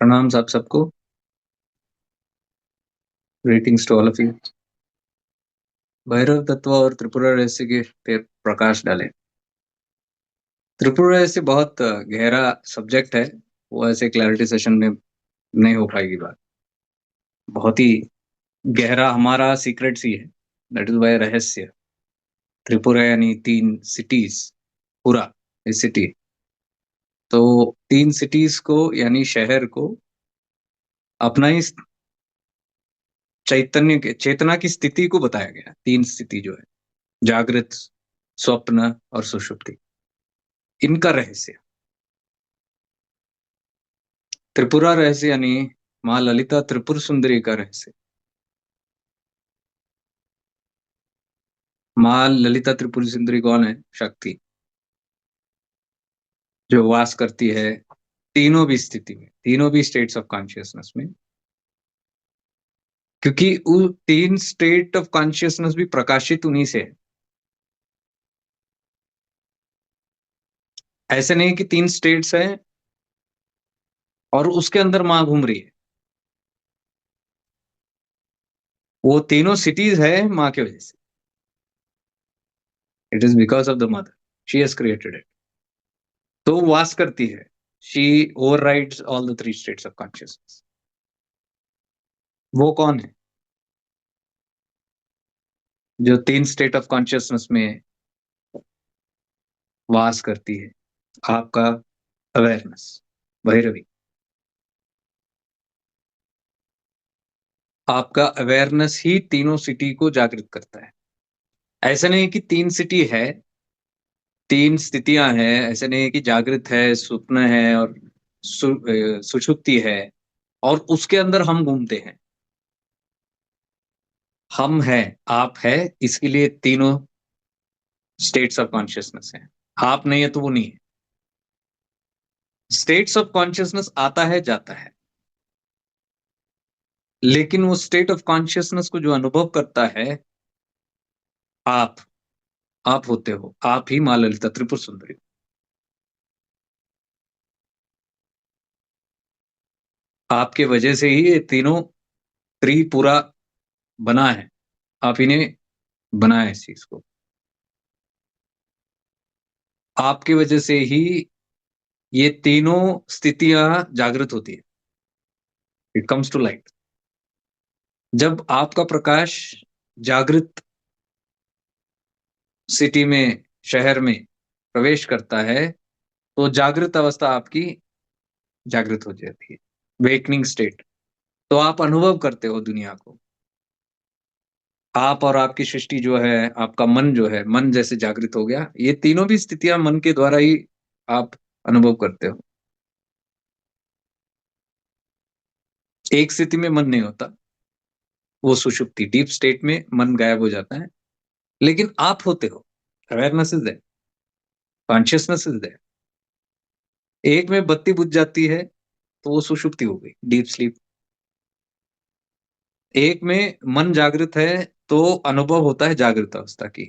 प्रणाम साहब सबको। Greetings to all of you. Bhairav तत्व और त्रिपुरा रहस्य के पे प्रकाश डालें। त्रिपुरा रहस्य बहुत गहरा सब्जेक्ट है। वो ऐसे क्लैरिटी सेशन में नहीं हो पाएगी बात। बहुत ही गहरा हमारा सीक्रेट सी है। दैट इज वाई रहस्य। त्रिपुरा यानी 3 सिटीज। पूरा इस सिटी। तो 3 सिटीज को यानी शहर को अपना ही चैतन्य के चेतना की स्थिति को बताया गया। 3 स्थिति जो है जागृत, स्वप्न और सुषुप्ति, इनका रहस्य। त्रिपुरा रहस्य यानी माँ ललिता त्रिपुर सुंदरी का रहस्य। माँ ललिता त्रिपुर सुंदरी कौन है? शक्ति, जो वास करती है तीनों भी स्थिति में, तीनों भी स्टेट्स ऑफ कॉन्शियसनेस में। क्योंकि वो 3 स्टेट ऑफ कॉन्शियसनेस भी प्रकाशित उन्हीं से है। ऐसे नहीं कि 3 स्टेट्स हैं और उसके अंदर माँ घूम रही है। वो तीनों सिटीज है माँ की वजह से। It is because of the mother. She has created it. तो वो वास करती है। She overrides all the 3 states of consciousness. वो कौन है जो 3 स्टेट ऑफ कॉन्शियसनेस में वास करती है? आपका अवेयरनेस, भैरवी। आपका अवेयरनेस ही तीनों सिटी को जागृत करता है। ऐसा नहीं कि 3 सिटी है, 3 स्थितियां हैं। ऐसा नहीं है कि जागृत है, स्वप्न है और सुषुप्ति है और उसके अंदर हम घूमते हैं। हम है, आप है, इसके लिए तीनों स्टेट्स ऑफ कॉन्शियसनेस हैं। आप नहीं है तो वो नहीं है। स्टेट्स ऑफ कॉन्शियसनेस आता है जाता है, लेकिन वो स्टेट ऑफ कॉन्शियसनेस को जो अनुभव करता है आप आप होते हो। आप ही माँ ललिता त्रिपुर सुंदरी। आपके वजह से ही ये तीनों त्रिपुरा बना है। आप ही ने बनाया है इस चीज को। आपकी वजह से ही ये तीनों स्थितियां जागृत होती है। It comes to light. जब आपका प्रकाश जागृत सिटी में, शहर में प्रवेश करता है तो जागृत अवस्था आपकी जागृत हो जाती है, वेकनिंग स्टेट। तो आप अनुभव करते हो दुनिया को। आप और आपकी सृष्टि जो है, आपका मन जो है, मन जैसे जागृत हो गया। ये तीनों भी स्थितियां मन के द्वारा ही आप अनुभव करते हो। एक स्थिति में मन नहीं होता, वो सुषुप्ति, डीप स्टेट में मन गायब हो जाता है। लेकिन आप होते हो। Awareness is there, consciousness is there. एक में बत्ती बुझ जाती है तो वो सुषुप्ति हो गई, डीप स्लीप। एक में मन जागृत है तो अनुभव होता है जागृत अवस्था की।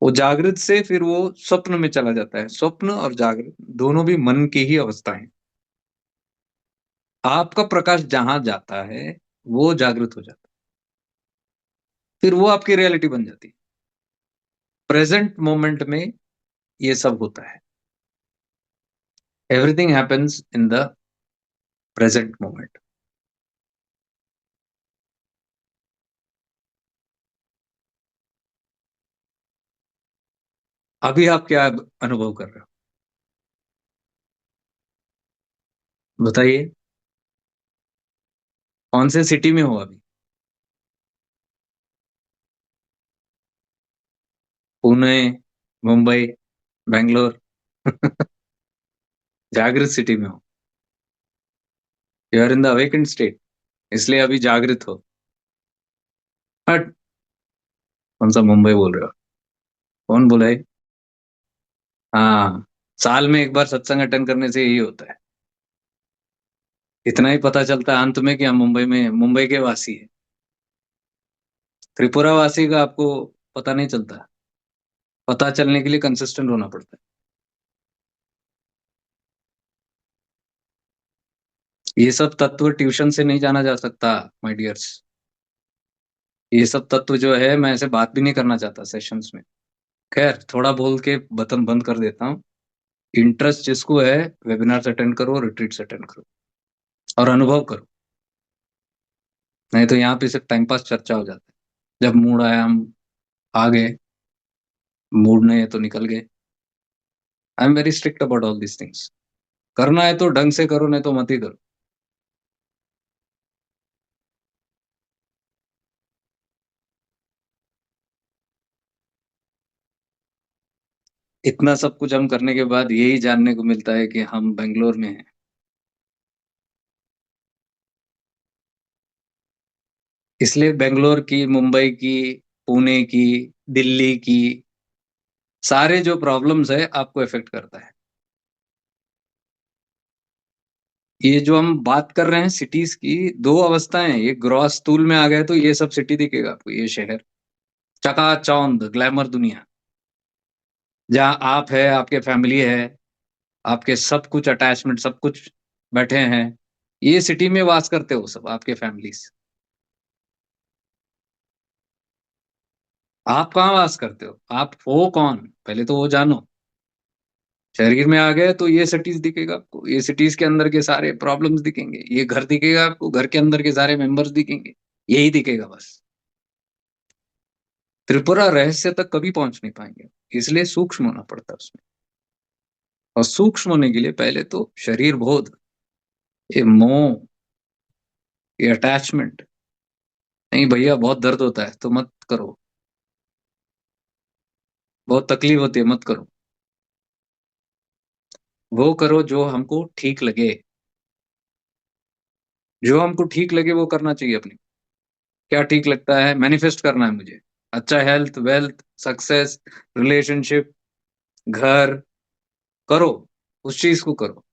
वो जागृत से फिर वो स्वप्न में चला जाता है। स्वप्न और जागृत दोनों भी मन की ही अवस्था है। आपका प्रकाश जहां जाता है वो जागृत हो जाता है, फिर वो आपकी रियलिटी बन जाती है। प्रेजेंट मोमेंट में ये सब होता है। Everything happens in the present moment. अभी आप क्या अनुभव कर रहे हो बताइए? कौन से सिटी में हो अभी? पुणे, मुंबई, बेंगलोर? जागृत सिटी में हो। You are in the awakened state, इसलिए अभी जागृत हो। बट कौन सा मुंबई बोल रहे हो? कौन बोला है? हाँ, साल में एक बार सत्संग अटेंड करने से यही होता है। इतना ही पता चलता है अंत में कि हम मुंबई के वासी है। त्रिपुरा वासी का आपको पता नहीं चलता। पता चलने के लिए कंसिस्टेंट होना पड़ता ये सब तत्व ट्यूशन से नहीं जाना जा सकता, माय डियर्स। ये सब तत्व जो है, मैं ऐसे बात भी नहीं करना चाहता सेशंस में। खैर, थोड़ा बोल के बटन बंद कर देता हूँ। इंटरेस्ट जिसको है, वेबिनार अटेंड करो, रिट्रीट अटेंड करो और अनुभव करो। नहीं तो यहाँ पे सिर्फ टाइम पास चर्चा हो जाता है। जब मूड आया हम आ गए, मूड नहीं है तो निकल गए। I am very strict about all this things. करना है तो ढंग से करो, नहीं तो मत ही करो। इतना सब कुछ हम करने के बाद यही जानने को मिलता है कि हम बेंगलोर में हैं। इसलिए बेंगलोर की, मुंबई की, पुणे की, दिल्ली की, सारे जो प्रॉब्लम्स है आपको इफेक्ट करता है। ये जो हम बात कर रहे हैं सिटीज की, दो अवस्थाएं हैं। ये ग्रॉस तूल में आ गए तो ये सब सिटी दिखेगा आपको, ये शहर चकाचौंध ग्लैमर दुनिया, जहाँ आप है, आपके फैमिली है, आपके सब कुछ अटैचमेंट, सब कुछ बैठे हैं। ये सिटी में वास करते हो सब आपके फैमिलीज। आप कहाँ वास करते हो? आप हो कौन? पहले तो वो जानो। शरीर में आ गए तो ये सिटीज दिखेगा आपको, ये सिटीज के अंदर के सारे प्रॉब्लम्स दिखेंगे, ये घर दिखेगा आपको, घर के अंदर के सारे मेंबर्स दिखेंगे। यही दिखेगा बस। त्रिपुरा रहस्य तक कभी पहुंच नहीं पाएंगे, इसलिए सूक्ष्म होना पड़ता है उसमें। और सूक्ष्म होने के लिए पहले तो शरीर बोध, ये मोह, ये अटैचमेंट, नहीं भैया बहुत दर्द होता है तो मत करो, बहुत तकलीफ होती है मत करो। वो करो जो हमको ठीक लगे। जो हमको ठीक लगे वो करना चाहिए अपने। क्या ठीक लगता है? मैनिफेस्ट करना है मुझे। अच्छा हेल्थ, वेल्थ, सक्सेस, रिलेशनशिप, घर, करो। उस चीज को करो,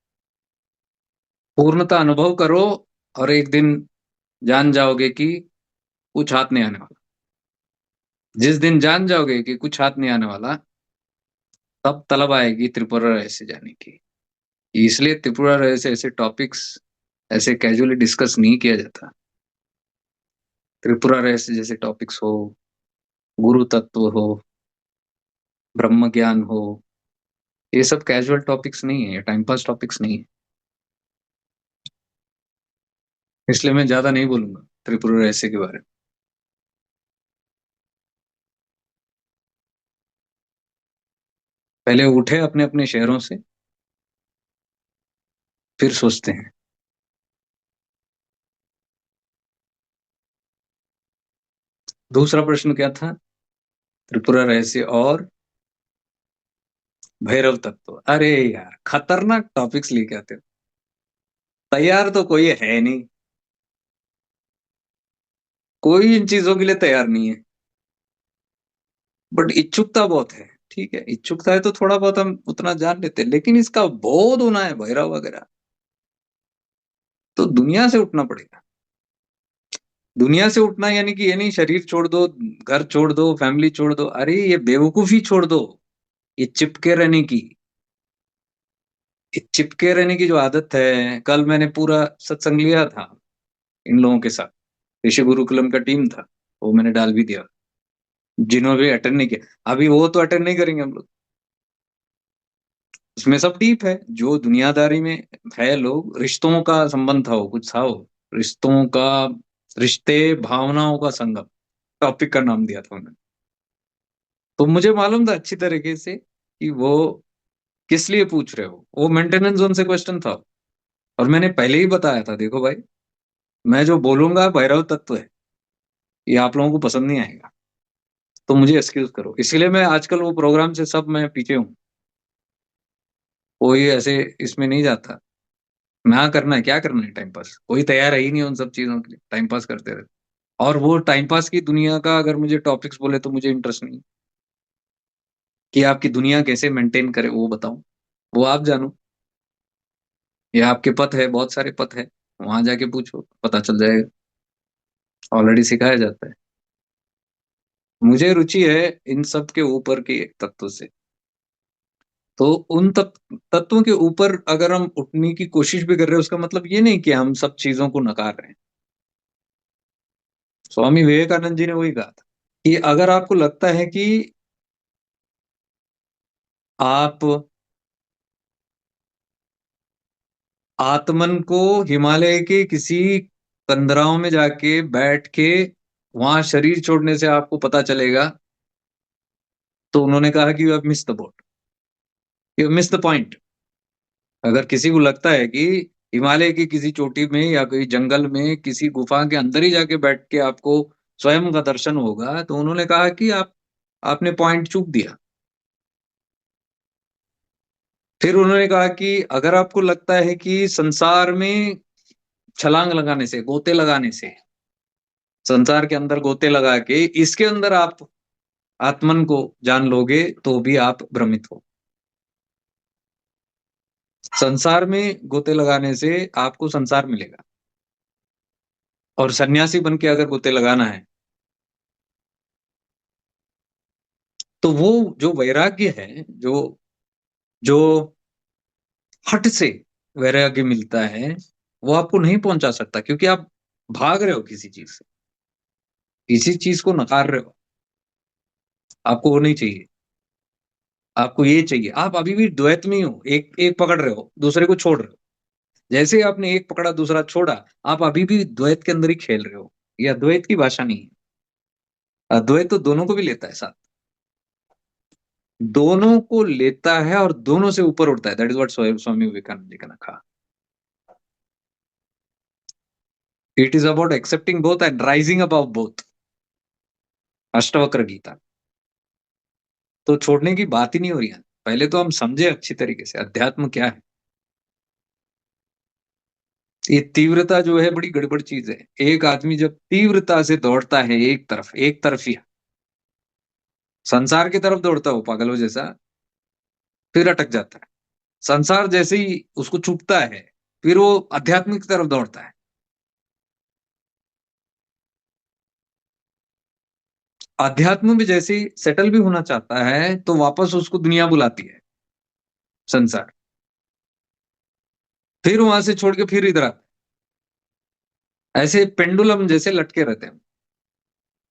पूर्णता अनुभव करो। और एक दिन जान जाओगे कि कुछ हाथ नहीं आने वाला। जिस दिन जान जाओगे कि कुछ हाथ नहीं आने वाला, तब तलब आएगी त्रिपुरा रहस्य जाने की। इसलिए त्रिपुरा रहस्य ऐसे टॉपिक्स ऐसे कैजुअली डिस्कस नहीं किया जाता। त्रिपुरा रहस्य जैसे टॉपिक्स हो, गुरु तत्व हो, ब्रह्म ज्ञान हो, ये सब कैजुअल टॉपिक्स नहीं है, ये टाइम पास टॉपिक्स नहीं है। इसलिए मैं ज्यादा नहीं बोलूंगा त्रिपुरा रहस्य के बारे में। पहले उठे अपने अपने शहरों से, फिर सोचते हैं। दूसरा प्रश्न क्या था? त्रिपुरा रहस्य और भैरव तत्व। अरे यार, खतरनाक टॉपिक्स लेके आते हो। तैयार तो कोई है नहीं, कोई इन चीजों के लिए तैयार नहीं है। बट इच्छुकता बहुत है। ठीक है, इच्छुकता है तो थोड़ा बहुत हम उतना जान लेते हैं, लेकिन इसका बोध होना है भैरव वगैरह, तो दुनिया से उठना पड़ेगा। दुनिया से उठना यानी कि ये नहीं शरीर छोड़ दो, घर छोड़ दो, फैमिली छोड़ दो। अरे ये बेवकूफी छोड़ दो। ये चिपके रहने की, ये चिपके रहने की जो आदत है। कल मैंने पूरा सत्संग लिया था इन लोगों के साथ। ऋषि गुरुकुलम का टीम था, वो मैंने डाल भी दिया। जिन्होंने भी अटेंड नहीं किया, अभी वो तो अटेंड नहीं करेंगे हम लोग। उसमें सब डीप है जो दुनियादारी में है। लोग रिश्तों का संबंध था, वो कुछ था वो, रिश्तों का, रिश्ते भावनाओं का संगम, टॉपिक का नाम दिया था उन्होंने। तो मुझे मालूम था अच्छी तरीके से कि वो किस लिए पूछ रहे हो। वो मेंटेनेंस जोन से क्वेश्चन था। और मैंने पहले ही बताया था, देखो भाई, मैं जो बोलूंगा भैरव तत्व है, ये आप लोगों को पसंद नहीं आएगा, तो मुझे एक्सक्यूज करो। इसीलिए मैं आजकल वो प्रोग्राम से सब मैं पीछे हूँ। कोई ऐसे इसमें नहीं जाता। ना करना है, क्या करना है टाइम पास, कोई तैयार है ही नहीं उन सब चीजों के लिए, टाइम पास करते रहते। और वो टाइम पास की दुनिया का अगर मुझे टॉपिक्स बोले तो मुझे इंटरेस्ट नहीं। कि आपकी दुनिया कैसे मेंटेन करे वो बताऊं, वो आप जानो। ये आपके पथ है, बहुत सारे पथ है, वहां जाके पूछो, पता चल जाएगा। ऑलरेडी सिखाया जाता है। मुझे रुचि है इन सब के ऊपर के तत्व से। तो उन तत्वों के ऊपर अगर हम उठने की कोशिश भी कर रहे हैं, उसका मतलब ये नहीं कि हम सब चीजों को नकार रहे हैं। स्वामी विवेकानंद जी ने वही कहा था कि अगर आपको लगता है कि आप आत्मन को हिमालय के किसी कंदराओं में जाके बैठ के वहां शरीर छोड़ने से आपको पता चलेगा, तो उन्होंने कहा कि you have miss the boat, you have miss the point. अगर किसी को लगता है कि हिमालय की किसी चोटी में या कोई जंगल में किसी गुफा के अंदर ही जाके बैठ के आपको स्वयं का दर्शन होगा, तो उन्होंने कहा कि आपने पॉइंट चूक दिया। फिर उन्होंने कहा कि अगर आपको लगता है कि संसार में छलांग लगाने से, गोते लगाने से, संसार के अंदर गोते लगा के इसके अंदर आप आत्मन को जान लोगे, तो भी आप भ्रमित हो। संसार में गोते लगाने से आपको संसार मिलेगा, और सन्यासी बन के अगर गोते लगाना है, तो वो जो वैराग्य है, जो हट से वैराग्य मिलता है, वो आपको नहीं पहुंचा सकता, क्योंकि आप भाग रहे हो किसी चीज से, किसी चीज को नकार रहे हो। आपको वो नहीं चाहिए, आपको ये चाहिए। आप अभी भी द्वैत में ही हो, एक एक पकड़ रहे हो, दूसरे को छोड़ रहे हो। जैसे ही आपने एक पकड़ा, दूसरा छोड़ा, आप अभी भी द्वैत के अंदर ही खेल रहे हो। यह अद्वैत की भाषा नहीं है। अद्वैत तो दोनों को भी लेता है साथ, दोनों को लेता है और दोनों से ऊपर उठता है। That is what Swami Vivekananda ji ने कहा। It is about accepting both and rising about both. Ashtavakra Gita. तो छोड़ने की बात ही नहीं हो रही है। पहले तो हम समझे अच्छी तरीके से अध्यात्म क्या है। ये तीव्रता जो है बड़ी गड़बड़ चीज है। एक आदमी जब तीव्रता से दौड़ता है एक तरफ ही संसार की तरफ दौड़ता है, वो पागलों जैसा, फिर अटक जाता है। संसार जैसे ही उसको चुभता है, फिर वो आध्यात्मिक की तरफ दौड़ता है। अध्यात्म में जैसे ही सेटल भी होना चाहता है, तो वापस उसको दुनिया बुलाती है, संसार। फिर वहां से छोड़ के फिर इधर आता है। ऐसे पेंडुलम जैसे लटके रहते हैं,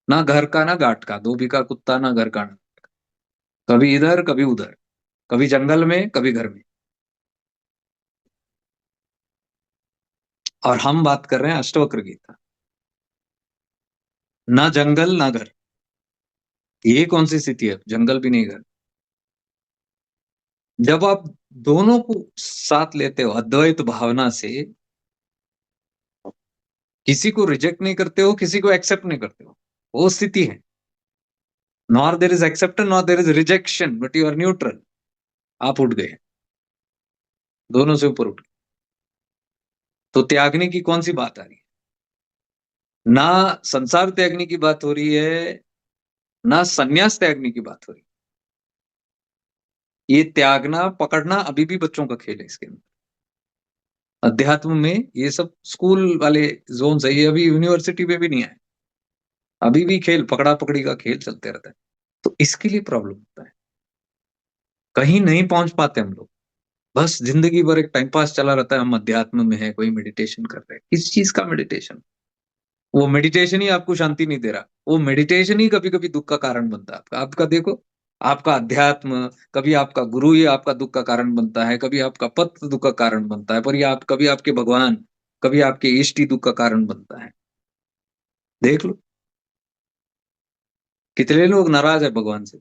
ना घर का ना घाट का, धोबी का कुत्ता ना घर का, ना कभी इधर कभी उधर, कभी जंगल में कभी घर में। और हम बात कर रहे हैं अष्टवक्र गीता। ना जंगल ना घर, ये कौन सी स्थिति है? जंगल भी नहीं, घर। जब आप दोनों को साथ लेते हो अद्वैत भावना से, किसी को रिजेक्ट नहीं करते हो, किसी को एक्सेप्ट नहीं करते हो, वो स्थिति है। Nor there is acceptance nor there is rejection, but you are neutral. आप उठ गए, दोनों से ऊपर उठ गए। तो त्यागने की कौन सी बात आ रही है? ना संसार त्यागने की बात हो रही है, ना संन्यास त्यागने की बात हो रही है। ये त्यागना पकड़ना अभी भी बच्चों का खेल है। इसके अंदर अध्यात्म में ये सब स्कूल वाले जोन है, ये अभी यूनिवर्सिटी में भी नहीं आए। अभी भी खेल पकड़ा पकड़ी का खेल चलते रहता है। तो इसके लिए प्रॉब्लम होता है, कहीं नहीं पहुंच पाते हम लोग। बस जिंदगी भर एक टाइम पास चला रहता है, हम अध्यात्म में है, कोई मेडिटेशन कर रहे हैं। किस चीज का मेडिटेशन? वो मेडिटेशन ही आपको शांति नहीं दे रहा, वो मेडिटेशन ही कभी कभी दुख का कारण बनता है आपका। आपका देखो, आपका अध्यात्म, कभी आपका गुरु ही आपका दुख का कारण बनता है, कभी आपका पति दुख का कारण बनता है, पर ये आप कभी आपके भगवान, कभी आपके इष्ट ही दुख का कारण बनता है। देख लो, कितने लोग नाराज है भगवान से।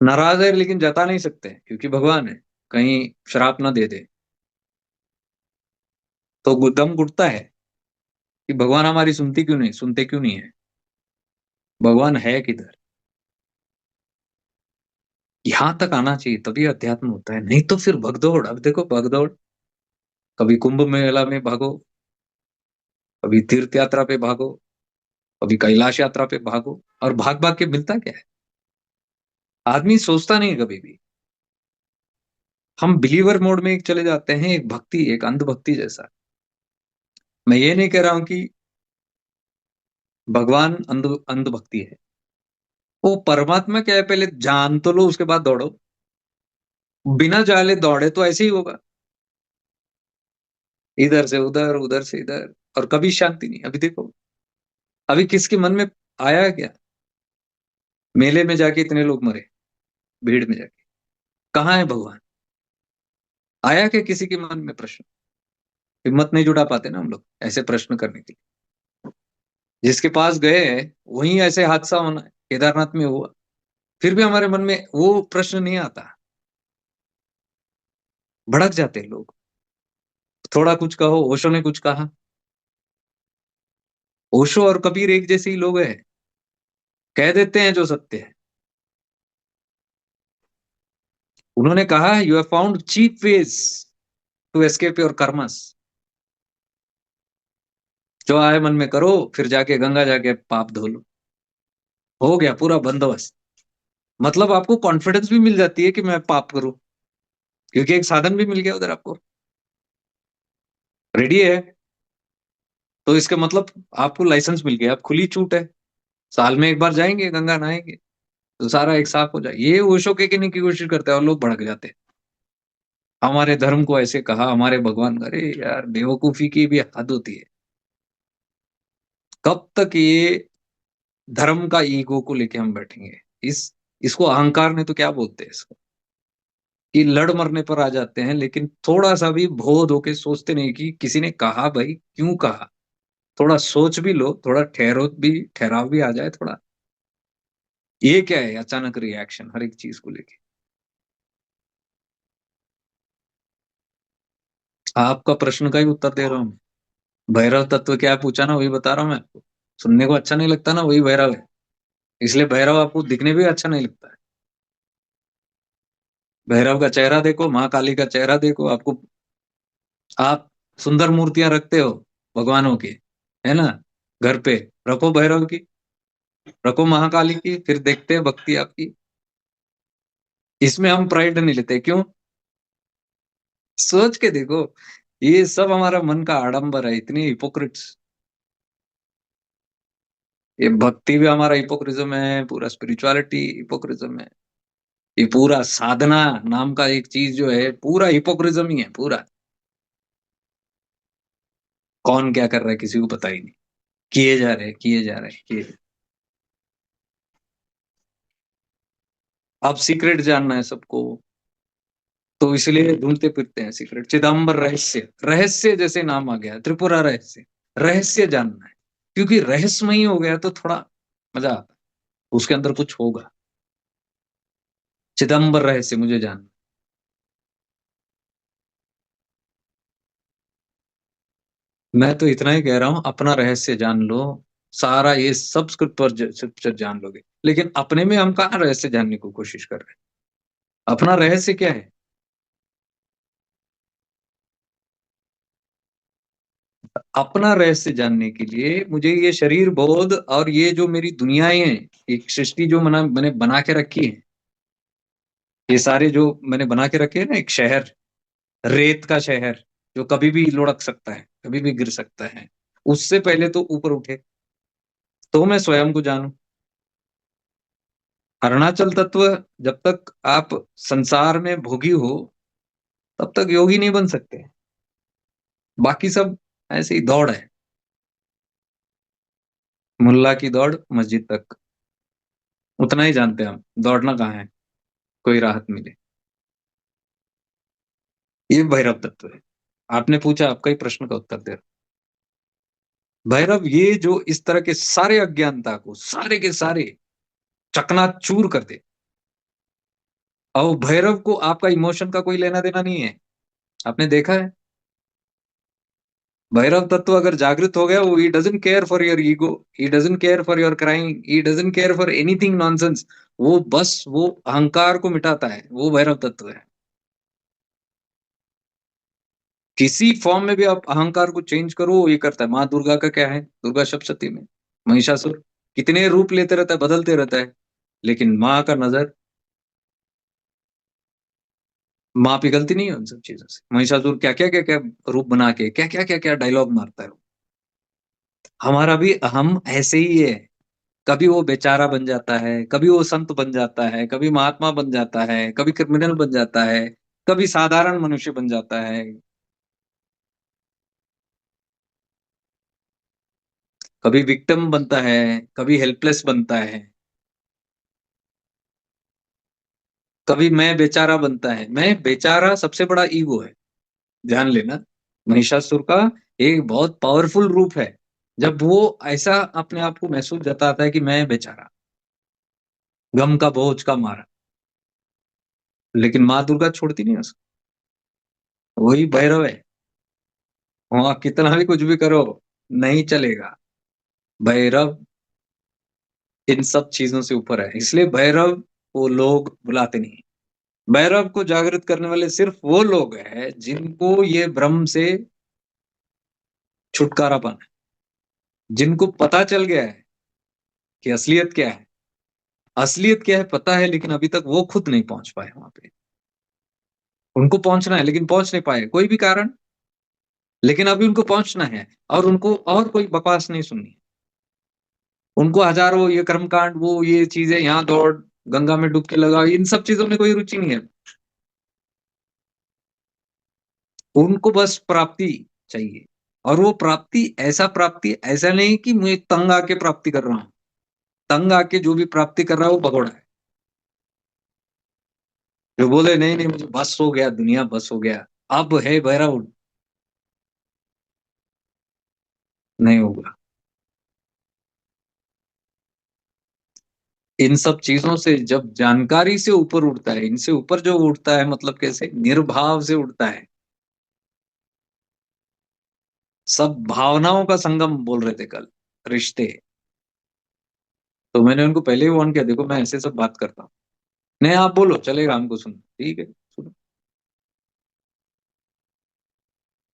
नाराज है लेकिन जता नहीं सकते, क्योंकि भगवान है, कहीं श्राप ना दे दे। तो दम घुटता है कि भगवान हमारी सुनते क्यों नहीं है? भगवान है किधर? यहां तक आना चाहिए, तभी अध्यात्म होता है। नहीं तो फिर भगदौड़। अब देखो भगदौड़, कभी कुंभ मेला में भागो, कभी तीर्थ यात्रा पे भागो, कभी कैलाश यात्रा पे भागो, और भाग भाग के मिलता क्या है? आदमी सोचता नहीं कभी भी। हम बिलीवर मोड में एक चले जाते हैं, एक भक्ति, एक अंधभक्ति जैसा। मैं ये नहीं कह रहा हूं कि भगवान अंधभक्ति है, वो परमात्मा क्या है, पहले जान तो लो उसके बाद दौड़ो। बिना जाले दौड़े तो ऐसे ही होगा, इधर से उधर, उधर से इधर, और कभी शांति नहीं। अभी देखो, अभी किसके मन में आया है क्या? मेले में जाके इतने लोग मरे, भीड़ में जाके, कहाँ है भगवान? आया क्या किसी के मन में प्रश्न? हिम्मत नहीं जुटा पाते ना हम लोग ऐसे प्रश्न करने के लिए। जिसके पास गए हैं वहीं ऐसे हादसा होना है, केदारनाथ में हुआ, फिर भी हमारे मन में वो प्रश्न नहीं आता। भड़क जाते हैं लोग। थोड़ा कुछ कहो, ओशो ने कुछ कहा। ओशो और कबीर एक जैसे ही लोग हैं, कह देते हैं जो सत्य है। उन्होंने कहा, you have found cheap ways to escape your karmas. जो आए मन में करो, फिर जाके गंगा जाके पाप धो लो। हो गया पूरा बंदोबस्त। मतलब आपको कॉन्फिडेंस भी मिल जाती है कि मैं पाप करूं, क्योंकि एक साधन भी मिल गया उधर आपको, रेडी है। तो इसका मतलब आपको लाइसेंस मिल गया, अब खुली छूट है। साल में एक बार जाएंगे गंगा नहाएंगे, तो सारा एक साफ हो जाए। ये ओशो के कहने की कोशिश करते हैं और लोग भड़क जाते हैं। हमारे धर्म को ऐसे कहा, हमारे भगवान, अरे यार बेवकूफी की भी हद होती है। कब तक ये धर्म का ईगो को लेके हम बैठेंगे? इस इसको अहंकार ने तो क्या बोलते हैं इसको, कि लड़ मरने पर आ जाते हैं, लेकिन थोड़ा सा भी बोध होके सोचते नहीं कि किसी ने कहा, भाई क्यों कहा। थोड़ा सोच भी लो, थोड़ा ठहराव भी आ जाए थोड़ा। ये क्या है अचानक रिएक्शन हर एक चीज को लेके? आपका प्रश्न का ही उत्तर दे रहा हूँ। भैरव तत्व क्या है पूछा ना, वही बता रहा हूँ मैं आपको। सुनने को अच्छा नहीं लगता ना, वही भैरव है। इसलिए भैरव आपको दिखने भी अच्छा नहीं लगता है। भैरव का चेहरा देखो, माँ काली का चेहरा देखो आपको। आप सुंदर मूर्तियां रखते हो भगवानों की, है ना? घर पे रखो भैरव की, रखो महाकाली की, फिर देखते हैं भक्ति आपकी। इसमें हम प्राइड नहीं लेते, क्यों? सोच के देखो, ये सब हमारा मन का आडंबर है, इतनी हिपोक्रिट्स। ये भक्ति भी हमारा हिपोक्रिज्म है, पूरा स्पिरिचुअलिटी हिपोक्रिज्म है। ये पूरा साधना नाम का एक चीज जो है, पूरा हिपोक्रिज्म ही है पूरा। कौन क्या कर रहा है किसी को पता ही नहीं। किए जा रहे, किए जा रहे, किए। अब सीक्रेट जानना है सबको, तो इसलिए ढूंढते फिरते हैं सीक्रेट। चिदम्बर रहस्य, रहस्य जैसे नाम आ गया, त्रिपुरा रहस्य, रहस्य जानना है। क्योंकि रहस्यमयी हो गया तो थोड़ा मजा आता है, उसके अंदर कुछ होगा। चिदम्बर रहस्य मुझे जानना। मैं तो इतना ही कह रहा हूं, अपना रहस्य जान लो। सारा ये सब स्क्रिप्चर जान लोगे, लेकिन अपने में हम कहाँ रहस्य जानने की कोशिश कर रहे हैं? अपना रहस्य क्या है? अपना रहस्य जानने के लिए मुझे ये शरीर बोध और ये जो मेरी दुनियाएं हैं, एक सृष्टि जो मैंने बना के रखी है, ये सारे जो मैंने बना के रखे हैं ना, एक शहर, रेत का शहर, जो कभी भी लुढ़क सकता है, कभी भी गिर सकता है, उससे पहले तो ऊपर उठे, तो मैं स्वयं को जानूं। अरुणाचल तत्व, जब तक आप संसार में भोगी हो तब तक योगी नहीं बन सकते। बाकी सब ऐसे ही दौड़ है, मुल्ला की दौड़ मस्जिद तक, उतना ही जानते हैं हम। दौड़ना कहाँ है, कोई राहत मिले। ये भैरव तत्व है। आपने पूछा, आपका ही प्रश्न का उत्तर दे रहा हूं। भैरव ये जो इस तरह के सारे अज्ञानता को, सारे के सारे चकनाचूर कर दे। और भैरव को आपका इमोशन का कोई लेना देना नहीं है। आपने देखा है, भैरव तत्व अगर जागृत हो गया, वो he doesn't care for your ego, he doesn't care for your crying, he doesn't care for anything nonsense. वो बस वो अहंकार को मिटाता है, वो भैरव तत्व है। किसी फॉर्म में भी आप अहंकार को चेंज करो, वो ये करता है। माँ दुर्गा का क्या है, दुर्गा सप्तशती में महिषासुर कितने रूप लेते रहता है, बदलते रहता है, लेकिन माँ का नजर, माँ पिघलती नहीं है उन सब चीजों से। महिषासुर क्या क्या रूप बना के क्या क्या डायलॉग मारता है। हमारा भी हम ऐसे ही है। कभी वो बेचारा बन जाता है, कभी वो संत बन जाता है, कभी महात्मा बन जाता है, कभी क्रिमिनल बन जाता है, कभी साधारण मनुष्य बन जाता है, कभी विक्टिम बनता है, कभी हेल्पलेस बनता है, कभी मैं बेचारा बनता है। मैं बेचारा सबसे बड़ा ईगो है, ध्यान लेना। महिषासुर का एक बहुत पावरफुल रूप है, जब वो ऐसा अपने आप को महसूस जताता है कि मैं बेचारा, गम का बोझ का मारा। लेकिन माँ दुर्गा छोड़ती नहीं उसको। वही भैरव है, वहां कितना भी कुछ भी करो नहीं चलेगा। भैरव इन सब चीजों से ऊपर है, इसलिए भैरव को लोग बुलाते नहीं। भैरव को जागृत करने वाले सिर्फ वो लोग हैं जिनको ये भ्रम से छुटकारा पाना है, जिनको पता चल गया है कि असलियत क्या है। असलियत क्या है पता है, लेकिन अभी तक वो खुद नहीं पहुंच पाए वहां पे। उनको पहुंचना है लेकिन पहुंच नहीं पाए, कोई भी कारण। लेकिन अभी उनको पहुंचना है, और उनको और कोई बकवास नहीं सुननी। उनको हजारों ये कर्मकांड, वो ये चीजें, यहाँ दौड़, गंगा में डुबकी लगाओ, इन सब चीजों में कोई रुचि नहीं है। उनको बस प्राप्ति चाहिए। और वो प्राप्ति, ऐसा नहीं कि मैं तंग आके प्राप्ति कर रहा हूं। तंग आके जो भी प्राप्ति कर रहा है वो भगोड़ा है। जो बोले नहीं नहीं मुझे बस हो गया, दुनिया बस हो गया, अब है भैरव, नहीं होगा। इन सब चीजों से जब जानकारी से ऊपर उठता है, इनसे ऊपर जो उठता है, मतलब कैसे निर्भाव से उठता है। सब भावनाओं का संगम बोल रहे थे कल, रिश्ते। तो मैंने उनको पहले ही वार्न किया, देखो मैं ऐसे सब बात करता हूँ। नहीं आप बोलो चलेगा, हमको सुनो, ठीक है सुनो।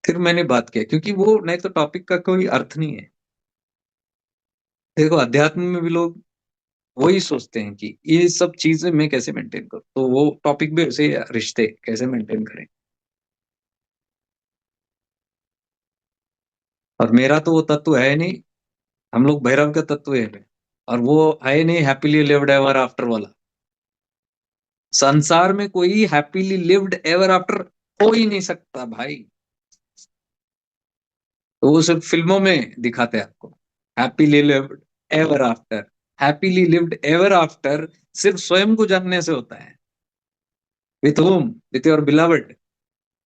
फिर मैंने बात किया, क्योंकि वो नहीं तो टॉपिक का कोई अर्थ नहीं है। देखो अध्यात्म में भी लोग वही सोचते हैं कि ये सब चीजें मैं कैसे मेंटेन करूं, तो वो टॉपिक भी ऐसे ही है, रिश्ते कैसे मेंटेन करें। और मेरा तो वो तत्व है नहीं। हम लोग भैरव का तत्व है, और वो है नहीं हैप्पीली लिव्ड एवर आफ्टर वाला। संसार में कोई हैप्पीली लिव्ड एवर आफ्टर हो ही नहीं सकता भाई। तो वो सिर्फ फिल्मों में दिखाते हैं आपको, happily lived ever after. Happily lived ever after सिर्फ स्वयं को जानने से होता है। With home, with your beloved.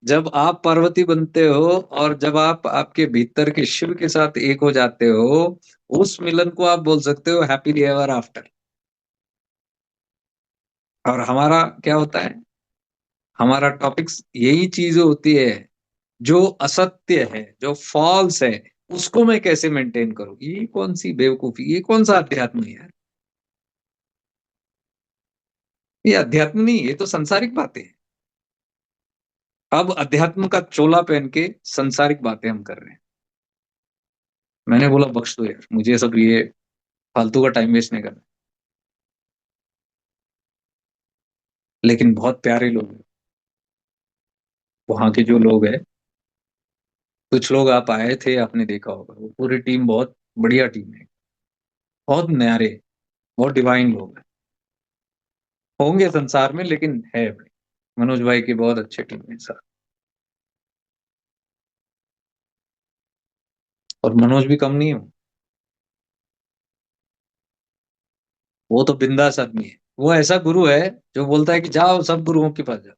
जब आप पार्वती बनते हो, और जब आप आपके भीतर के शिव के साथ एक हो जाते हो, उस मिलन को आप बोल सकते हो हैप्पीली एवर आफ्टर। और हमारा क्या होता है, हमारा टॉपिक्स यही चीज होती है, जो असत्य है, जो फॉल्स है, उसको मैं कैसे मेंटेन करूं। ये कौन सी बेवकूफी, ये कौन सा अध्यात्म है यार। ये अध्यात्म नहीं, ये तो संसारिक बातें हैं। अब अध्यात्म का चोला पहन के संसारिक बातें हम कर रहे हैं। मैंने बोला बख्श दो यार, मुझे सब ये फालतू का टाइम वेस्ट नहीं करना। लेकिन बहुत प्यारे लोग हैं वहां के जो लोग हैं। कुछ लोग आप आए थे, आपने देखा होगा, वो पूरी टीम बहुत बढ़िया टीम है। बहुत न्यारे, बहुत डिवाइन लोग हैं। होंगे संसार में, लेकिन है भाई। मनोज भाई की बहुत अच्छी टीम है सर। और मनोज भी कम नहीं है। वो तो बिंदास आदमी है। वो ऐसा गुरु है जो बोलता है कि जाओ सब गुरुओं के पास जाओ।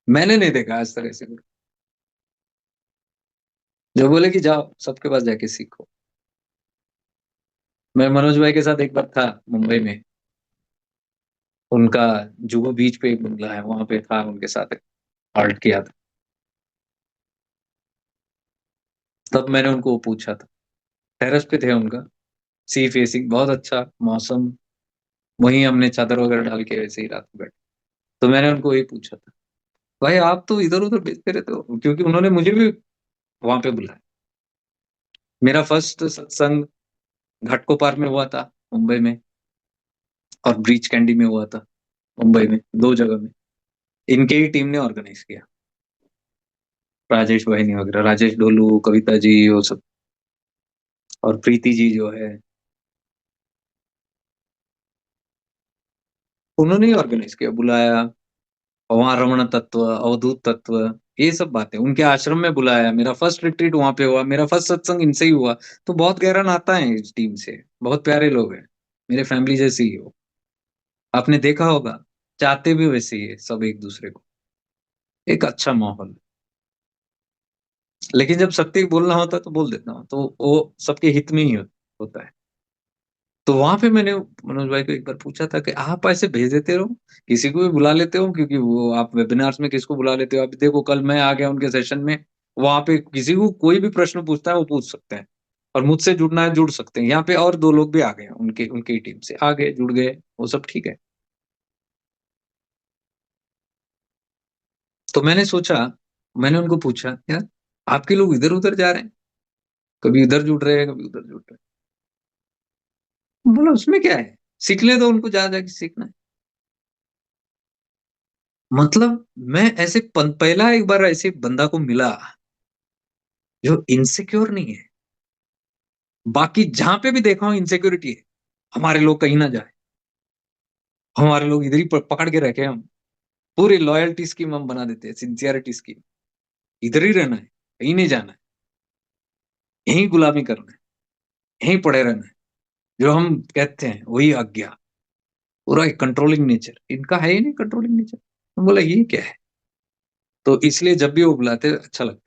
मैंने नहीं देखा आज तक ऐसे गुरु जो बोले कि जाओ सबके पास जाके सीखो। मैं मनोज भाई के साथ एक बार था मुंबई में। उनका जुहू बीच पे एक बंगला है, वहां पे था, उनके साथ आर्ट किया था। तब मैंने उनको पूछा था, टेरेस पे थे उनका, सी फेसिंग, बहुत अच्छा मौसम। वहीं हमने चादर वगैरह डाल के वैसे ही रात को बैठे। तो मैंने उनको यही पूछा था, भाई आप तो इधर उधर बेचते रहते हो, क्योंकि उन्होंने मुझे भी वहां पे बुलाया। मेरा फर्स्ट सत्संग घाटकोपर में हुआ था, मुंबई में। और ब्रीच कैंडी में हुआ था, मुंबई में, दो जगह में। इनके ही टीम ने ऑर्गेनाइज किया। राजेश वाहिनी वगैरह, राजेश डोलू, कविता जी, वो सब। और प्रीति जी जो है, उन्होंने ही ऑर्गेनाइज किया, बुलाया। और वहाँ रमण तत्व, अवधूत तत्व, ये सब बातें उनके आश्रम में बुलाया। मेरा फर्स्ट रिट्रीट वहां पे हुआ, मेरा फर्स्ट सत्संग इनसे ही हुआ। तो बहुत गहरा नाता है इस टीम से, बहुत प्यारे लोग हैं, मेरे फैमिली जैसे ही हो। आपने देखा होगा, चाहते भी वैसे ही है सब एक दूसरे को, एक अच्छा माहौल। लेकिन जब सत्य बोलना होता है तो बोल देता हूँ, तो वो सबके हित में ही होता है। तो वहां पे मैंने मनोज भाई को एक बार पूछा था कि आप ऐसे भेज देते रहो, किसी को भी बुला लेते हो, क्योंकि वो आप वेबिनार्स में किसको बुला लेते हो। अभी देखो कल मैं आ गया उनके सेशन में, वहां पे किसी को कोई भी प्रश्न पूछता है वो पूछ सकते हैं, और मुझसे जुड़ना है जुड़ सकते हैं। यहाँ पे और दो लोग भी आ गए हैं, उनके उनकी टीम से आ गए, जुड़ गए, वो सब ठीक है। तो मैंने सोचा, मैंने उनको पूछा, यार आपके लोग इधर उधर जा रहे हैं, कभी इधर जुड़ रहे हैं, कभी उधर जुड़ रहे हैं। बोला उसमें क्या है, सीखने दो उनको, जा जाके सीखना है। मतलब मैं ऐसे पहला एक बार ऐसे बंदा को मिला जो इनसिक्योर नहीं है। बाकी जहां पे भी देखा हूं इनसिक्योरिटी है, हमारे लोग कहीं ना जाए, हमारे लोग इधर ही पकड़ के रखे हम। पूरी लॉयल्टी स्कीम हम बना देते हैं, सिंसियरिटी स्कीम, इधर ही रहना है, कहीं नहीं जाना है, यहीं गुलामी करना है, यहीं पड़े रहना है। जो हम कहते हैं वही आज्ञा, पूरा एक कंट्रोलिंग नेचर इनका है ही नहीं, कंट्रोलिंग नेचर। हम बोला ये क्या है। तो इसलिए जब भी वो बुलाते हैं, अच्छा लगता है,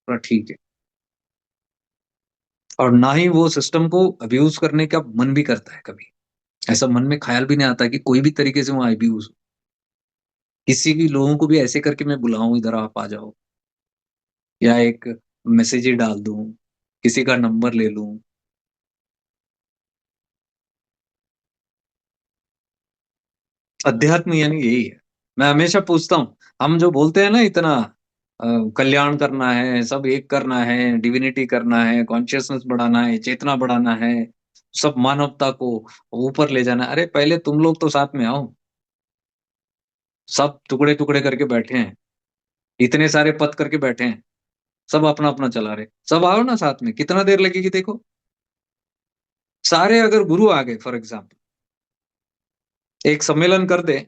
पूरा ठीक है। और ना ही वो सिस्टम को अब्यूज करने का मन भी करता है कभी। ऐसा मन में ख्याल भी नहीं आता कि कोई भी तरीके से वहां अब्यूज हो, किसी भी लोगों को भी ऐसे करके मैं बुलाऊं इधर आप आ जाओ, या एक मैसेज ही डाल दूं, किसी का नंबर ले लूं। अध्यात्म यानी यही है। मैं हमेशा पूछता हूँ, हम जो बोलते हैं ना इतना, कल्याण करना है, सब एक करना है, डिविनिटी करना है, कॉन्शियसनेस बढ़ाना है, चेतना बढ़ाना है, सब मानवता को ऊपर ले जाना है। अरे पहले तुम लोग तो साथ में आओ। सब टुकड़े टुकड़े करके बैठे हैं, इतने सारे पद करके बैठे हैं, सब अपना अपना चला रहे। सब आओ ना साथ में, कितना देर लगेगी देखो। सारे अगर गुरु आ गए फॉर एग्जाम्पल, एक सम्मेलन कर दे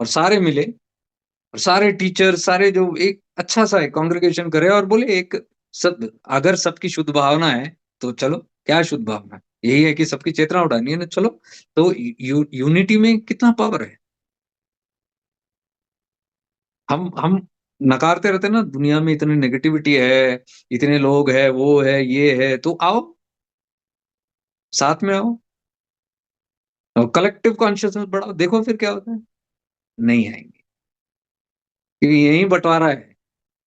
और सारे मिले, और सारे टीचर सारे जो एक अच्छा सा कॉन्ग्रेगेशन करे और बोले एक, सब अगर सबकी शुद्ध भावना है तो चलो, क्या शुद्ध भावना है, यही है कि सबकी चेतना उठानी है ना, चलो। तो यूनिटी में कितना पावर है। हम नकारते रहते हैं ना, दुनिया में इतनी नेगेटिविटी है, इतने लोग है, वो है, ये है, तो आओ, साथ में आओ, और कलेक्टिव कॉन्शियसनेस बढ़ाओ, देखो फिर क्या होता है। नहीं आएंगे, क्योंकि यही बंटवारा है,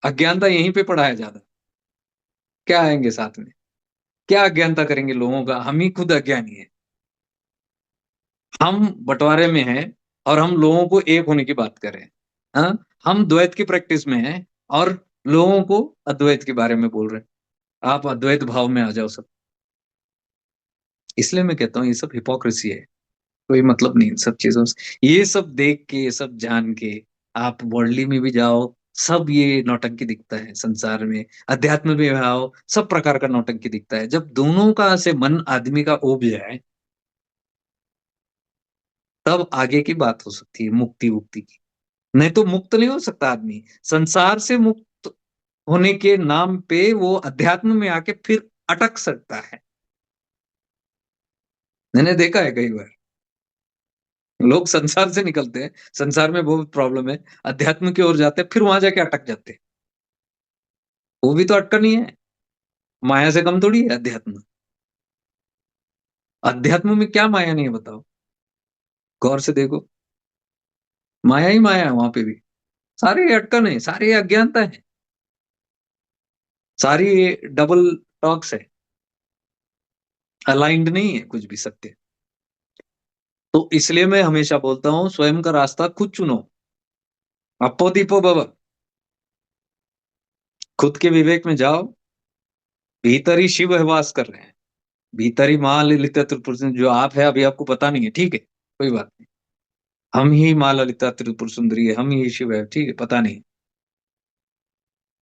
अज्ञानता यहीं पे पड़ा है ज्यादा। क्या आएंगे साथ में, क्या अज्ञानता करेंगे लोगों का, हम ही खुद अज्ञानी है। हम बंटवारे में हैं, और हम लोगों को एक होने की बात कर रहे हैं। हाँ, हम द्वैत की प्रैक्टिस में हैं, और लोगों को अद्वैत के बारे में बोल रहे हैं। आप अद्वैत भाव में आ जाओ सब। इसलिए मैं कहता हूँ ये सब हिपोक्रेसी है, कोई मतलब नहीं इन सब चीजों से। ये सब देख के, ये सब जान के, आप वर्ldली में भी जाओ, सब ये नौटंकी दिखता है संसार में। अध्यात्म में भी आओ, सब प्रकार का नौटंकी दिखता है। जब दोनों का से मन आदमी का उब जाए, तब आगे की बात हो सकती है मुक्ति मुक्ति की। नहीं तो मुक्त नहीं हो सकता आदमी। संसार से मुक्त होने के नाम पे वो अध्यात्म में आके फिर अटक सकता है। मैंने देखा है कई बार, लोग संसार से निकलते हैं, संसार में बहुत प्रॉब्लम है, अध्यात्म की ओर जाते हैं, फिर वहां जाके अटक जाते हैं। वो भी तो अटकन ही है, माया से कम थोड़ी है अध्यात्म। अध्यात्म में क्या माया नहीं है बताओ, गौर से देखो, माया ही माया है वहां पे भी। सारे अटकन है, सारे अज्ञानता है, सारी डबल टॉक्स है, अलाइंड नहीं है कुछ भी सत्य। तो इसलिए मैं हमेशा बोलता हूँ, स्वयं का रास्ता खुद चुनो। अप्पो दीपो भव, खुद के विवेक में जाओ। भीतर ही शिव है वास कर रहे हैं, भीतर ही माँ ललिता त्रिपुर सुंदरी, जो आप है अभी आपको पता नहीं है, ठीक है, कोई बात नहीं। हम ही माँ ललिता त्रिपुर सुंदरी है, हम ही शिव है, ठीक है, पता नहीं।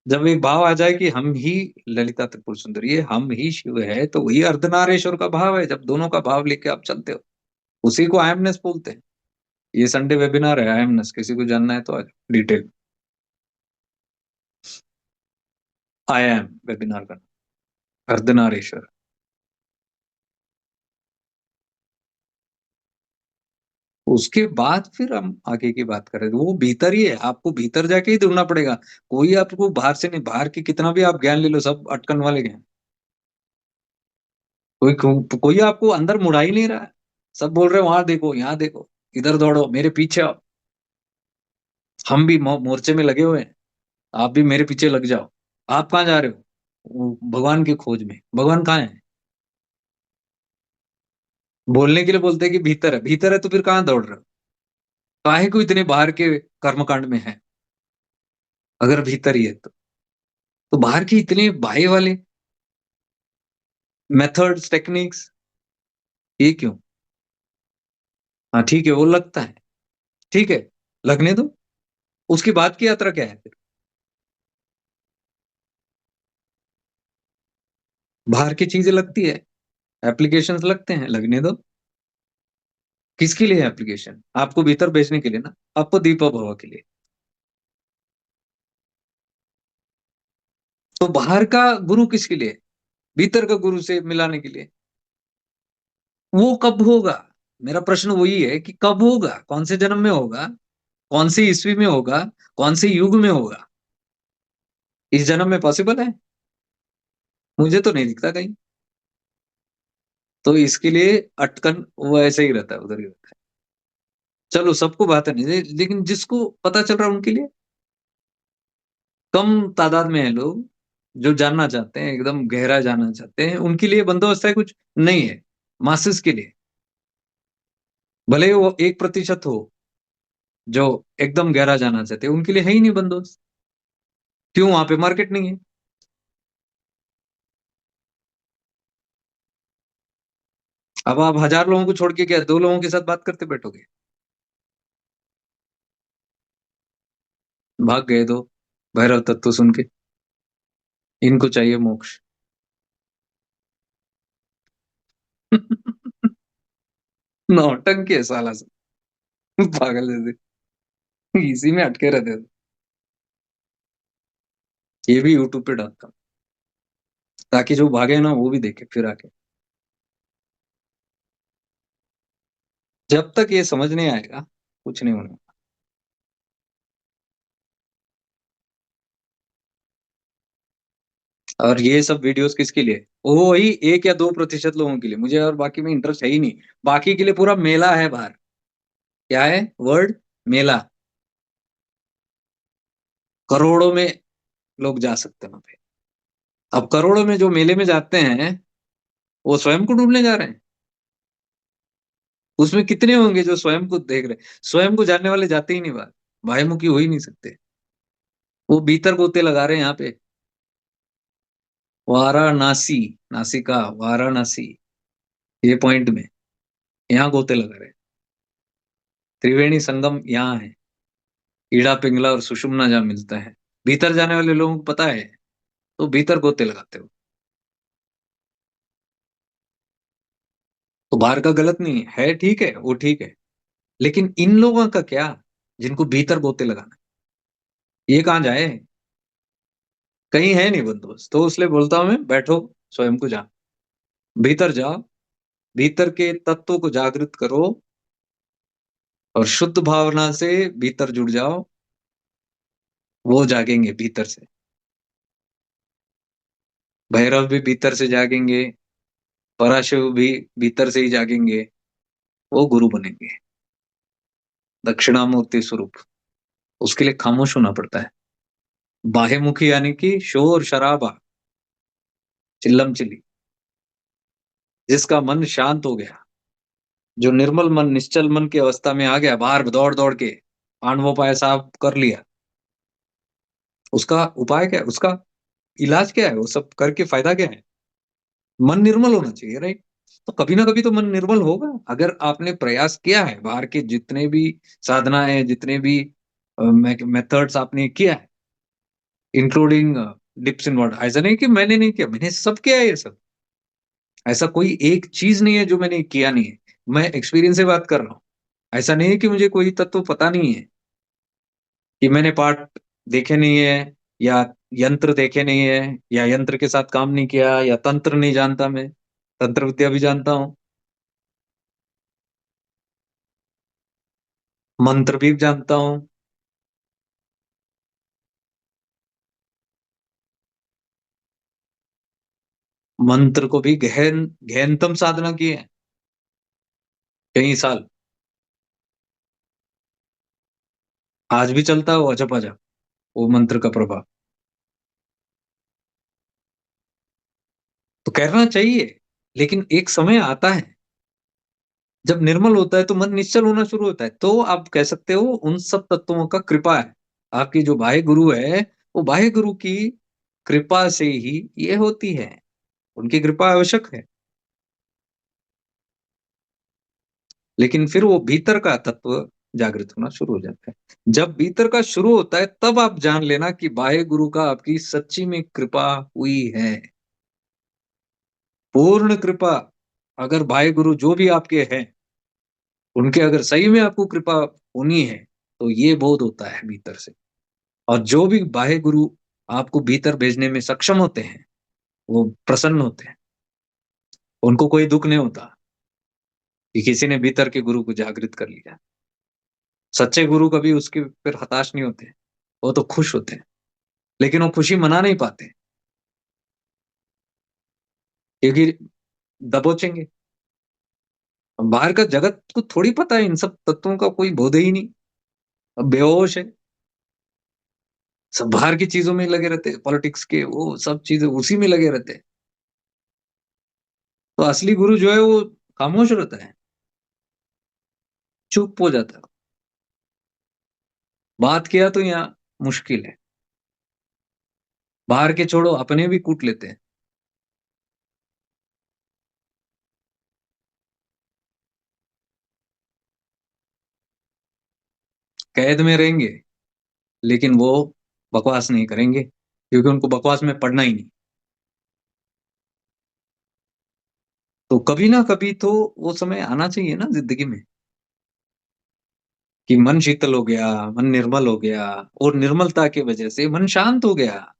जब एक भाव आ जाए कि हम ही ललिता त्रिपुर सुंदरी है, हम ही शिव है, तो वही अर्धनारेश्वर का भाव है। जब दोनों का भाव लेके आप चलते हो, उसी को आयमनेस बोलते हैं। ये संडे वेबिनार है IMNS, किसी को जानना है तो आज डिटेल। IIM वेबिनार का, अर्धनारीश्वर। उसके बाद फिर हम आगे की बात करें, वो भीतर ही है, आपको भीतर जाके ही ढूंढना पड़ेगा। कोई आपको बाहर से नहीं, बाहर की कितना भी आप ज्ञान ले लो, सब अटकन वाले ज्ञान। कोई आपको अंदर मुड़ा ही नहीं रहा है। सब बोल रहे हो वहां देखो, यहाँ देखो, इधर दौड़ो, मेरे पीछे आओ। हम भी मोर्चे में लगे हुए हैं, आप भी मेरे पीछे लग जाओ। आप कहाँ जा रहे हो? भगवान की खोज में। भगवान कहाँ है? बोलने के लिए बोलते हैं कि भीतर है, भीतर है तो फिर कहाँ दौड़ रहे हो? काहे को इतने बाहर के कर्मकांड में है, अगर भीतर ही है तो बाहर की इतने बाह्य वाले मेथड्स टेक्निक्स, ये क्यों? हाँ ठीक है, वो लगता है, ठीक है, लगने दो। उसके बाद की यात्रा क्या है फिर? बाहर की चीजें लगती है, एप्लीकेशंस लगते हैं, लगने दो। किसके लिए एप्लीकेशन? आपको भीतर बेचने के लिए ना, आपको दीपक भवा के लिए। तो बाहर का गुरु किसके लिए? भीतर का गुरु से मिलाने के लिए। वो कब होगा? मेरा प्रश्न वही है कि कब होगा, कौन से जन्म में होगा, कौन सी ईस्वी में होगा, कौन से युग में होगा? इस जन्म में पॉसिबल है? मुझे तो नहीं दिखता कहीं। तो इसके लिए अटकन वो ऐसे ही रहता है, उधर ही रहता है। चलो सबको बात है नहीं, लेकिन जिसको पता चल रहा है उनके लिए। कम तादाद में है लोग जो जानना चाहते हैं, एकदम गहरा जानना चाहते हैं, उनके लिए बंदोबस्त है कुछ नहीं है। मासेस के लिए भले ही वो 1% हो जो एकदम गहरा जानना चाहते हैं, उनके लिए है ही नहीं बंदोबस्त। क्यों? वहां पे मार्केट नहीं है। अब आप 1000 लोगों को छोड़ के क्या 2 लोगों के साथ बात करते बैठोगे? भाग गए दो, भैरव तत्व सुन के। इनको चाहिए मोक्ष। नौटंकी है साला सब, पागल जैसे, इसी में अटके रहते थे। ये भी यूट्यूब पे डालता हूँ, ताकि जो भागे ना वो भी देखे फिर आके। जब तक ये समझ नहीं आएगा, कुछ नहीं होने। और ये सब वीडियोस किसके लिए? वो वही 1 या 2% लोगों के लिए, मुझे और बाकी में इंटरेस्ट है ही नहीं। बाकी के लिए पूरा मेला है बाहर। क्या है वर्ड? मेला। करोड़ों में लोग जा सकते हैं वहां पे। अब करोड़ों में जो मेले में जाते हैं, वो स्वयं को ढूंढने जा रहे हैं। उसमें कितने होंगे जो स्वयं को देख रहे हैं? स्वयं को जानने वाले जाते ही नहीं बाहर, बाह्यमुखी हो ही नहीं सकते। वो भीतर गोते लगा रहे हैं यहाँ पे। वाराणसी, नासिका, वाराणसी, ये पॉइंट में, यहाँ गोते लगा रहे हैं। त्रिवेणी संगम यहाँ है, ईड़ा पिंगला और सुषुम्ना जहाँ मिलता है। भीतर जाने वाले लोगों को पता है, तो भीतर गोते लगाते हो। तो बाहर का गलत नहीं है, ठीक है, वो ठीक है। लेकिन इन लोगों का क्या, जिनको भीतर गोते लगाना है? ये कहाँ जाए? कहीं है नहीं बंदोबस्त, तो इसलिए बोलता हूं मैं, बैठो, स्वयं को जान, भीतर जाओ, भीतर के तत्वों को जागृत करो, और शुद्ध भावना से भीतर जुड़ जाओ। वो जागेंगे भीतर से। भैरव भी भीतर से जागेंगे, पराशिव भी भीतर से ही जागेंगे। वो गुरु बनेंगे, दक्षिणामूर्ति स्वरूप। उसके लिए खामोश होना पड़ता है। बाह्यमुखी यानी कि शोर शराबा, चिल्लम चिल्ली। जिसका मन शांत हो गया, जो निर्मल मन, निश्चल मन की अवस्था में आ गया, बाहर दौड़ दौड़ के आणवोपाय साफ कर लिया, उसका उपाय क्या है? उसका इलाज क्या है? वो सब करके फायदा क्या है? मन निर्मल होना चाहिए, राइट? तो कभी ना कभी तो मन निर्मल होगा, अगर आपने प्रयास किया है, बाहर के जितने भी साधना है, जितने भी मेथड्स आपने किया है, इंक्लूडिंग डिप्स इन वाटर। ऐसा नहीं कि मैंने नहीं किया, मैंने सब किया है ये सब। ऐसा कोई एक चीज नहीं है जो मैंने किया नहीं है। मैं एक्सपीरियंस से बात कर रहा हूँ। ऐसा नहीं है कि मुझे कोई तत्व पता नहीं है, कि मैंने पाठ देखे नहीं है, या यंत्र देखे नहीं है, या यंत्र के साथ काम नहीं किया, या तंत्र नहीं जानता मैं, तंत्र विद्या भी जानता हूँ, मंत्र भी जानता हूँ। मंत्र को भी गहनतम साधना की है, कई साल। आज भी चलता है वो अजब अजब, वो मंत्र का प्रभाव। तो करना चाहिए, लेकिन एक समय आता है जब निर्मल होता है तो मन निश्चल होना शुरू होता है, तो आप कह सकते हो उन सब तत्वों का कृपा है। आपकी जो बाह्य गुरु है, वो बाह्य गुरु की कृपा से ही ये होती है, उनकी कृपा आवश्यक है। लेकिन फिर वो भीतर का तत्व जागृत होना शुरू हो जाता है। जब भीतर का शुरू होता है तब आप जान लेना कि बाह्य गुरु का आपकी सच्ची में कृपा हुई है, पूर्ण कृपा। अगर बाह्य गुरु जो भी आपके हैं, उनके अगर सही में आपको कृपा होनी है, तो ये बोध होता है भीतर से। और जो भी बाह्य गुरु आपको भीतर भेजने में सक्षम होते हैं, वो प्रसन्न होते हैं, उनको कोई दुख नहीं होता कि किसी ने भीतर के गुरु को जागृत कर लिया। सच्चे गुरु कभी उसके फिर हताश नहीं होते, वो तो खुश होते हैं, लेकिन वो खुशी मना नहीं पाते, क्योंकि दबोचेंगे। अब बाहर का जगत को थोड़ी पता है, इन सब तत्वों का कोई बोध ही नहीं। अब बेहोश है, सब बाहर की चीजों में लगे रहते हैं, पॉलिटिक्स के वो सब चीजें उसी में लगे रहते हैं। तो असली गुरु जो है वो खामोश रहता है, चुप हो जाता है। बात किया तो यहाँ मुश्किल है, बाहर के छोड़ो अपने भी कूट लेते हैं। कैद में रहेंगे, लेकिन वो बकवास नहीं करेंगे, क्योंकि उनको बकवास में पढ़ना ही नहीं। तो कभी ना कभी तो वो समय आना चाहिए ना जिंदगी में, कि मन शीतल हो गया, मन निर्मल हो गया, और निर्मलता की वजह से मन शांत हो गया।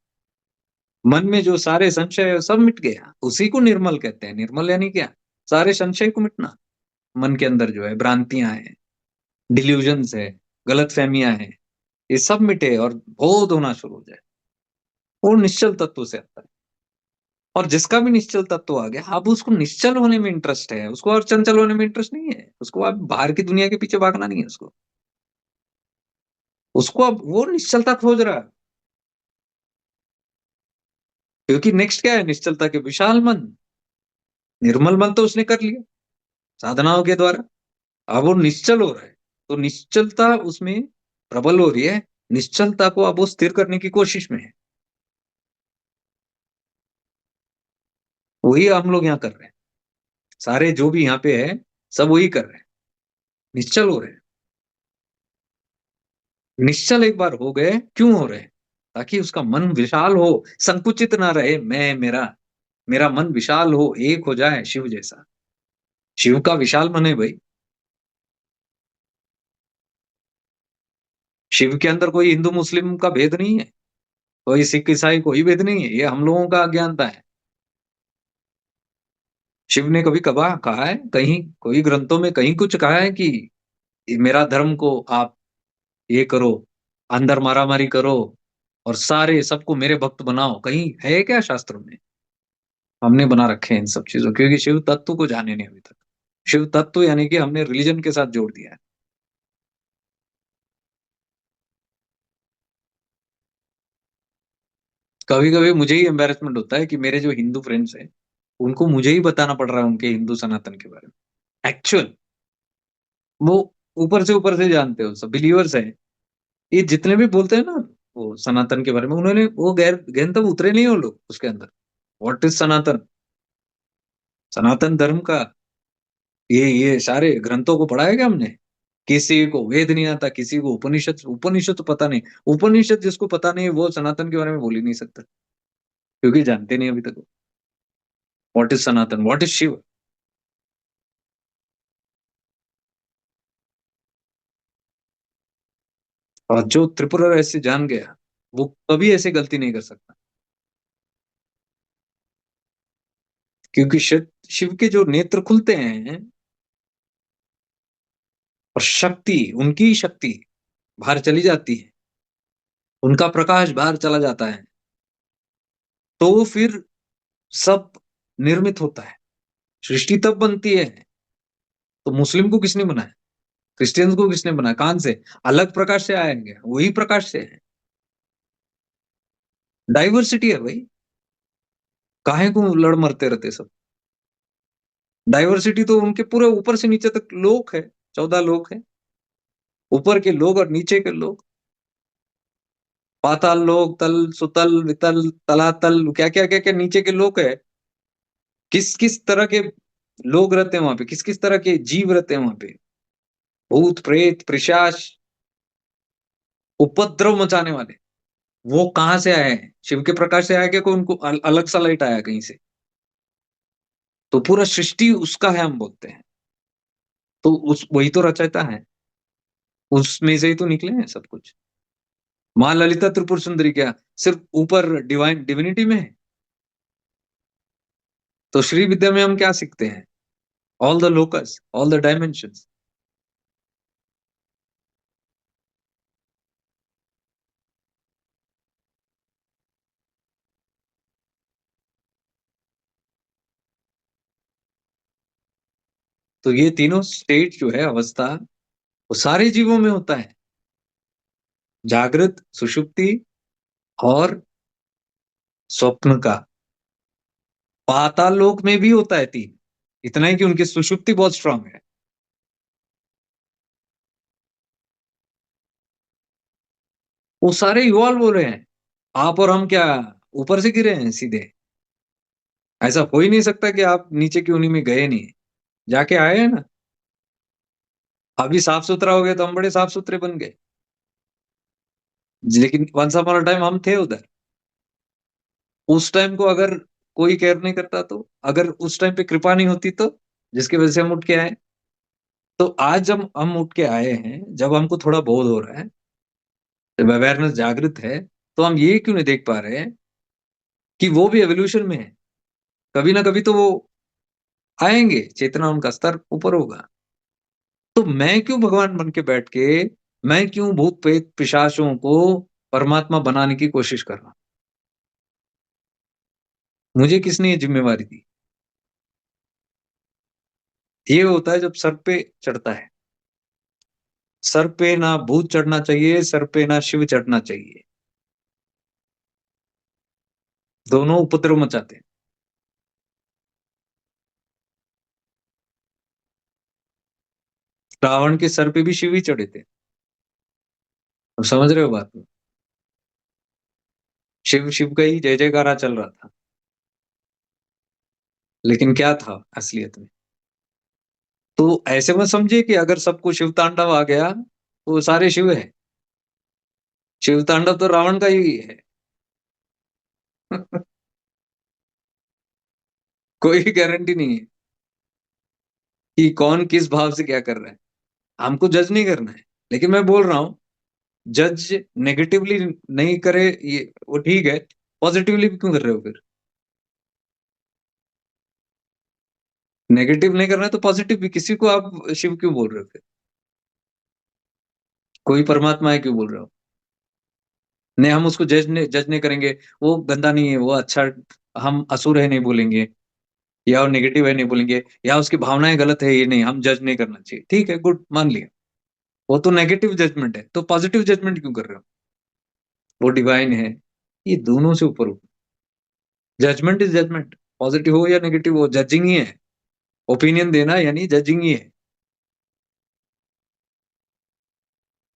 मन में जो सारे संशय है, सब मिट गया, उसी को निर्मल कहते हैं। निर्मल यानी क्या? सारे संशय को मिटना। मन के अंदर जो है भ्रांतियां हैं, डिल्यूजन्स है, गलत फहमियां हैं, ये सब मिटे और बोध होना शुरू हो जाए। वो निश्चल तत्व से आता है। और जिसका भी निश्चल तत्व आ गया, अब उसको निश्चल होने में इंटरेस्ट है, उसको और चंचल होने में इंटरेस्ट नहीं है, उसको अब बाहर की दुनिया के पीछे भागना नहीं है। उसको उसको अब वो निश्चलता खोज रहा है, क्योंकि नेक्स्ट क्या है निश्चलता के? विशाल मन। निर्मल मन तो उसने कर लिया साधनाओं के द्वारा, अब वो निश्चल हो रहा है। तो निश्चलता उसमें प्रबल हो रही है, निश्चलता को अब वो स्थिर करने की कोशिश में है। वही हम लोग यहाँ कर रहे हैं, सारे जो भी यहाँ पे है, सब वही कर रहे हैं, निश्चल हो रहे हैं। निश्चल एक बार हो गए, क्यों हो रहे हैं? ताकि उसका मन विशाल हो, संकुचित ना रहे। मैं मेरा मेरा मन विशाल हो, एक हो जाए शिव जैसा। शिव का विशाल मन है भाई। शिव के अंदर कोई हिंदू मुस्लिम का भेद नहीं है, कोई सिख ईसाई कोई भेद नहीं है, ये हम लोगों का अज्ञानता है। शिव ने कभी कहा है कहीं, कोई ग्रंथों में कहीं कुछ कहा है कि मेरा धर्म को आप ये करो, अंदर मारामारी करो, और सारे सबको मेरे भक्त बनाओ? कहीं है क्या शास्त्रों में? हमने बना रखे हैं इन सब चीजों, क्योंकि शिव तत्व को जाने नहीं अभी तक। शिव तत्व यानी कि हमने रिलीजन के साथ जोड़ दिया है। कभी कभी मुझे ही एम्बेरसमेंट होता है कि मेरे जो हिंदू फ्रेंड्स हैं, उनको मुझे ही बताना पड़ रहा है उनके हिंदू सनातन के बारे में। एक्चुअल वो ऊपर से जानते हो, सब बिलीवर्स हैं। ये जितने भी बोलते हैं ना वो सनातन के बारे में, उन्होंने वो गैर गहन तक उतरे नहीं हो लोग उसके अंदर। व्हाट इज सनातन? सनातन धर्म का ये सारे ग्रंथों को पढ़ा है क्या हमने? किसी को वेद नहीं आता, किसी को उपनिषद उपनिषद तो पता नहीं। उपनिषद जिसको पता नहीं वो सनातन के बारे में बोल ही नहीं सकता, क्योंकि जानते नहीं अभी तक what is Sanatan, what is Shiva. और जो त्रिपुरा रहस्य जान गया वो कभी ऐसे गलती नहीं कर सकता, क्योंकि शिव के जो नेत्र खुलते हैं और शक्ति, उनकी शक्ति बाहर चली जाती है, उनका प्रकाश बाहर चला जाता है, तो फिर सब निर्मित होता है, सृष्टि तब बनती है। तो मुस्लिम को किसने बनाया, क्रिश्चियंस को किसने बनाया, कहां से, अलग प्रकाश से आएंगे, वही प्रकाश से है। डाइवर्सिटी है भाई, काहे को लड़ मरते रहते सब। डाइवर्सिटी तो उनके पूरे ऊपर से नीचे तक लोक है, 14 लोक है, ऊपर के लोग और नीचे के लोग, पाताल लोक, तल, सुतल, वितल, तलातल, क्या क्या नीचे के लोग है। किस किस तरह के लोग रहते हैं वहां पे, किस किस तरह के जीव रहते हैं वहां पे, भूत प्रेत पिशाच, उपद्रव मचाने वाले, वो कहाँ से आए हैं, शिव के प्रकाश से आए क्या, कोई उनको अलग सा लाइट आया कहीं से। तो पूरा सृष्टि उसका है हम बोलते हैं, तो उस वही तो रचयिता है, उसमें से ही तो निकले हैं सब कुछ। माँ ललिता त्रिपुर सुंदरी क्या सिर्फ ऊपर डिवाइन डिविनिटी में है। तो श्री विद्या में हम क्या सीखते हैं, all the locus, all the dimensions. तो ये तीनों स्टेट जो है, अवस्था, वो सारे जीवों में होता है, जागृत, सुषुप्ति और स्वप्न का। पाताल लोक में भी होता है तीन, इतना ही कि उनकी सुषुप्ति बहुत स्ट्रांग है। वो सारे इवॉल्व हो रहे हैं, आप और हम क्या ऊपर से गिरे हैं सीधे, ऐसा हो ही नहीं सकता कि आप नीचे की उन्हीं में गए नहीं, जाके आए हैं ना। अभी साफ सुथरा हो गया तो हम बड़े साफ सुथरे बन गए, लेकिन वंस अपॉन अ टाइम हम थे उधर। उस टाइम को अगर कोई केयर नहीं करता, तो अगर उस टाइम पे कृपा नहीं होती, तो जिसकी वजह से हम उठ के आए, तो आज जब हम उठ के आए हैं, जब हमको थोड़ा बोध हो रहा है, जब अवेयरनेस जागृत है, तो हम ये क्यों नहीं देख पा रहे हैं कि वो भी एवोल्यूशन में है, कभी ना कभी तो वो आएंगे, चेतना उनका स्तर ऊपर होगा। तो मैं क्यों भगवान बन के बैठ के, मैं क्यों भूत प्रेत पिशाचों को परमात्मा बनाने की कोशिश कर रहा हूं, मुझे किसने ये जिम्मेवारी दी। ये होता है जब सर पे चढ़ता है, सर पे ना भूत चढ़ना चाहिए, सर पे ना शिव चढ़ना चाहिए, दोनों उपद्रव मचाते हैं। रावण के सर पे भी शिव ही चढ़े थे, अब समझ रहे हो बात में। शिव शिव का ही जय जयकारा चल रहा था, लेकिन क्या था असलियत में। तो ऐसे मत समझिए कि अगर सबको शिव तांडव आ गया तो वो सारे शिव है, शिव तांडव तो रावण का ही है। कोई गारंटी नहीं है कि कौन किस भाव से क्या कर रहा है, हमको जज नहीं करना है। लेकिन मैं बोल रहा हूँ, जज नेगेटिवली नहीं करे, ये वो ठीक है, पॉजिटिवली भी क्यों कर रहे हो फिर। नेगेटिव नहीं करना है तो पॉजिटिव भी, किसी को आप शिव क्यों बोल रहे हो फिर, कोई परमात्मा है क्यों बोल रहे हो। नहीं, हम उसको जज नहीं करेंगे, वो गंदा नहीं है, वो अच्छा, हम असुर है नहीं बोलेंगे, या वो नेगेटिव है नहीं बोलेंगे, या उसकी भावनाएं गलत है ये नहीं, हम जज नहीं करना चाहिए, ठीक है, गुड, मान लिया। वो तो नेगेटिव जजमेंट है, तो पॉजिटिव जजमेंट क्यों कर रहे हो, वो डिवाइन है, ये दोनों से ऊपर हो। जजमेंट इज जजमेंट, पॉजिटिव हो या नेगेटिव हो, जजिंग ही है, ओपिनियन देना यानी जजिंग ही है।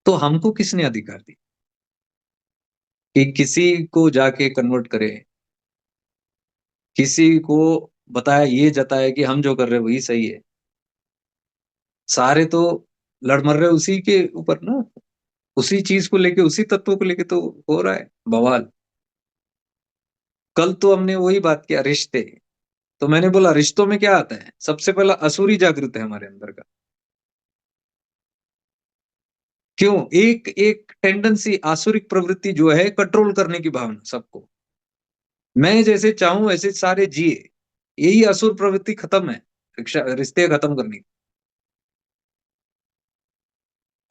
तो हमको किसने अधिकार दी कि किसी को जाके कन्वर्ट करे, किसी को बताया, ये जताया कि हम जो कर रहे हैं वही सही है। सारे तो लड़ मर रहे उसी के ऊपर ना, उसी चीज को लेके, उसी तत्व को लेके तो हो रहा है बवाल। कल तो हमने वही बात किया, रिश्ते। तो मैंने बोला रिश्तों में क्या आता है, सबसे पहला असुरी जागृत है हमारे अंदर का, क्यों? एक एक टेंडेंसी, आसुरिक प्रवृत्ति जो है, कंट्रोल करने की भावना सबको। मैं जैसे चाहूं वैसे सारे जिए, यही असुर प्रवृत्ति खत्म है, रिश्ते खत्म करने की।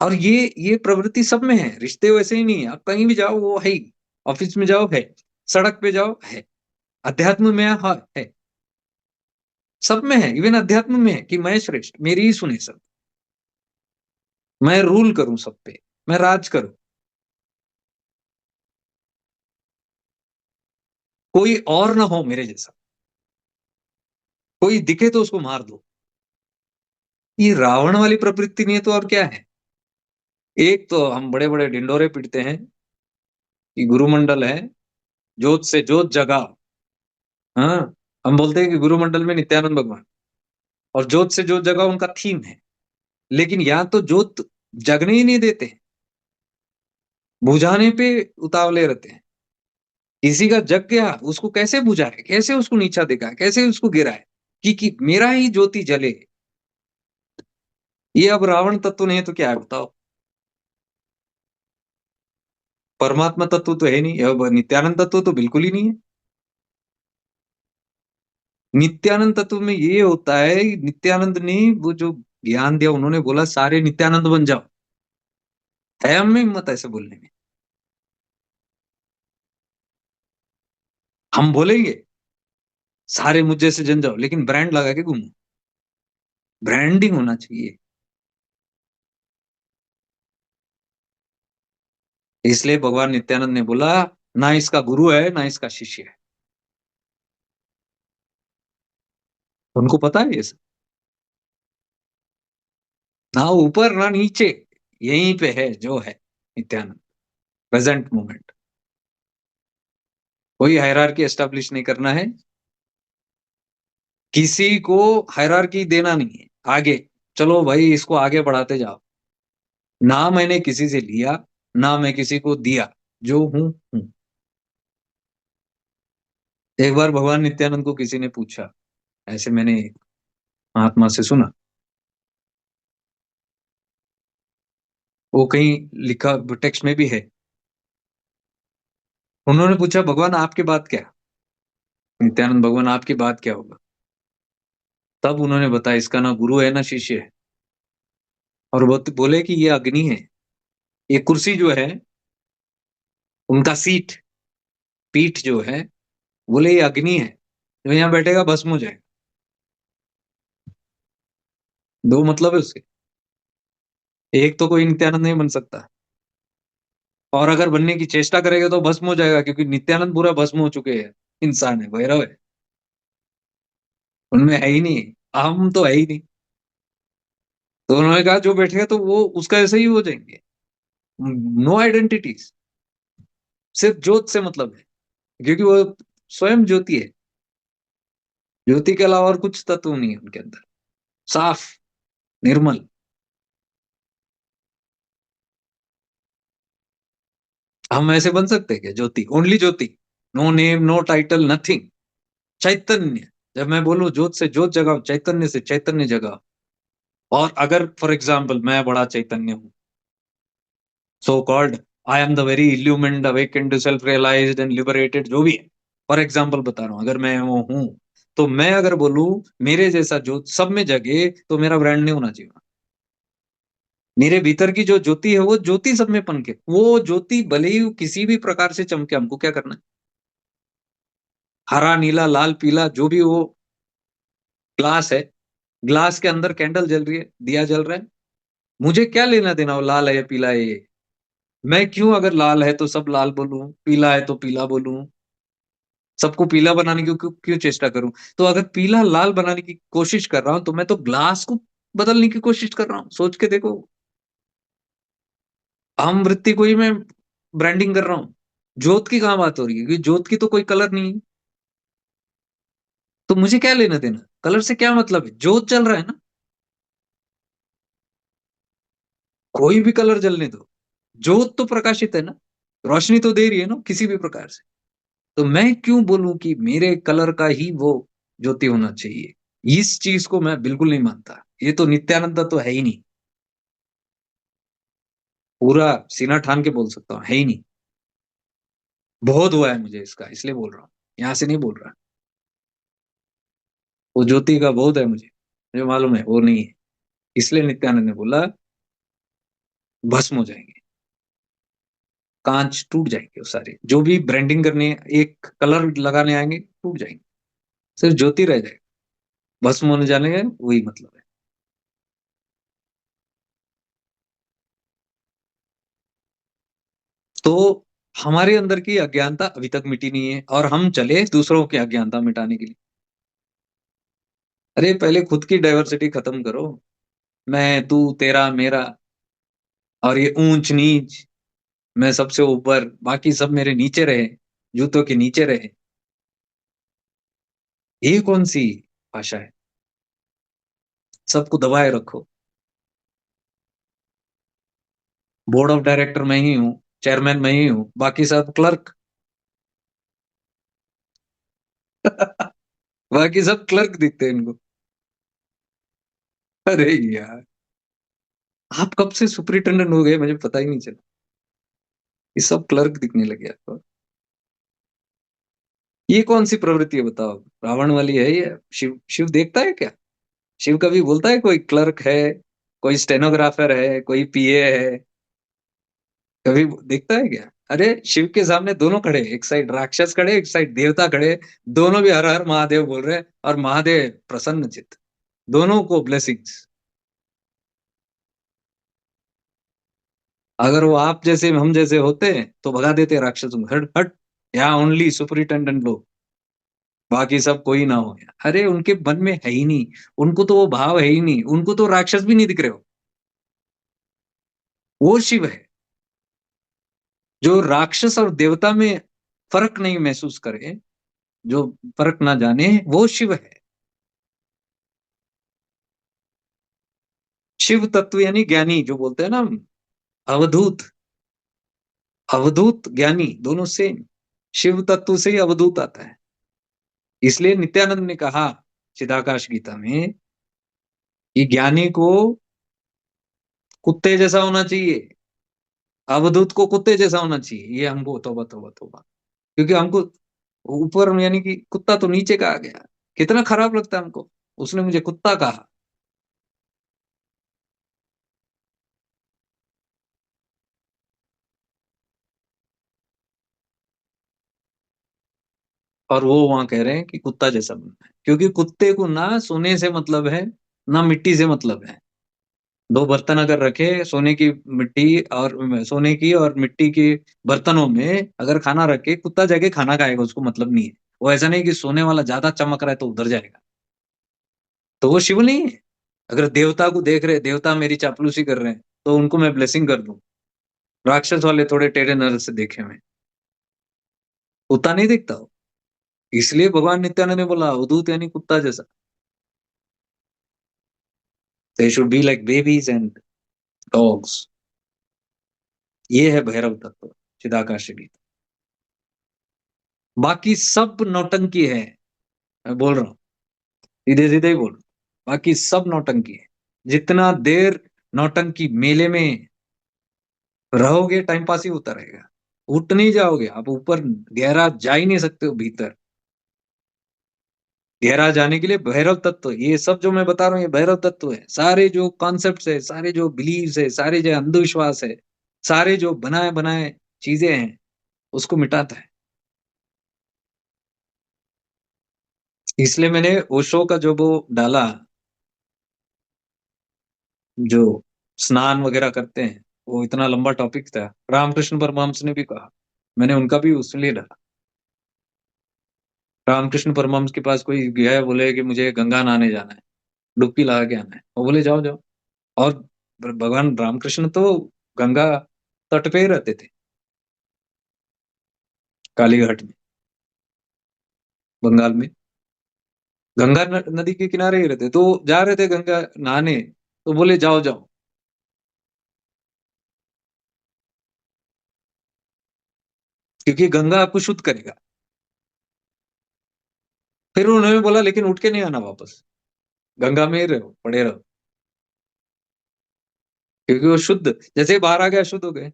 और ये प्रवृत्ति सब में है, रिश्ते वैसे ही नहीं है, आप कहीं भी जाओ वो है ही। ऑफिस में जाओ है, सड़क पे जाओ है, अध्यात्म में है, सब में है। इवन अध्यात्म में है कि मैं श्रेष्ठ, मेरी ही सुने सब, मैं रूल करूं सब पे, मैं राज करूं, कोई और ना हो मेरे जैसा, कोई दिखे तो उसको मार दो। ये रावण वाली प्रवृत्ति नहीं है तो और क्या है? एक तो हम बड़े बड़े ढिंडोरे पीटते हैं कि गुरुमंडल है, जोत से जोत जगा। हाँ, हम बोलते हैं कि गुरुमंडल में नित्यानंद भगवान, और जोत से जोत जगा उनका थीम है। लेकिन यहाँ तो जोत जगने ही नहीं देते, बुझाने पे उतावले रहते हैं। किसी का जग गया, उसको कैसे बुझाए, कैसे उसको नीचा दिखाए, कैसे उसको गिराए, कि मेरा ही ज्योति जले। ये अब रावण तत्व नहीं है तो क्या है बताओ? परमात्मा तत्व तो है नहीं, अब नित्यानंद तत्व तो बिल्कुल ही नहीं है। नित्यानंद तत्व में ये होता है, नित्यानंद ने वो जो ज्ञान दिया, उन्होंने बोला सारे नित्यानंद बन जाओ। है हम में हिम्मत ऐसे बोलने में? हम बोलेंगे सारे मुझ जैसे जन जाओ, लेकिन ब्रांड लगा के घूमो, ब्रांडिंग होना चाहिए। इसलिए भगवान नित्यानंद ने बोला, ना इसका गुरु है ना इसका शिष्य है। उनको पता है ये सब, ना ऊपर ना नीचे, यहीं पे है जो है नित्यानंद, प्रेजेंट मोमेंट। कोई हायरार्की एस्टेब्लिश नहीं करना है, किसी को हायरार्की देना नहीं है। आगे चलो भाई, इसको आगे बढ़ाते जाओ। ना मैंने किसी से लिया, ना मैं किसी को दिया, जो हूं। एक बार भगवान नित्यानंद को किसी ने पूछा, ऐसे मैंने एक महात्मा से सुना, वो कहीं लिखा टेक्स्ट में भी है। उन्होंने पूछा, भगवान आपके बाद क्या? नित्यानंद, भगवान आपकी बात क्या होगा? तब उन्होंने बताया, इसका ना गुरु है ना शिष्य है। और वो तो बोले कि ये अग्नि है, ये कुर्सी जो है, उनका सीट, पीठ जो है, बोले ये अग्नि है, जो यहाँ बैठेगा भस्म हो जाएगा। दो मतलब है उसके, एक तो कोई नित्यानंद नहीं बन सकता, और अगर बनने की चेष्टा करेगा तो भस्म हो जाएगा, क्योंकि नित्यानंद पूरा भस्म हो चुके हैं, इंसान है, भैरव है, उनमें है ही नहीं, हम तो है ही नहीं। तो उन्होंने कहा जो बैठेगा तो वो उसका ऐसे ही हो जाएंगे, नो आइडेंटिटीज, सिर्फ ज्योत से मतलब है, क्योंकि वो स्वयं ज्योति है, ज्योति के अलावा और कुछ तत्व नहीं है उनके अंदर, साफ, निर्मल। हम ऐसे बन सकते हैं क्या? Jyoti, only Jyoti, no name no title nothing, Chaitanya. जब मैं बोलूं ज्योत से ज्योत जगाओ, चैतन्य से चैतन्य जगाओ। और अगर फॉर एग्जाम्पल मैं बड़ा चैतन्य हूं, so called I am the very illumined awakened self realized and liberated, जो भी है, फॉर एग्जाम्पल बता रहा हूं, अगर मैं वो हूं, तो मैं अगर बोलूं मेरे जैसा ज्योत सब में जगे, तो मेरा ब्रांड नहीं होना चाहिए। मेरे भीतर की जो ज्योति है, वो ज्योति सब में पनके, वो ज्योति भले ही किसी भी प्रकार से चमके, हमको क्या करना है? हरा नीला लाल पीला जो भी वो ग्लास है, ग्लास के अंदर कैंडल जल रही है, दिया जल रहा है, मुझे क्या लेना देना वो लाल है या पीला है ये? मैं क्यों, अगर लाल है तो सब लाल बोलूं, पीला है तो पीला बोलूं, सबको पीला बनाने की क्यों क्यों चेष्टा करूं? तो अगर पीला लाल बनाने की कोशिश कर रहा हूं, तो मैं तो ग्लास को बदलने की कोशिश कर रहा हूं, सोच के देखो। अहम वृत्ति को ही मैं ब्रांडिंग कर रहा हूँ। ज्योत की कहाँ बात हो रही है? क्योंकि ज्योत की तो कोई कलर नहीं है, तो मुझे क्या लेना देना, कलर से क्या मतलब है? ज्योत चल रहा है ना, कोई भी कलर जलने दो, ज्योत तो प्रकाशित है ना, रोशनी तो दे रही है ना किसी भी प्रकार से। तो मैं क्यों बोलूं कि मेरे कलर का ही वो ज्योति होना चाहिए? इस चीज को मैं बिल्कुल नहीं मानता, ये तो नित्यानंद तो है ही नहीं। पूरा सीना ठान के बोल सकता हूँ, है ही नहीं। बहुत हुआ है मुझे इसका, इसलिए बोल रहा हूँ, यहाँ से नहीं बोल रहा। वो ज्योति का बहुत है मुझे, मुझे मालूम है वो नहीं है। इसलिए नित्यानंद ने बोला भस्म हो जाएंगे, कांच टूट जाएंगे, वो सारे जो भी ब्रांडिंग करने, एक कलर लगाने आएंगे टूट जाएंगे, सिर्फ ज्योति रह जाएगा। भस्म होने जाने का वही मतलब है। तो हमारे अंदर की अज्ञानता अभी तक मिटी नहीं है, और हम चले दूसरों की अज्ञानता मिटाने के लिए। अरे पहले खुद की डाइवर्सिटी खत्म करो। मैं, तू, तेरा, मेरा, और ये ऊंच नीच, मैं सबसे ऊपर, बाकी सब मेरे नीचे रहे, जूतों के नीचे रहे। ये कौन सी भाषा है? सबको दबाए रखो। बोर्ड ऑफ डायरेक्टर मैं ही हूँ, चेयरमैन मैं ही हूँ, बाकी सब क्लर्क। बाकी सब क्लर्क दिखते हैं इनको। अरे यार, आप कब से सुपरिटेंडेंट हो गए मुझे पता ही नहीं चला। ये सब क्लर्क दिखने लगे आपको। ये कौन सी प्रवृत्ति है बताओ? रावण वाली है ये? शिव शिव देखता है क्या? शिव कभी बोलता है कोई क्लर्क है, कोई स्टेनोग्राफर है, कोई पीए है? कभी देखता है क्या? अरे शिव के सामने दोनों खड़े, एक साइड राक्षस खड़े, एक साइड देवता खड़े। दोनों भी हर हर महादेव बोल रहे हैं, और महादेव प्रसन्न चित्त, दोनों को ब्लेसिंग्स। अगर वो आप जैसे हम जैसे होते तो भगा देते राक्षसों को, हट हट, यहाँ ओनली सुपरिटेंडेंट लोग, बाकी सब कोई ना हो। अरे उनके मन में है ही नहीं, उनको तो वो भाव है ही नहीं, उनको तो राक्षस भी नहीं दिख रहे हो। वो शिव है जो राक्षस और देवता में फर्क नहीं महसूस करे, जो फर्क ना जाने, वो शिव है। शिव तत्व यानी ज्ञानी, जो बोलते हैं ना हम, अवधूत। अवधूत ज्ञानी दोनों सेम। शिव तत्व से ही अवधूत आता है। इसलिए नित्यानंद ने कहा चिदाकाश गीता में कि ज्ञानी को कुत्ते जैसा होना चाहिए, अवधूत को कुत्ते जैसा होना चाहिए। ये हमको तौबा तौबा तौबा, क्योंकि हमको ऊपर यानी कि कुत्ता तो नीचे का आ गया। कितना खराब लगता है हमको, उसने मुझे कुत्ता कहा। और वो वहां कह रहे हैं कि कुत्ता जैसा बनना है, क्योंकि कुत्ते को ना सोने से मतलब है, ना मिट्टी से मतलब है। दो बर्तन अगर रखे, सोने की मिट्टी और सोने की और मिट्टी के बर्तनों में अगर खाना रखे, कुत्ता जाके खाना खाएगा, उसको मतलब नहीं है। वो ऐसा नहीं कि सोने वाला ज्यादा चमक रहा है तो उधर जाएगा। तो वो शिव नहीं है। अगर देवता को देख रहे, देवता मेरी चापलूसी कर रहे हैं, तो उनको मैं ब्लेसिंग कर दूं। राक्षस वाले थोड़े टेढ़े नजर से देखे मैं, कुत्ता नहीं दिखता हो। इसलिए भगवान नित्यानंद ने बोला अवधूत यानी कुत्ता जैसा। They should be like babies and dogs. ये है भैरव तत्व, चिदाकाश गीता। बाकी सब नौटंकी है, मैं बोल रहा हूँ, सीधे सीधे ही बोल रहा हूँ। बाकी सब नौटंकी है। जितना देर नौटंकी मेले में रहोगे, टाइम पास ही होता रहेगा। उठ नहीं जाओगे आप ऊपर, गहरा जा ही नहीं सकते हो भीतर। गहरा जाने के लिए भैरव तत्व, ये सब जो मैं बता रहा हूँ, ये भैरव तत्व है। सारे जो कॉन्सेप्ट है, सारे जो बिलीव्स है, सारे जो अंधविश्वास है, सारे जो बनाए बनाए चीजें हैं, उसको मिटाता है। इसलिए मैंने ओशो का जो वो डाला, जो स्नान वगैरह करते हैं, वो इतना लंबा टॉपिक था। रामकृष्ण परमहंस ने भी कहा, मैंने उनका भी उसलिए डाला। रामकृष्ण परमहंस के पास कोई गया है, बोले कि मुझे गंगा नहाने जाना है, डुबकी लगा के आना है, वो बोले जाओ जाओ। और भगवान रामकृष्ण तो गंगा तट पे ही रहते थे, कालीघाट में, बंगाल में। गंगा नदी के किनारे ही रहते, तो जा रहे थे गंगा नहाने, तो बोले जाओ जाओ, क्योंकि गंगा आपको शुद्ध करेगा। फिर उन्होंने बोला लेकिन उठ के नहीं आना वापस, गंगा में ही रहो, पड़े रहो। क्योंकि वो शुद्ध, जैसे ही बाहर आ गया शुद्ध हो गए,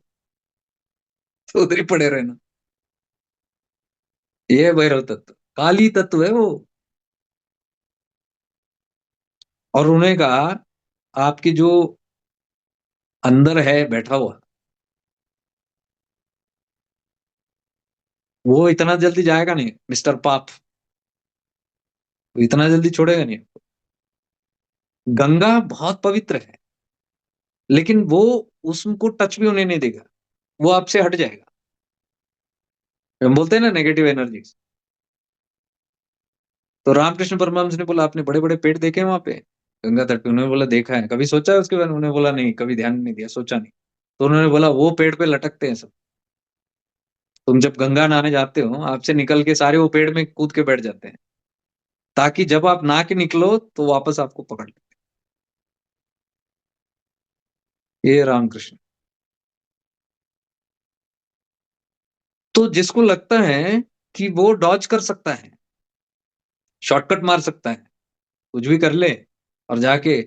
तो उधर ही पड़े रहना। ये है भैरव तत्व, काली तत्व है वो। और उन्होंने कहा आपकी जो अंदर है बैठा हुआ, वो इतना जल्दी जाएगा नहीं, मिस्टर पाप, वो इतना जल्दी छोड़ेगा नहीं। गंगा बहुत पवित्र है, लेकिन वो उसको टच भी होने नहीं देगा, वो आपसे हट जाएगा। हम बोलते हैं ना नेगेटिव एनर्जी। तो रामकृष्ण परमहंस ने बोला आपने बड़े बड़े पेड़ देखे हैं वहां पे गंगा तट पे? उन्होंने बोला देखा है, कभी सोचा है उसके बारे में? उन्होंने बोला नहीं, कभी ध्यान नहीं दिया, सोचा नहीं। तो उन्होंने बोला वो पेड़ पे लटकते हैं सब। तुम जब गंगा नहाने जाते हो, आपसे निकल के सारे वो पेड़ में कूद के बैठ जाते हैं, ताकि जब आप नहा के निकलो तो वापस आपको पकड़ ले। ये रामकृष्ण। तो जिसको लगता है कि वो डॉज कर सकता है, शॉर्टकट मार सकता है, कुछ भी कर ले और जाके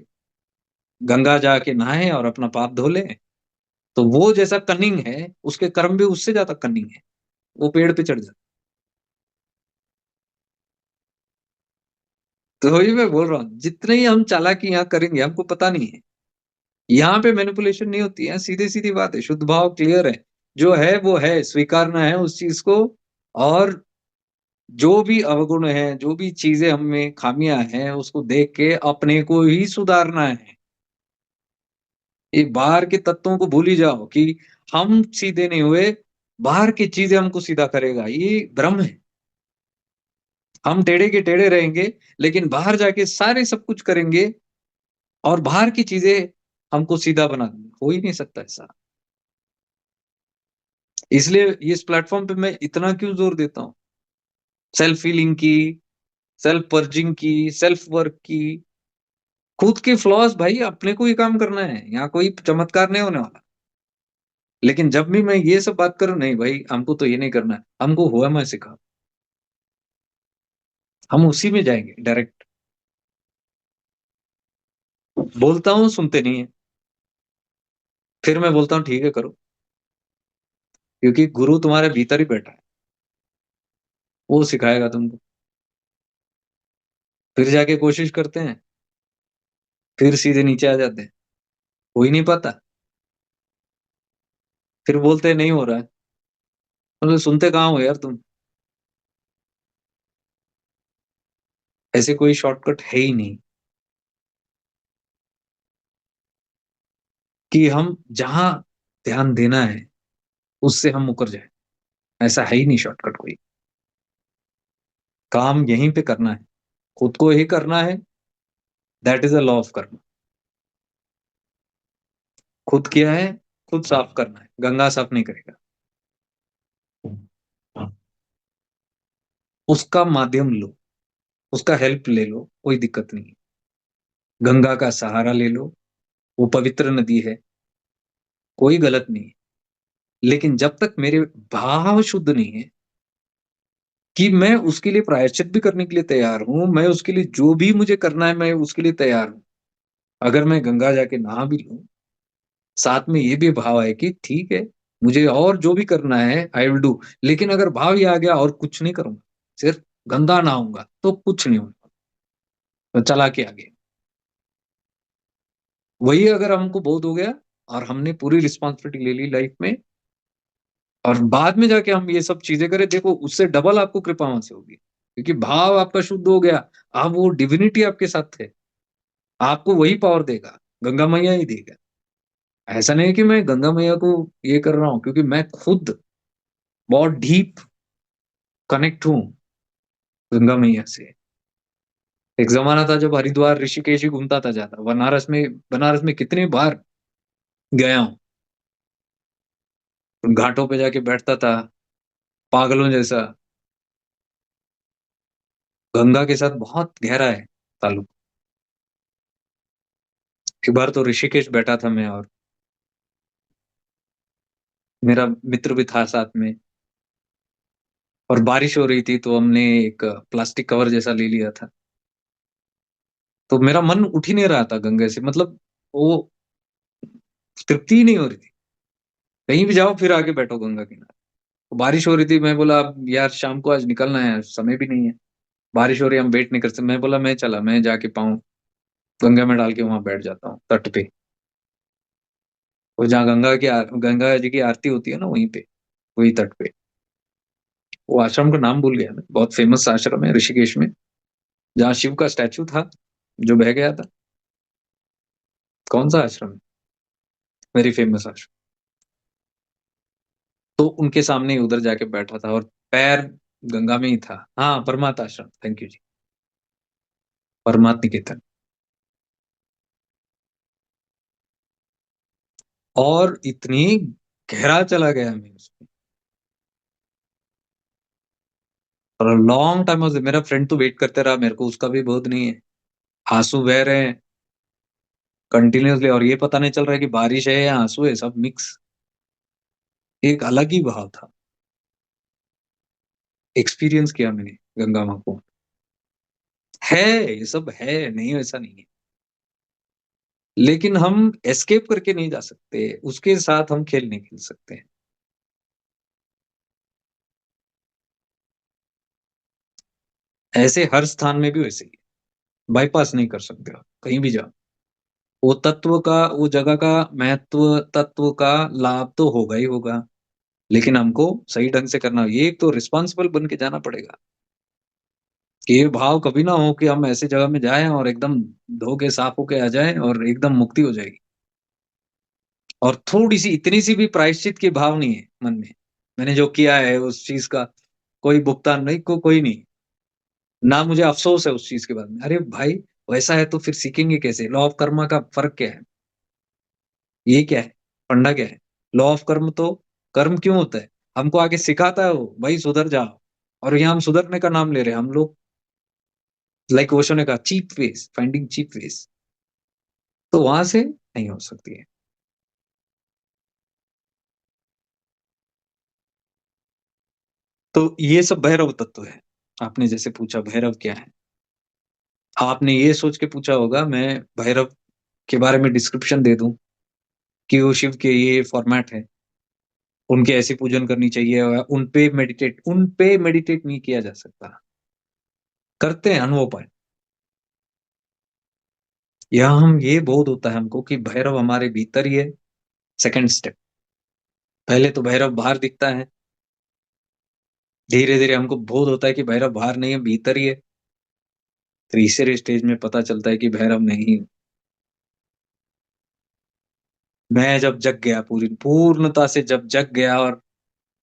गंगा जाके नहाए और अपना पाप धो ले, तो वो जैसा कनिंग है, उसके कर्म भी उससे ज्यादा कनिंग है, वो पेड़ पे चढ़ जाता। तो वही मैं बोल रहा हूँ, जितने ही हम चालाकी यहाँ करेंगे हमको पता नहीं है। यहाँ पे मैनिपुलेशन नहीं होती है, सीधी सीधी बात है, शुद्ध भाव क्लियर है। जो है वो है, स्वीकारना है उस चीज को। और जो भी अवगुण है, जो भी चीजें हम में खामियां हैं, उसको देख के अपने को ही सुधारना है। ये बाहर के तत्वों को भूल ही जाओ कि हम सीधे नहीं हुए, बाहर की चीजें हमको सीधा करेगा, ये भ्रम है। हम टेढ़े के टेढ़े रहेंगे, लेकिन बाहर जाके सारे सब कुछ करेंगे और बाहर की चीजें हमको सीधा बना देंगे। हो ही नहीं सकता ऐसा। इसलिए इस प्लेटफॉर्म पे मैं इतना क्यों जोर देता हूँ, सेल्फ हीलिंग की, सेल्फ पर्जिंग की, सेल्फ वर्क की। खुद के फ्लॉज भाई अपने को ही काम करना है, यहाँ कोई चमत्कार नहीं होने वाला। लेकिन जब भी मैं ये सब बात करूं, नहीं भाई हमको तो ये नहीं करना है, हमको हुआ मैं सिखा, हम उसी में जाएंगे डायरेक्ट। बोलता हूँ सुनते नहीं है, फिर मैं बोलता हूँ ठीक है करो, क्योंकि गुरु तुम्हारे भीतर ही बैठा है, वो सिखाएगा तुमको। फिर जाके कोशिश करते हैं, फिर सीधे नीचे आ जाते हैं, हो ही नहीं पाता। फिर बोलते हैं नहीं हो रहा है, मतलब सुनते कहाँ हो यार तुम। ऐसे कोई शॉर्टकट है ही नहीं कि हम जहां ध्यान देना है उससे हम मुकर जाए, ऐसा है ही नहीं शॉर्टकट कोई। काम यहीं पे करना है, खुद को ही करना है। That is a law of कर्म। खुद किया है, खुद साफ करना है, गंगा साफ नहीं करेगा। उसका माध्यम लो, उसका हेल्प ले लो, कोई दिक्कत नहीं है। गंगा का सहारा ले लो, वो पवित्र नदी है, कोई गलत नहीं है। लेकिन जब तक मेरे भाव शुद्ध नहीं है कि मैं उसके लिए प्रायश्चित भी करने के लिए तैयार हूं, मैं उसके लिए जो भी मुझे करना है मैं उसके लिए तैयार हूं। अगर मैं गंगा जाके नहा भी लूं, साथ में ये भी भाव है कि ठीक है, मुझे और जो भी करना है आई विल डू। लेकिन अगर भाव ये आ गया और कुछ नहीं करूंगा, सिर्फ गंगा नहाऊंगा, तो कुछ नहीं होगा, तो चला के आगे। वही अगर हमको बोध हो गया और हमने पूरी रिस्पॉन्सिबिलिटी ले ली लाइफ में, और बाद में जाके हम ये सब चीजें करें, देखो उससे डबल आपको कृपा वहां से होगी, क्योंकि भाव आपका शुद्ध हो गया। अब वो डिविनिटी आपके साथ है, आपको वही पावर देगा, गंगा मैया ही देगा। ऐसा नहीं कि मैं गंगा मैया को ये कर रहा हूँ, क्योंकि मैं खुद बहुत डीप कनेक्ट हूँ गंगा मैया से। एक जमाना था जब हरिद्वार ऋषिकेश ही घूमता था ज्यादा, बनारस में कितनी बार गया हूँ। उन घाटों पे जाके बैठता था पागलों जैसा। गंगा के साथ बहुत गहरा है ताल्लुक। एक बार तो ऋषिकेश बैठा था मैं, और मेरा मित्र भी था साथ में, और बारिश हो रही थी, तो हमने एक प्लास्टिक कवर जैसा ले लिया था। तो मेरा मन उठ ही नहीं रहा था गंगे से, मतलब वो तृप्ति ही नहीं हो रही थी। कहीं भी जाओ फिर आके बैठो गंगा किनारे। तो बारिश हो रही थी, मैं बोला अब यार शाम को आज निकलना है, समय भी नहीं है, बारिश हो रही है, हम वेट नहीं कर सकते। मैं बोला मैं चला, मैं जाके पाऊँ गंगा में डाल के वहां बैठ जाता हूँ तट पे। वो जहाँ गंगा जी की आरती होती है ना, वहीं पे, वही तट पे। वो आश्रम का नाम भूल गया मैं, बहुत फेमस आश्रम है ऋषिकेश में, जहाँ शिव का स्टैचू था जो बह गया था। कौन सा आश्रम है? वेरी फेमस आश्रम। तो उनके सामने ही उधर जाके बैठा था और पैर गंगा में ही था। हाँ, परमात्मा आश्रम, थैंक यू जी। परमात्मा निकेतन। और इतनी गहरा चला गया मैं उसमें, और लॉन्ग टाइम, मेरा फ्रेंड तो वेट करते रहा, मेरे को उसका भी बहुत नहीं है। आंसू बह रहे हैं कंटिन्यूअसली, और ये पता नहीं चल रहा है कि बारिश है या आंसू है, सब मिक्स। एक अलग ही भाव था। एक्सपीरियंस किया मैंने गंगा माँ को। है, ये सब है, नहीं ऐसा नहीं है, लेकिन हम एस्केप करके नहीं जा सकते, उसके साथ हम खेल नहीं खेल सकते हैं। ऐसे हर स्थान में भी वैसे ही बाईपास नहीं कर सकते आप कहीं भी जाओ। वो तत्व का, वो जगह का महत्व, तत्व का लाभ तो होगा ही होगा, लेकिन हमको सही ढंग से करना, ये एक तो रिस्पॉन्सिबल बन के जाना पड़ेगा, कि ये भाव कभी ना हो कि हम ऐसे जगह में जाएं और एकदम धो के साफ होके आ जाएं और एकदम मुक्ति हो जाएगी। और थोड़ी सी, इतनी सी भी प्रायश्चित की भाव नहीं है मन में, मैंने जो किया है उस चीज का कोई भुगतान नहीं, कोई नहीं, ना मुझे अफसोस है उस चीज के बारे में। अरे भाई, वैसा है तो फिर सीखेंगे कैसे? लॉ ऑफ कर्मा का फर्क क्या है? ये क्या है? फंडा क्या है? लॉ ऑफ कर्म तो, कर्म क्यों होता है? हमको आगे सिखाता है वो, भाई सुधर जाओ। और यहाँ हम सुधरने का नाम ले रहे हैं हम लोग, लाइक ओशो ने कहा, cheap ways, finding cheap ways. तो वहां से नहीं हो सकती है। तो ये सब भैरव तत्व है। आपने जैसे पूछा भैरव क्या है, आपने ये सोच के पूछा होगा मैं भैरव के बारे में डिस्क्रिप्शन दे दूं कि वो शिव के ये फॉर्मेट है, उनके ऐसे पूजन करनी चाहिए, और उन पे मेडिटेट नहीं किया जा सकता। करते हैं अनुभव पाए। यहाँ हम, ये बोध होता है हमको कि भैरव हमारे भीतर ही है। सेकंड स्टेप, पहले तो भैरव बाहर दिखता है, धीरे धीरे हमको बोध होता है कि भैरव बाहर नहीं है, भीतर ही है। तीसरे स्टेज में पता चलता है कि भैरव नहीं हूं। मैं जब जग गया, पूरी पूर्णता से जब जग गया, और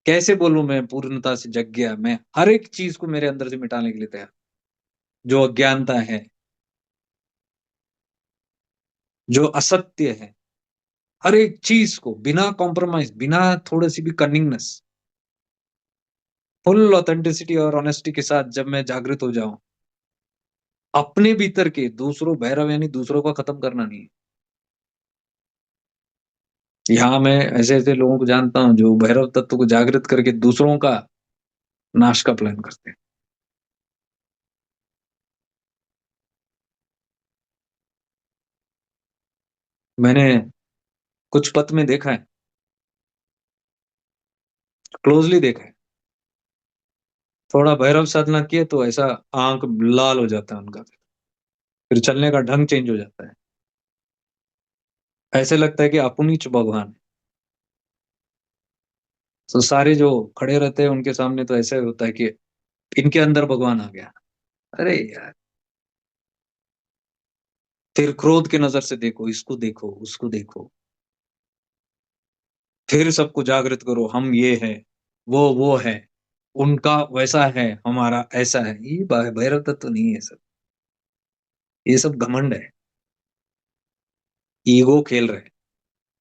कैसे बोलूं, मैं पूर्णता से जग गया, मैं हर एक चीज को मेरे अंदर से मिटाने के लिए तैयार, जो अज्ञानता है, जो असत्य है, हर एक चीज को बिना कॉम्प्रोमाइज, बिना थोड़ी सी भी कनिंगनेस, फुल ऑथेंटिसिटी और ऑनेस्टी के साथ जब मैं जागृत हो जाऊं, अपने भीतर के दूसरों, भैरव यानी दूसरों का खत्म करना नहीं है। यहाँ मैं ऐसे ऐसे लोगों को जानता हूँ जो भैरव तत्व को जागृत करके दूसरों का नाश का प्लान करते हैं। मैंने कुछ पथ में देखा है, क्लोजली देखा है, थोड़ा भैरव साधना किए तो ऐसा आंख लाल हो जाता है उनका, फिर चलने का ढंग चेंज हो जाता है, ऐसे लगता है कि अपनी च भगवान है। तो सारे जो खड़े रहते हैं उनके सामने तो ऐसा होता है कि इनके अंदर भगवान आ गया। अरे यार, फिर क्रोध के नजर से देखो, इसको देखो, उसको देखो, फिर सबको जागृत करो, हम ये है, वो है, उनका वैसा है, हमारा ऐसा है। ये भैरव तत्व नहीं है सब, ये सब घमंड है, ईगो खेल रहे हैं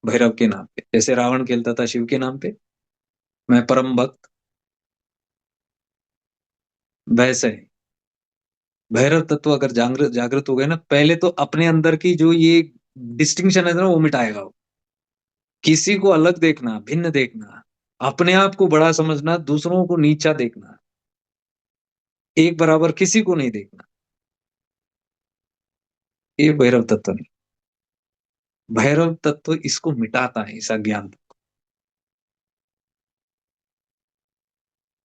भैरव के नाम पे, जैसे रावण खेलता था शिव के नाम पे, मैं परम भक्त, वैसे है। भैरव तत्व अगर जागृत जागृत हो गए ना, पहले तो अपने अंदर की जो ये डिस्टिंक्शन है ना, वो मिटाएगा वो। किसी को अलग देखना, भिन्न देखना, अपने आप को बड़ा समझना, दूसरों को नीचा देखना, एक बराबर किसी को नहीं देखना, ये भैरव तत्व नहीं। भैरव तत्व इसको मिटाता है, इस अज्ञान।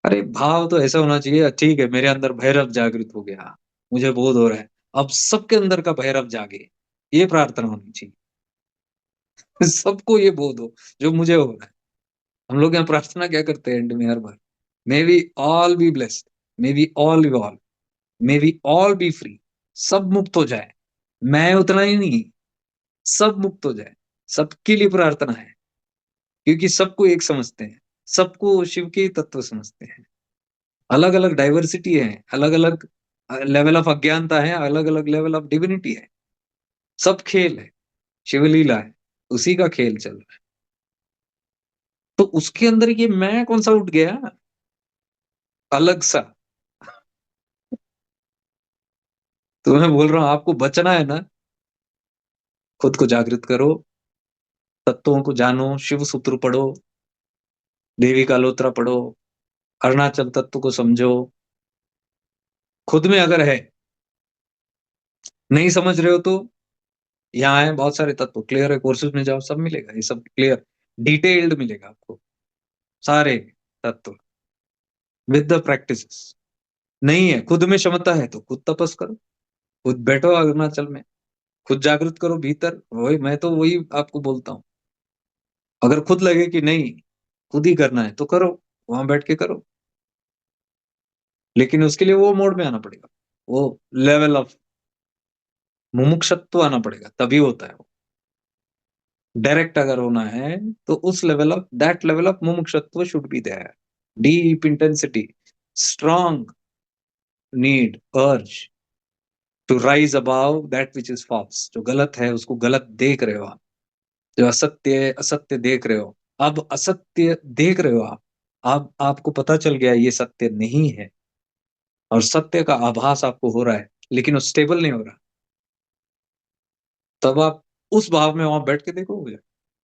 अरे भाव तो ऐसा होना चाहिए, ठीक है मेरे अंदर भैरव जागृत हो गया, मुझे बोध हो रहा है, अब सबके अंदर का भैरव जागे, ये प्रार्थना होनी चाहिए। सबको ये बोध हो जो मुझे हो रहा है। हम लोग यहाँ प्रार्थना क्या करते हैं एंड में हर बार? May we all be blessed, may we all evolve, may we all be free. सब मुक्त हो जाए, मैं उतना ही नहीं, सब मुक्त हो जाए, सबके लिए प्रार्थना है। क्योंकि सबको एक समझते हैं, सबको शिव के तत्व समझते हैं। अलग अलग डाइवर्सिटी है, अलग अलग लेवल ऑफ अज्ञानता है, अलग अलग लेवल ऑफ डिविनिटी है। सब खेल है, शिवलीला है, उसी का खेल चल रहा है। तो उसके अंदर ये मैं कौन सा उठ गया अलग सा? तो मैं बोल रहा हूं आपको बचना है ना, खुद को जागृत करो, तत्वों को जानो, शिव सूत्र पढ़ो, देवी का लोत्रा पढ़ो, अरुणाचल तत्व को समझो। खुद में अगर है, नहीं समझ रहे हो तो यहाँ है बहुत सारे तत्व, क्लियर है, कोर्सेज में जाओ, सब मिलेगा, ये सब क्लियर डिटेल्ड मिलेगा आपको, सारे तत्व विद द प्रैक्टिस। नहीं है, खुद में क्षमता है तो खुद तपस करो, खुद बैठो अरुणाचल में, खुद जागृत करो भीतर। वही मैं तो वही आपको बोलता हूँ, अगर खुद लगे कि नहीं खुद ही करना है तो करो, वहां बैठ के करो। लेकिन उसके लिए वो मोड में आना पड़ेगा, वो लेवल ऑफ मुमुक्षत्व आना पड़ेगा, तभी होता है वो। डायरेक्ट अगर होना है तो उस level of, that level of मुमुक्षत्व should be there, deep intensity, strong need, urge to rise above that which is false. जो गलत है उसको गलत देख रहे हो आप, जो असत्य है असत्य देख रहे हो। अब असत्य देख रहे हो आप, अब आपको पता चल गया ये सत्य नहीं है, और सत्य का आभास आपको हो रहा है, लेकिन वो स्टेबल नहीं हो रहा। तब आप उस भाव में वहां बैठ के देखोगे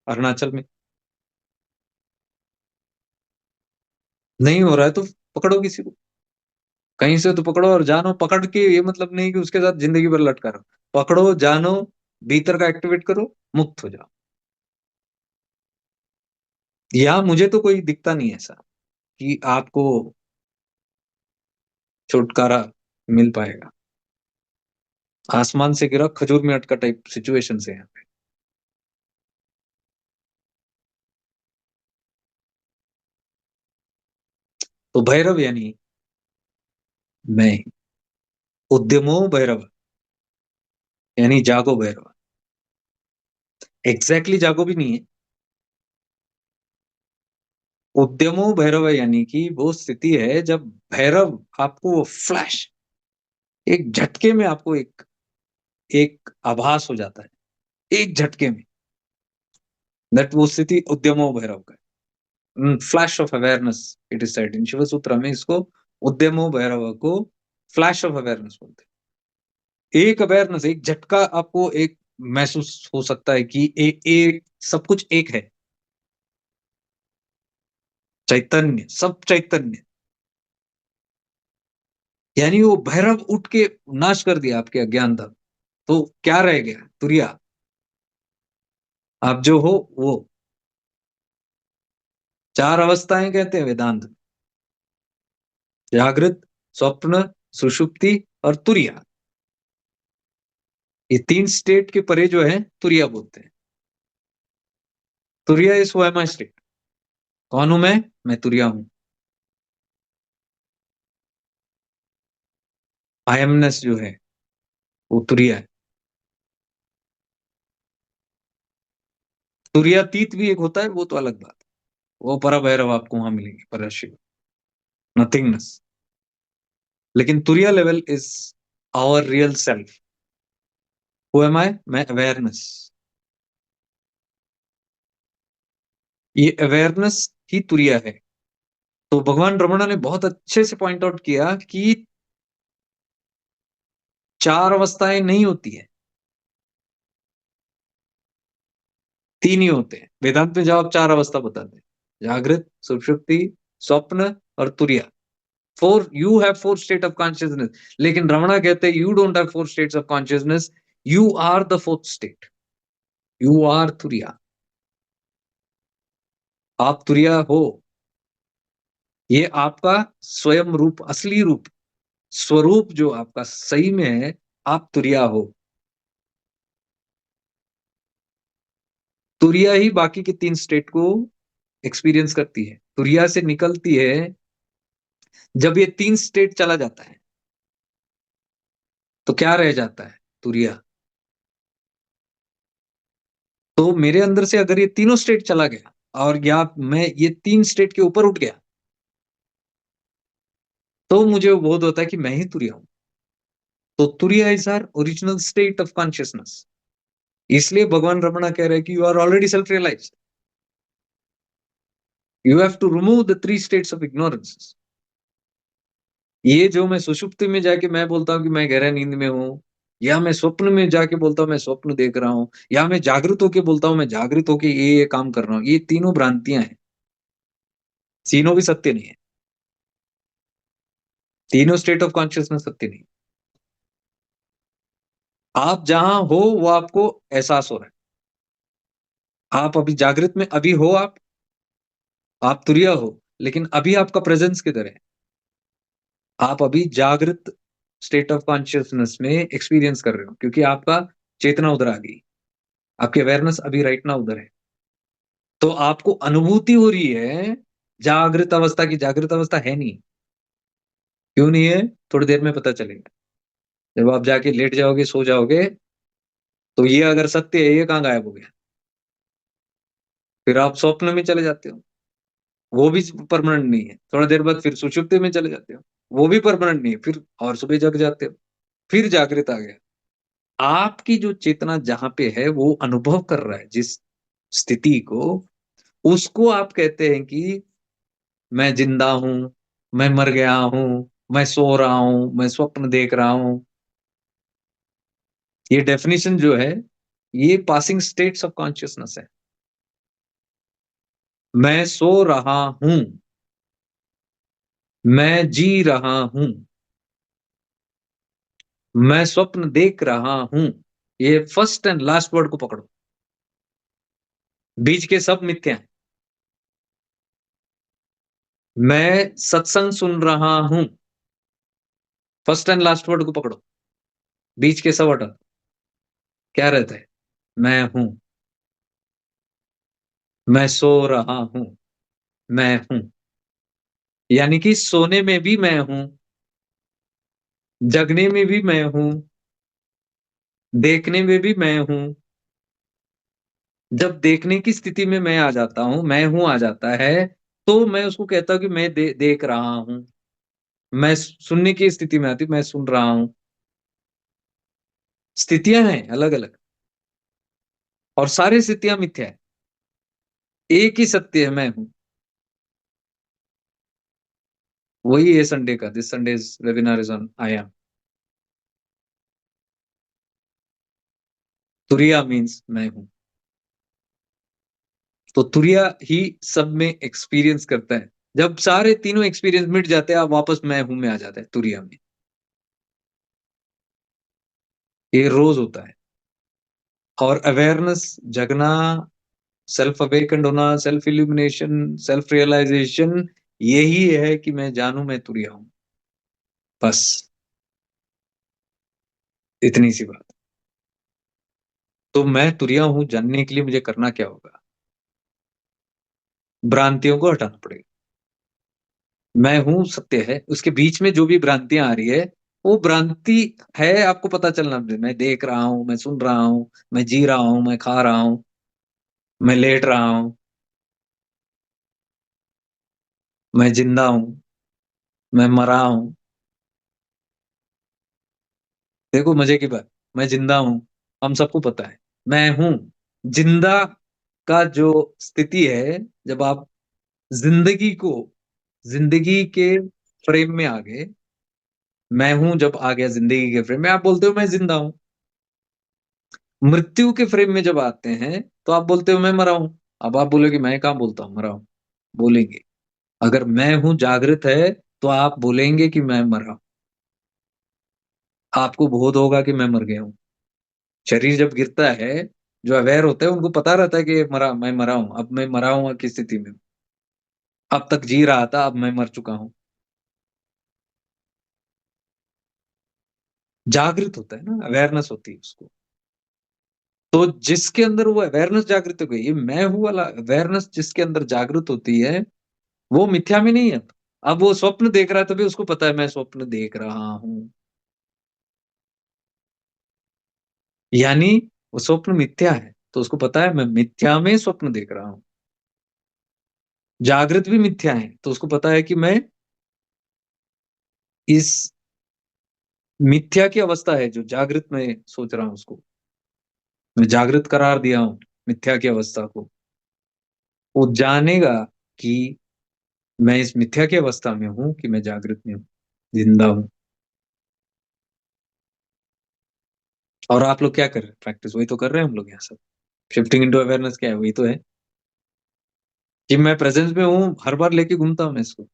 अरुणाचल में। नहीं हो रहा है तो पकड़ो किसी को, कहीं से तो पकड़ो और जानो। पकड़ के ये मतलब नहीं कि उसके साथ जिंदगी भर लटका रहो, पकड़ो जानो, भीतर का एक्टिवेट करो, मुक्त हो जाओ। यहाँ मुझे तो कोई दिखता नहीं है ऐसा कि आपको छुटकारा मिल पाएगा, आसमान से गिरा खजूर में अटका टाइप सिचुएशन से है। तो भैरव यानी मैं, उद्यमो भैरव यानी जागो भैरव। एग्जैक्टली जागो भी नहीं है, उद्यमो भैरव यानी कि वो स्थिति है जब भैरव आपको वो फ्लैश, एक झटके में आपको एक एक आभास हो जाता है, एक झटके में। दैट वो स्थिति उद्यमो भैरव का, flash of awareness, it is said in Shiva Sutra में, इसको उद्यमो भैरव को फ्लैश ऑफ अवेयरनेस बोलते हैं। एक अवेयरनेस, एक झटका आपको एक महसूस हो सकता है कि एक सब कुछ एक है, चैतन्य, सब चैतन्य। यानी वो भैरव उठ के नाश कर दिया आपके अज्ञान था, तो क्या रह गया? तुरिया। आप जो हो वो, चार अवस्थाएं कहते हैं वेदांत, जागृत, स्वप्न, सुषुप्ति और तुरिया। ये तीन स्टेट के परे जो है तुरिया बोलते हैं। तुरिया is who am I state. कौन हूं मैं तुरिया हूं। आई एमनेस जो है वो तुरिया है। तुरियातीत भी एक होता है, वो तो अलग बात है, वो पर भैरव आपको वहां मिलेंगे, पर शिव, नथिंगनेस। लेकिन turiya level is our real self. Who am I, मैं अवेयरनेस। ये अवेयरनेस ही तुरिया है। तो भगवान रमणा ने बहुत अच्छे से पॉइंट आउट किया कि चार अवस्थाएं नहीं होती है, तीन ही होते हैं। वेदांत में जाओ आप, चार अवस्था बताते हैं, जागृत, सुषुप्ति, स्वप्न और तुरिया। Four, you have four state of consciousness. लेकिन रमणा कहते हैं you don't have four states of consciousness, you are the fourth state. You are turiya. आप तुरिया हो। ये आपका स्वयं रूप, असली रूप, स्वरूप जो आपका सही में है, आप तुरिया हो। तुरिया ही बाकी के 3 स्टेट को एक्सपीरियंस करती है। तुरिया से निकलती है जब ये 3 स्टेट चला जाता है, तो क्या रह जाता है? तुरिया। तो मेरे अंदर से अगर ये तीनों स्टेट चला गया, और या मैं ये 3 स्टेट के ऊपर उठ गया, तो मुझे वो बोध होता है कि मैं ही तुरिया हूं। तो turiya is our original state of consciousness. इसलिए भगवान रमणा कह रहे हैं कि you are already self realise. You have to remove the 3 states of ignorance. ये जो मैं सुषुप्ति में जाके मैं बोलता हूँ कि मैं गहरा नींद में हूँ, या मैं स्वप्न में जाके बोलता हूँ मैं स्वप्न देख रहा हूँ, या मैं जागृत होके बोलता हूँ मैं जागृत होके ये काम कर रहा हूँ, ये तीनों भ्रांतियां हैं। तीनों भी सत्य नहीं है। तीनों स्टेट ऑफ कॉन्शियसनेस सत्य नहीं। आप जहां हो वो आपको एहसास हो रहा है। आप अभी जागृत में अभी हो, आप तुरिया हो, लेकिन अभी आपका प्रेजेंस किधर है? आप अभी जागृत स्टेट ऑफ कॉन्शियसनेस में एक्सपीरियंस कर रहे हो, क्योंकि आपका चेतना उधर आ गई, आपकी अवेयरनेस अभी राइट ना उधर है। तो आपको अनुभूति हो रही है जागृत अवस्था की। जागृत अवस्था है नहीं। क्यों नहीं है? थोड़ी देर में पता चलेगा। जब आप जाके लेट जाओगे, सो जाओगे, तो ये अगर सत्य है, ये कहाँ गायब हो गया? फिर आप स्वप्न में चले जाते हो, वो भी परमानेंट नहीं है। थोड़ा देर बाद फिर सुषुप्ति में चले जाते हो, वो भी परमानेंट नहीं है। फिर और सुबह जग जाते हो, फिर जागृत आ गया। आपकी जो चेतना जहां पे है वो अनुभव कर रहा है जिस स्थिति को, उसको आप कहते हैं कि मैं जिंदा हूं, मैं मर गया हूं, मैं सो रहा हूं, मैं स्वप्न देख रहा हूं। ये डेफिनेशन जो है, ये पासिंग स्टेट्स ऑफ कॉन्शियसनेस है। मैं सो रहा हूं, मैं जी रहा हूं, मैं स्वप्न देख रहा हूं। ये फर्स्ट एंड लास्ट वर्ड को पकड़ो। बीच के सब मिथ्या हैं। मैं सत्संग सुन रहा हूं, फर्स्ट एंड लास्ट वर्ड को पकड़ो। बीच के सब हटा। क्या रहता है? मैं हूं, मैं सो रहा हूं, मैं हूं। यानी कि सोने में भी मैं हूं, जगने में भी मैं हूं, देखने में भी मैं हूं। जब देखने की स्थिति में मैं आ जाता हूं, मैं हूं आ जाता है, तो मैं उसको कहता हूं कि मैं देख रहा हूं। मैं सुनने की स्थिति में आती, मैं सुन रहा हूं। स्थितियां हैं अलग अलग, और सारी स्थितियां मिथ्या है। एक ही सत्य है, मैं हूं। वही है संडे का, this Sundays webinar is on I am. तुरिया मीन्स मैं हूं। तो तुरिया ही सब में एक्सपीरियंस करता है। जब सारे तीनों एक्सपीरियंस मिट जाते हैं, आप वापस मैं हूं में आ जाता है, तुरिया में। ये रोज होता है। और अवेयरनेस, जगना, सेल्फ अवेकंड होना, सेल्फ इल्यूमिनेशन, सेल्फ रियलाइजेशन, यही है कि मैं जानू मैं तुरिया हूं। बस इतनी सी बात। तो मैं तुरिया हूं जानने के लिए मुझे करना क्या होगा? भ्रांतियों को हटाना पड़ेगा। मैं हूं सत्य है, उसके बीच में जो भी भ्रांतियां आ रही है, वो भ्रांति है। आपको पता चलना चाहिए, मैं देख रहा हूं, मैं सुन रहा हूं, मैं जी रहा हूं, मैं खा रहा हूं, मैं लेट रहा हूं, मैं जिंदा हूं, मैं मरा हूं। देखो मजे की बात, मैं जिंदा हूं, हम सबको पता है। मैं हूं जिंदा का जो स्थिति है, जब आप जिंदगी को, जिंदगी के फ्रेम में आ गए, मैं हूं जब आ गया जिंदगी के फ्रेम में, आप बोलते हो मैं जिंदा हूं। मृत्यु के फ्रेम में जब आते हैं, तो आप बोलते हो मैं मरा हूं। अब आप बोलोगे मैं कहाँ बोलता हूँ मरा हूं? बोलेंगे। अगर मैं हूं जागृत है, तो आप बोलेंगे कि मैं मरा हूं। आपको बोध होगा कि मैं मर गया हूं। शरीर जब गिरता है, जो अवेयर होते हैं उनको पता रहता है कि मैं मरा हूं, अब मैं मरा हुआ की स्थिति में हूं। अब तक जी रहा था, अब मैं मर चुका हूं। जागृत होता है ना, अवेयरनेस होती है उसको। तो जिसके अंदर वो अवेयरनेस जागृत हो गई, ये मैं हूँ वाला अवेयरनेस जिसके अंदर जागृत होती है, वो मिथ्या में नहीं है। अब वो स्वप्न देख रहा है तभी उसको पता है मैं स्वप्न देख रहा हूं। यानी वो स्वप्न मिथ्या है, तो उसको पता है मैं मिथ्या में स्वप्न देख रहा हूं। जागृत भी मिथ्या है, तो उसको पता है कि मैं इस मिथ्या की अवस्था है जो जागृत में सोच रहा हूं उसको, मैं जागृत करार दिया हूं मिथ्या की अवस्था को। वो जानेगा कि मैं इस मिथ्या की अवस्था में हूं कि मैं जागृत में हूं, जिंदा हूं। और आप लोग क्या कर रहे हैं? प्रैक्टिस वही तो कर रहे हैं हम लोग यहाँ सब। शिफ्टिंग इनटू अवेयरनेस क्या है? वही तो है कि मैं प्रेजेंस में हूँ, हर बार लेके घूमता हूँ मैं इसको।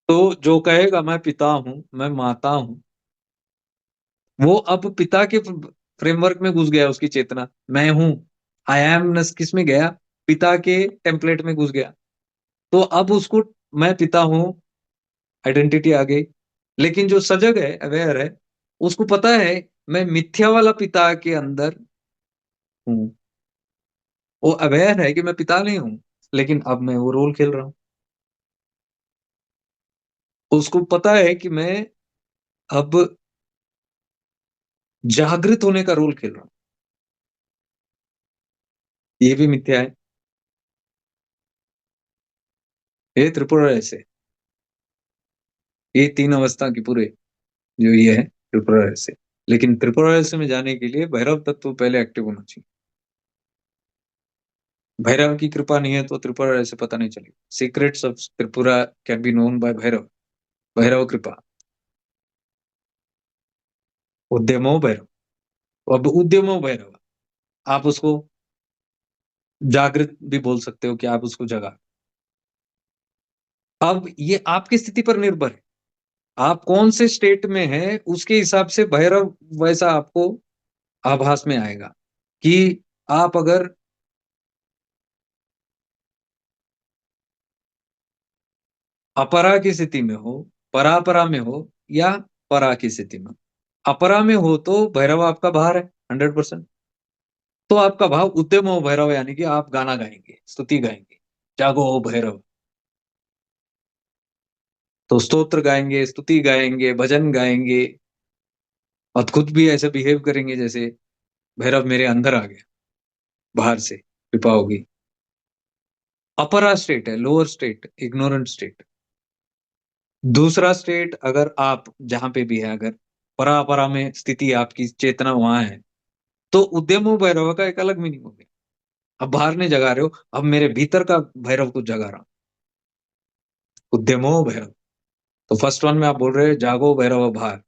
तो जो कहेगा मैं पिता हूँ, मैं माता हूँ, वो अब पिता के फ्रेमवर्क में घुस गया, उसकी चेतना मैं हूँ। आई एमनेस किस में गया? पिता के टेम्पलेट में घुस गया। तो अब उसको मैं पिता हूँ आइडेंटिटी आ गई। लेकिन जो सजग है, अवेयर है, उसको पता है मैं मिथ्या वाला पिता के अंदर हूँ। वो अवेयर है कि मैं पिता नहीं हूँ, लेकिन अब मैं वो रोल खेल रहा हूँ। उसको पता है कि मैं अब जागृत होने का रोल खेल रहा हूँ। ये भी मिथ्या है। ये त्रिपुरा ऐसे, ये तीन अवस्था की पूरे जो ये है त्रिपुरा रहस्य। लेकिन त्रिपुरा रहस्य में जाने के लिए भैरव तत्व पहले एक्टिव होना चाहिए। भैरव की कृपा नहीं है तो त्रिपुरा रहस्य पता नहीं चलेगा। Secrets of Tripura can be known by Bhairav. Bhairav कृपा, उद्यमो भैरव। अब उद्यमो भैरव, आप उसको जागृत भी बोल सकते हो कि आप उसको जगा। अब ये आपकी स्थिति पर निर्भर है, आप कौन से स्टेट में है उसके हिसाब से भैरव वैसा आपको आभास में आएगा। कि आप अगर अपरा की स्थिति में हो, परापरा में हो, या परा की स्थिति में हो। अपरा में हो तो भैरव आपका बाहर है 100%। तो आपका भाव उद्यम हो भैरव, यानी कि आप गाना गाएंगे, स्तुति गाएंगे, जागो हो भैरव। तो स्तोत्र गाएंगे, स्तुति गाएंगे, भजन गाएंगे, और खुद भी ऐसे बिहेव करेंगे जैसे भैरव मेरे अंदर आ गया, बाहर से कृपा होगी। अपरा स्टेट है, लोअर स्टेट, इग्नोरेंट स्टेट। दूसरा स्टेट, अगर आप जहां पे भी है, अगर परा अपरा में स्थिति आपकी चेतना वहां है, तो उद्यमो भैरव का एक अलग मीनिंग हो गया। अब बाहर नहीं जगा रहे हो, अब मेरे भीतर का भैरव को जगा रहा हूं। उद्यमो भैरव। तो फर्स्ट वन में आप बोल रहे हैं जागो भैरव बाहर,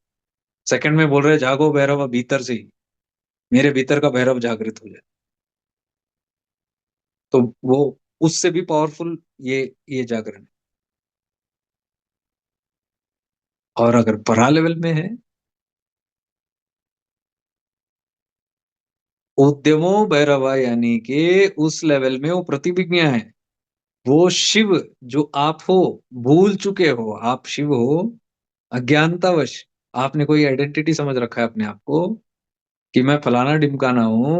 सेकंड में बोल रहे हैं जागो भैरव भीतर से ही, मेरे भीतर का भैरव जागृत हो जाए। तो वो उससे भी पावरफुल ये जागरण है। और अगर परा लेवल में है, उद्यमो भैरव यानी कि उस लेवल में वो प्रतिभिज्ञा है। वो शिव जो आप हो, भूल चुके हो आप शिव हो, अज्ञानतावश आपने कोई आइडेंटिटी समझ रखा है अपने आप को कि मैं फलाना ढिमकाना हूं।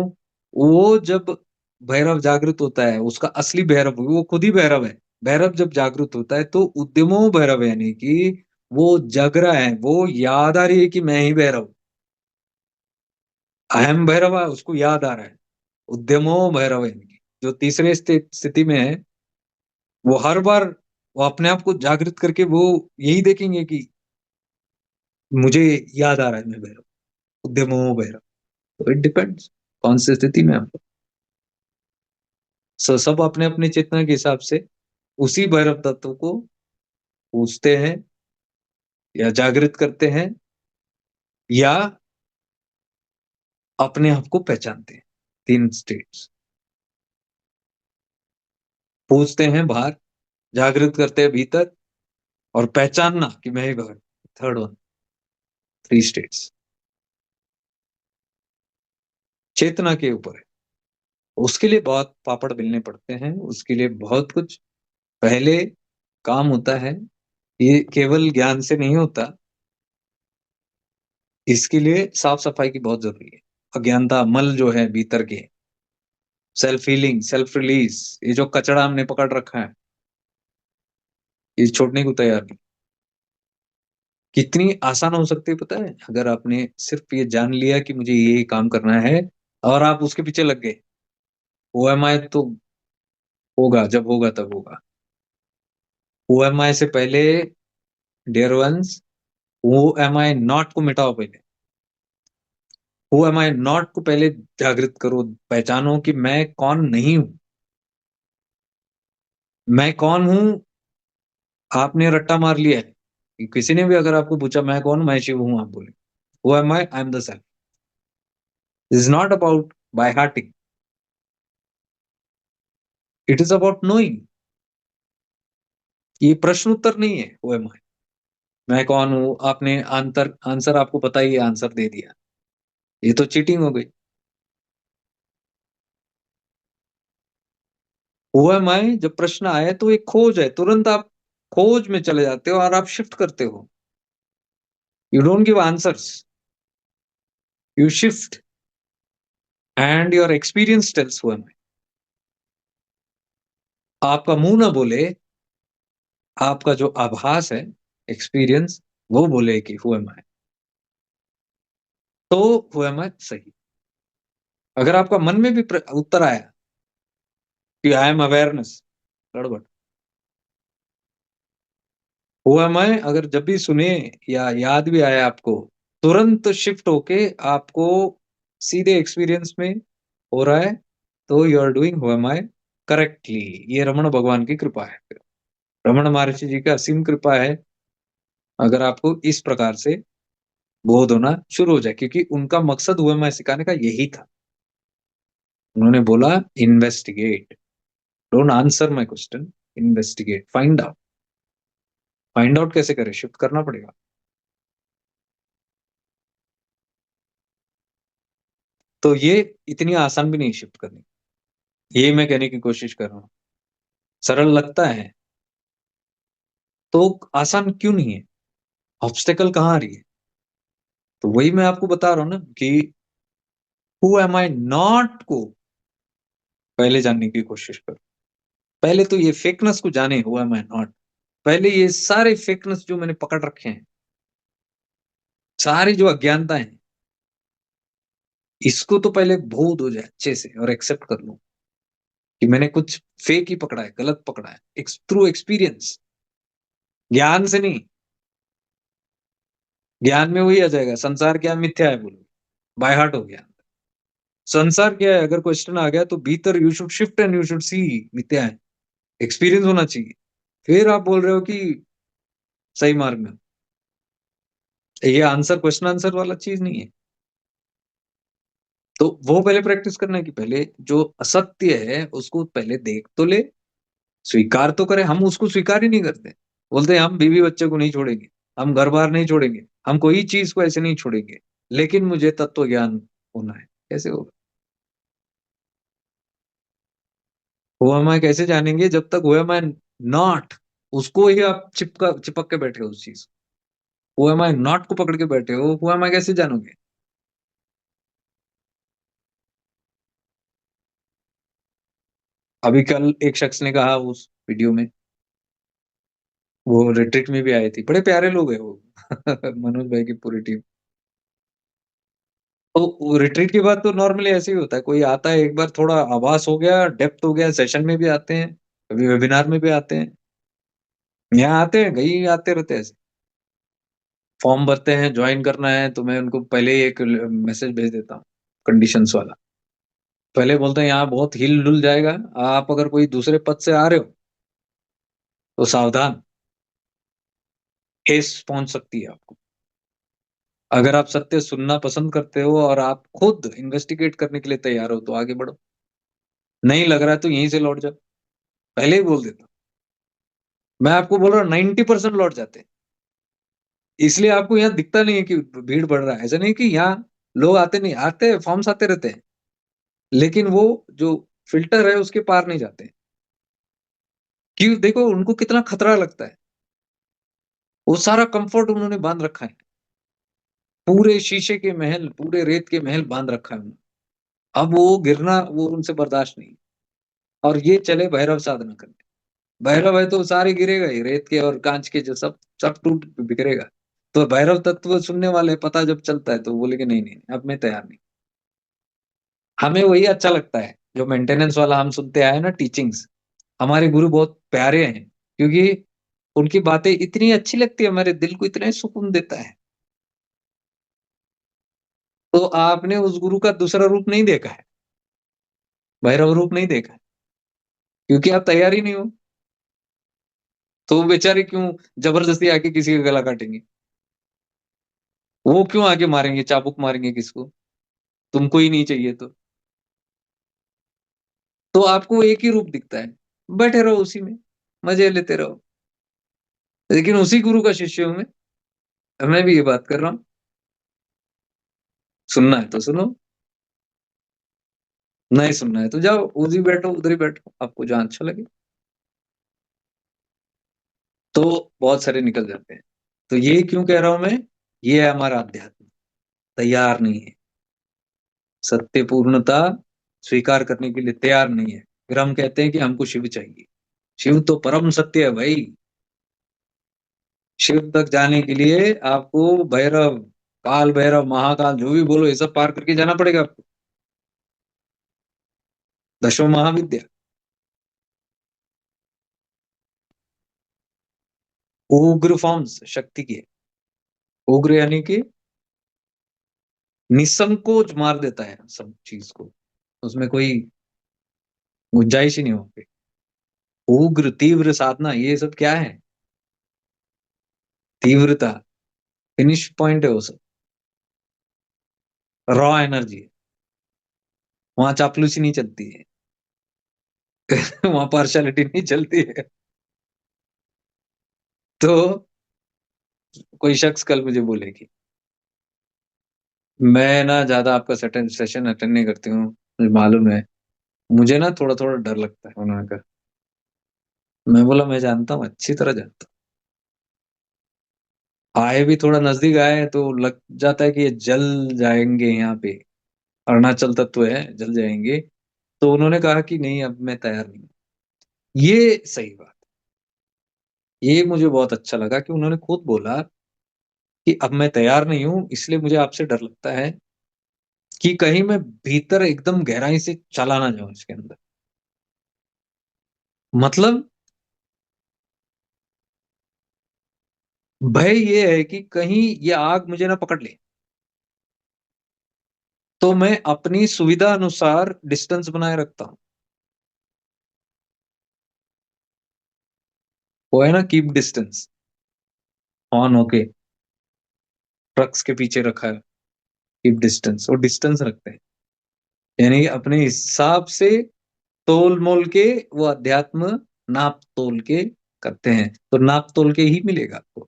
वो जब भैरव जागृत होता है, उसका असली भैरव वो खुद ही भैरव है। भैरव जब जागृत होता है तो उद्यमो भैरव, यानी कि वो जग रहा है, वो याद आ रही है कि मैं ही भैरव, अहम भैरव है, उसको याद आ रहा है। उद्यमो भैरव, यानी कि जो तीसरे स्थिति में है, वो हर बार वो अपने आप को जागृत करके वो यही देखेंगे कि मुझे याद आ रहा है मैं भैरव, उद्यमो भैरव। तो इट डिपेंड्स कौन सी स्थिति में आप हो। सब अपने अपने चेतना के हिसाब से उसी भैरव तत्व को पूजते हैं, या जागृत करते हैं, या अपने आप को पहचानते हैं। तीन स्टेट्स, पूजते हैं बाहर, जागृत करते हैं भीतर, और पहचानना कि मैं ही भगवान। Third one, three states. चेतना के ऊपर है। उसके लिए बहुत पापड़ बेलने पड़ते हैं, उसके लिए बहुत कुछ पहले काम होता है। ये केवल ज्ञान से नहीं होता, इसके लिए साफ सफाई की बहुत जरूरी है। अज्ञानता मल जो है भीतर के, सेल्फ हीलिंग, सेल्फ रिलीज, ये जो कचरा हमने पकड़ रखा है, ये छोड़ने को तैयार नहीं। कितनी आसान हो सकती है पता है, अगर आपने सिर्फ ये जान लिया कि मुझे ये काम करना है और आप उसके पीछे लग गए। ओ एम आई तो होगा, जब होगा तब होगा। ओ एम आई से पहले dear ones, oh am I not को मिटाओ पहले। ओ एम आई नॉट को पहले जागृत करो, पहचानो कि मैं कौन नहीं हूं। मैं कौन हूं, आपने रट्टा मार लिया है कि किसी ने भी अगर आपको पूछा मैं कौन हूं, मैं शिव हूं, आप बोले who am I am the self. Is not about by hurting, it is about knowing. ये प्रश्न उत्तर नहीं है हु एम आई, मैं कौन हूं, आपने आंसर आंसर आपको पता ही है, आंसर दे दिया। ये तो चीटिंग हो गई। हु एम आई जब प्रश्न आए तो एक खोज है, तुरंत आप खोज में चले जाते हो और आप शिफ्ट करते हो। You don't give answers, you shift, and your experience tells who am I. आपका मुंह ना बोले, आपका जो आभास है, एक्सपीरियंस, वो बोले कि हु एम आई, तो हु एम आई सही। अगर आपका मन में भी उत्तर आया कि आई एम अवेयरनेस, गड़बड़। हु एम आई अगर जब भी सुने या याद भी आया आपको, तुरंत शिफ्ट होके आपको सीधे एक्सपीरियंस में हो रहा है, तो you are doing who am I correctly. ये रमण भगवान की कृपा है, रमण महर्षि जी का असीम कृपा है। अगर आपको इस प्रकार से बोध होना शुरू हो जाए, क्योंकि उनका मकसद हु एम आई सिखाने का यही था। उन्होंने बोला investigate, don't answer my question, investigate, find out. Find out कैसे करें, शिफ्ट करना पड़ेगा। तो ये इतनी आसान भी नहीं शिफ्ट करनी, ये मैं कहने की कोशिश कर रहा हूँ। सरल लगता है तो आसान क्यों नहीं है, ऑब्स्टेकल कहाँ आ रही है? तो वही मैं आपको बता रहा हूँ ना कि हु एम आई नॉट को पहले जानने की कोशिश करो। पहले तो ये फेकनेस को जाने, हु एम आई नॉट। पहले ये सारे फेकनेस जो मैंने पकड़ रखे हैं, सारी जो अज्ञानता है, इसको तो पहले बोध हो जाए अच्छे से और एक्सेप्ट कर लो कि मैंने कुछ फेक ही पकड़ा है, गलत पकड़ा है, थ्रू एक्सपीरियंस, ज्ञान से नहीं। ज्ञान में वही आ जाएगा, संसार क्या मिथ्या है बोलो, बाय हार्ट हो गया। संसार क्या है अगर क्वेश्चन आ गया, तो भीतर you should shift and you should see मिथ्या है, एक्सपीरियंस होना चाहिए। फिर आप बोल रहे हो कि सही मार्ग में हो। ये आंसर क्वेश्चन आंसर वाला चीज नहीं है। तो वो पहले प्रैक्टिस करना है कि पहले जो असत्य है उसको पहले देख तो ले, स्वीकार तो करे। हम उसको स्वीकार ही नहीं करते, बोलते हैं हम बीवी बच्चे को नहीं छोड़ेंगे, हम घर बार नहीं छोड़ेंगे, हम कोई चीज को ऐसे नहीं छोड़ेंगे, लेकिन मुझे तत्व ज्ञान होना है। कैसे होगा? वो हम कैसे जानेंगे जब तक वो एम आई नॉट, उसको ही आप चिपका चिपक के बैठे हो उस चीज, वो एम आई नॉट को पकड़ के बैठे हो, वो एम आई कैसे जानोगे? अभी कल एक शख्स ने कहा उस वीडियो में, वो रिट्रीट में भी आए थे, बड़े प्यारे लोग हैं वो मनोज भाई की पूरी टीम। तो रिट्रीट के बाद तो नॉर्मली ऐसे ही होता है, कोई आता है एक बार, थोड़ा आभास हो गया, डेप्थ हो गया, सेशन में भी आते हैं, कभी वेबिनार में भी आते हैं, यहाँ आते हैं, कहीं आते रहते हैं ऐसे। फॉर्म भरते हैं, ज्वाइन करना है तो मैं उनको पहले ही एक मैसेज भेज देता हूँ, कंडीशंस वाला। पहले बोलते हैं यहाँ बहुत हिल डुल जाएगा, आप अगर कोई दूसरे पद से आ रहे हो तो सावधान, ठेस पहुंच सकती है आपको। अगर आप सत्य सुनना पसंद करते हो और आप खुद इन्वेस्टिगेट करने के लिए तैयार हो तो आगे बढ़ो, नहीं लग रहा है तो यहीं से लौट जाओ, पहले ही बोल देता हूँ। मैं आपको बोल रहा हूँ 90% लौट जाते हैं। इसलिए आपको यहाँ दिखता नहीं है कि भीड़ बढ़ रहा है, ऐसा नहीं कि यहाँ लोग आते नहीं, आते हैं, फॉर्म्स आते रहते हैं, लेकिन वो जो फिल्टर है उसके पार नहीं जाते। क्यों? देखो उनको कितना खतरा लगता है। वो सारा कंफर्ट उन्होंने बांध रखा है। पूरे शीशे के महल, पूरे रेत के महल बांध रखा है उन्होंने। अब वो गिरना वो उनसे बर्दाश्त नहीं। और ये चले भैरव साधना करने। भैरव है तो सारे गिरेगा ही, रेत के और कांच के जो सब सब टूट बिखरेगा। तो भैरव तत्व सुनने वाले पता जब चलता है तो बोले कि नहीं नहीं अब मैं तैयार नहीं। हमें वही अच्छा लगता है जो मेंटेनेंस वाला हम सुनते आए ना, टीचिंग्स। हमारे गुरु बहुत प्यारे हैं, क्योंकि उनकी बातें इतनी अच्छी लगती है, हमारे दिल को इतना सुकून देता है। तो आपने उस गुरु का दूसरा रूप नहीं देखा है, भैरव रूप नहीं देखा है, क्योंकि आप तैयार ही नहीं हो। तो वो बेचारे क्यों जबरदस्ती आके किसी का गला काटेंगे? वो क्यों आके मारेंगे, चाबुक मारेंगे किसको? तुमको ही नहीं चाहिए तो आपको एक ही रूप दिखता है। बैठे रहो उसी में, मजे लेते रहो। लेकिन उसी गुरु का शिष्य हूं मैं भी ये बात कर रहा हूँ। सुनना है तो सुनो, नहीं सुनना है तो जाओ उधर ही बैठो, उधर ही बैठो, आपको जहां अच्छा लगे। तो बहुत सारे निकल जाते हैं। तो ये क्यों कह रहा हूं मैं? ये है हमारा अध्यात्म, तैयार नहीं है। सत्य पूर्णता स्वीकार करने के लिए तैयार नहीं है। फिर हम कहते हैं कि हमको शिव चाहिए। शिव तो परम सत्य है भाई। शिव तक जाने के लिए आपको भैरव, काल भैरव, महाकाल, जो भी बोलो, ये सब पार करके जाना पड़ेगा आपको। दशो महाविद्या। उग्र फॉर्म्स शक्ति के। उग्र यानी कि निसंकोच मार देता है सब चीज को। उसमें कोई गुंजाइश ही नहीं होती। उग्र तीव्र साधना, ये सब क्या है? तीव्रता, फिनिश पॉइंट है वो सब। रॉ एनर्जी है। वहां चापलूसी नहीं चलती है। वहां पार्शलिटी नहीं चलती है। तो कोई शख्स कल मुझे बोले कि मैं ना ज्यादा आपका सेशन अटेंड नहीं करती हूँ, मुझे मालूम है। मुझे ना थोड़ा थोड़ा डर लगता है, उन्होंने कहा। मैं बोला मैं जानता हूँ, अच्छी तरह जानता हूँ। आए भी थोड़ा नजदीक आए तो लग जाता है कि ये जल जाएंगे यहाँ पे। अरुणाचल तत्व है, जल जाएंगे। तो उन्होंने कहा कि नहीं अब मैं तैयार नहीं हूँ। ये सही बात। ये मुझे बहुत अच्छा लगा कि उन्होंने खुद बोला कि अब मैं तैयार नहीं हूँ, इसलिए मुझे आपसे डर लगता है कि कहीं मैं भीतर एकदम गहराई से चला ना जाऊं इसके अंदर। मतलब भय ये है कि कहीं ये आग मुझे ना पकड़ ले। तो मैं अपनी सुविधा अनुसार डिस्टेंस बनाए रखता हूँ। वो है ना, कीप डिस्टेंस। ऑन होके ट्रक्स के पीछे रखा है, कीप डिस्टेंस, वो डिस्टेंस रखते हैं। यानी कि अपने हिसाब से तोल मोल के वो अध्यात्म नाप तोल के करते हैं, तो नाप तोल के ही मिलेगा आपको।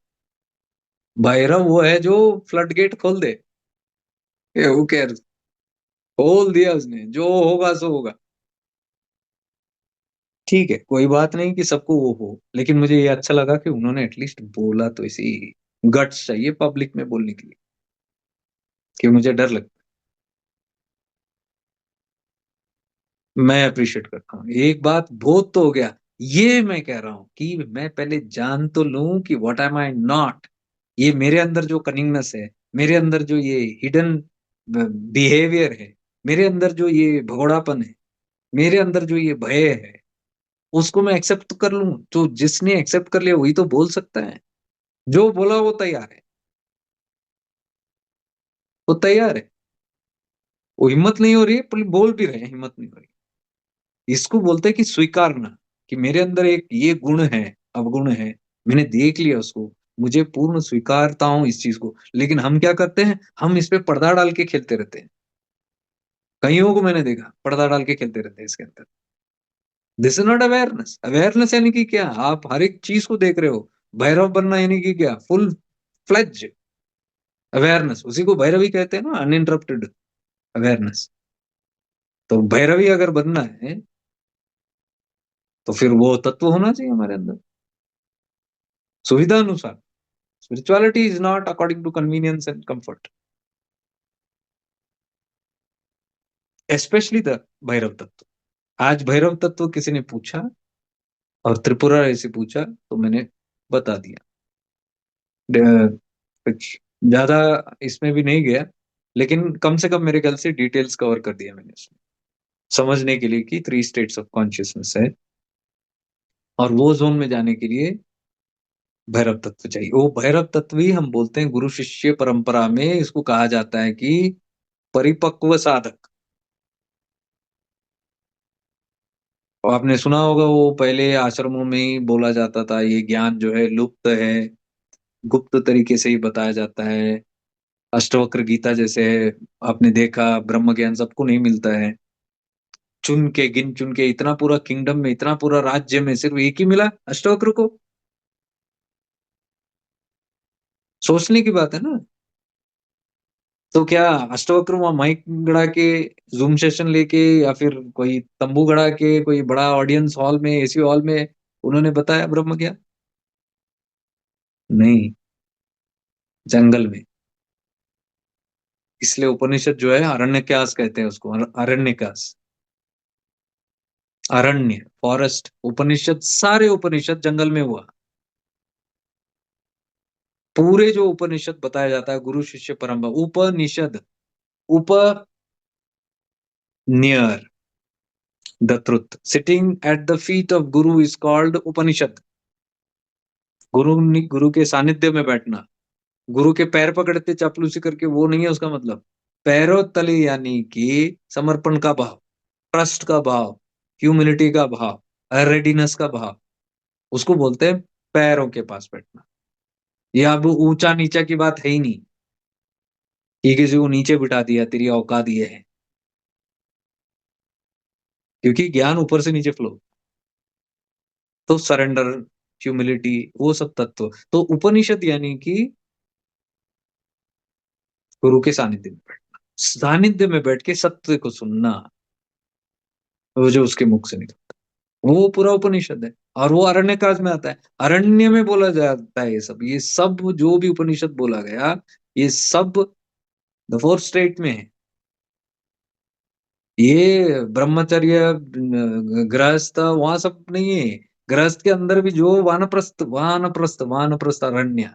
भैरव वो है जो फ्लड गेट खोल दे। वो कह खोल दिया उसने, जो होगा सो होगा। ठीक है, कोई बात नहीं कि सबको वो हो, लेकिन मुझे ये अच्छा लगा कि उन्होंने एटलीस्ट बोला तो इसी। गट्स चाहिए पब्लिक में बोलने के लिए कि मुझे डर लगता है। मैं अप्रिशिएट करता हूँ, एक बात बहुत तो हो गया। ये मैं कह रहा हूँ कि मैं पहले जान तो लूं कि व्हाट एम आई नॉट। ये मेरे अंदर जो कनिंगनेस है, मेरे अंदर जो ये हिडन बिहेवियर है, मेरे अंदर जो ये भगोड़ापन है, मेरे अंदर जो ये भय है, उसको मैं एक्सेप्ट कर लूं। तो जिसने एक्सेप्ट कर लिया वही तो बोल सकता है। जो बोला वो तैयार है। वो तैयार है। वो हिम्मत नहीं हो रही है, पर बोल भी रहे हैं हिम्मत नहीं हो रही। इसको बोलते हैं कि स्वीकारना, कि मेरे अंदर एक ये गुण है, अवगुण है, मैंने देख लिया उसको, मुझे पूर्ण स्वीकारता हूं इस चीज को। लेकिन हम क्या करते हैं, हम इस पे पर्दा डाल के खेलते रहते हैं। कईयों को मैंने देखा पर्दा डाल के खेलते रहते हैं इसके अंदर। This is not awareness. Awareness यानी कि क्या? आप हर एक चीज को देख रहे हो। भैरव बनना यानी कि क्या? Full fledge awareness. उसी को भैरव ही कहते हैं ना, अनइंटरप्टेड अवेयरनेस। तो भैरवी अगर बनना है तो फिर वो तत्व होना चाहिए हमारे अंदर, सुविधा अनुसार। Spirituality is not according to convenience and comfort, specially the Bhairav तत्व। आज भैरव तत्व किसी ने पूछा और त्रिपुरा ऐसे पूछा तो मैंने बता दिया। कुछ ज्यादा इसमें भी नहीं गया, लेकिन कम से कम मेरे ख्याल से डिटेल्स कवर कर दिया मैंने इसमें, समझने के लिए कि 3 स्टेट्स ऑफ कॉन्शियसनेस है, और वो जोन में जाने के लिए भैरव तत्व चाहिए। वो भैरव तत्व ही हम बोलते हैं, गुरु शिष्य परंपरा में इसको कहा जाता है कि परिपक्व साधक। और आपने सुना होगा वो पहले आश्रमों में ही बोला जाता था, ये ज्ञान जो है लुप्त है, गुप्त तरीके से ही बताया जाता है। अष्टवक्र गीता जैसे है, आपने देखा ब्रह्म ज्ञान सबको नहीं मिलता है, चुन के गिन चुन के, इतना पूरा किंगडम में, इतना पूरा राज्य में सिर्फ एक ही मिला अष्टवक्र को। सोचने की बात है ना। तो क्या अष्टवक्र वहां माइक गड़ा के, जूम सेशन लेके, या फिर कोई तंबू गड़ा के, कोई बड़ा ऑडियंस हॉल में, एसी हॉल में उन्होंने बताया ब्रह्म ज्ञान? नहीं, जंगल में। इसलिए उपनिषद जो है अरण्यकास कहते हैं उसको, अरण्यकास, अरण्य, फॉरेस्ट। उपनिषद, सारे उपनिषद जंगल में हुआ। पूरे जो उपनिषद बताया जाता है गुरु शिष्य परंपरा, Upanishad, up near, the truth sitting at the feet of guru is called Upanishad. Guru के सानिध्य में बैठना, गुरु के पैर पकड़ते चापलूसी करके, वो नहीं है उसका मतलब। पैरों तले यानी कि समर्पण का भाव, ट्रस्ट का भाव, ह्यूमिलिटी का भाव, रेडीनेस का भाव, उसको बोलते हैं पैरों के पास बैठना। ये अब ऊंचा नीचा की बात है ही नहीं कि किसी को नीचे बिठा दिया, तेरी औकात ये है, क्योंकि ज्ञान ऊपर से नीचे फ्लो। तो सरेंडर, ह्यूमिलिटी, वो सब तत्व। तो उपनिषद यानी कि गुरु के सानिध्य में बैठना, सानिध्य में बैठ के सत्य को सुनना, वो जो उसके मुख से निकलता है, वो पूरा उपनिषद है। और वो अरण्य काज में आता है, अरण्य में बोला जाता है ये सब जो भी उपनिषद बोला गया, ये सब द 4 स्टेट में है। ये ब्रह्मचर्य, गृहस्थ वहां सब नहीं है। गृहस्थ के अंदर भी जो वानप्रस्थ, वानप्रस्थ, वानप्रस्थ अरण्य,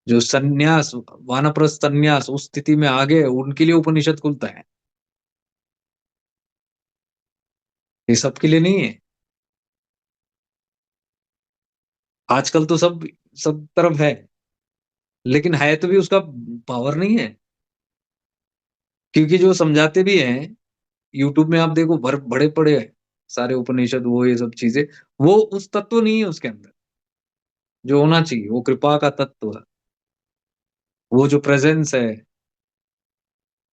जो सन्यास, वानप्रस्थ सन्यास, उस स्थिति में आ गए, उनके लिए उपनिषद खुलता है। ये सबके लिए नहीं है। आजकल तो सब सब तरफ है, लेकिन है तो भी उसका पावर नहीं है। क्योंकि जो समझाते भी हैं, यूट्यूब में आप देखो, बड़े बड़े सारे उपनिषद, वो ये सब चीजें, वो उस तत्व नहीं है उसके अंदर जो होना चाहिए, वो कृपा का तत्व है, वो जो प्रेजेंस है,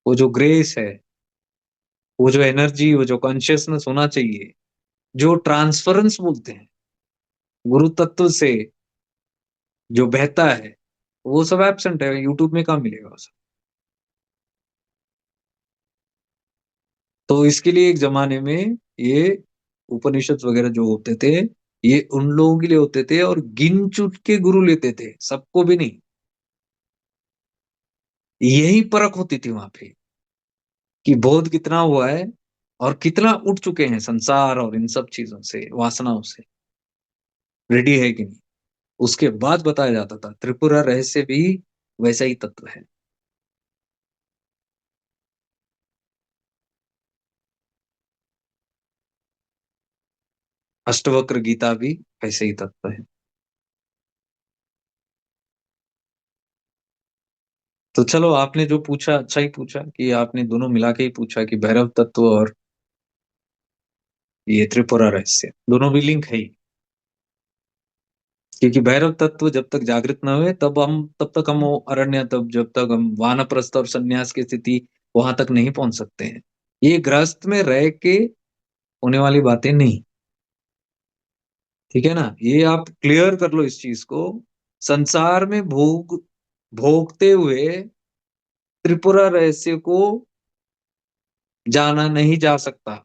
वो जो ग्रेस है, वो जो एनर्जी, वो जो कॉन्शियसनेस होना चाहिए, जो ट्रांसफरेंस बोलते हैं गुरु तत्व से, जो बहता है, वो सब एब्सेंट है। यूट्यूब में कहाँ मिलेगा वो सब? तो इसके लिए एक जमाने में ये उपनिषद वगैरह जो होते थे, ये उन लोगों के लिए होते थे, और गिन चुन के गुरु लेते थे, सबको भी नहीं। यही परख होती थी वहां पे कि बोध कितना हुआ है और कितना उठ चुके हैं संसार और इन सब चीजों से, वासनाओं से, रेडी है कि नहीं। उसके बाद बताया जाता था त्रिपुरा रहस्य भी वैसा ही तत्व है, अष्टवक्र गीता भी वैसे ही तत्व है। तो चलो, आपने जो पूछा अच्छा ही पूछा, कि आपने दोनों मिला के ही पूछा कि भैरव तत्व और ये त्रिपुरा रहस्य दोनों भी लिंक है ही। क्योंकि भैरव तत्व जब तक जागृत न हुए, तब तक हम वो अरण्य, तब जब तक हम वानप्रस्थ और संन्यास की स्थिति, वहां तक नहीं पहुंच सकते हैं। ये गृहस्थ में रह के होने वाली बातें नहीं। ठीक है ना, ये आप क्लियर कर लो इस चीज को। संसार में भोगते हुए त्रिपुरा रहस्य को जाना नहीं जा सकता।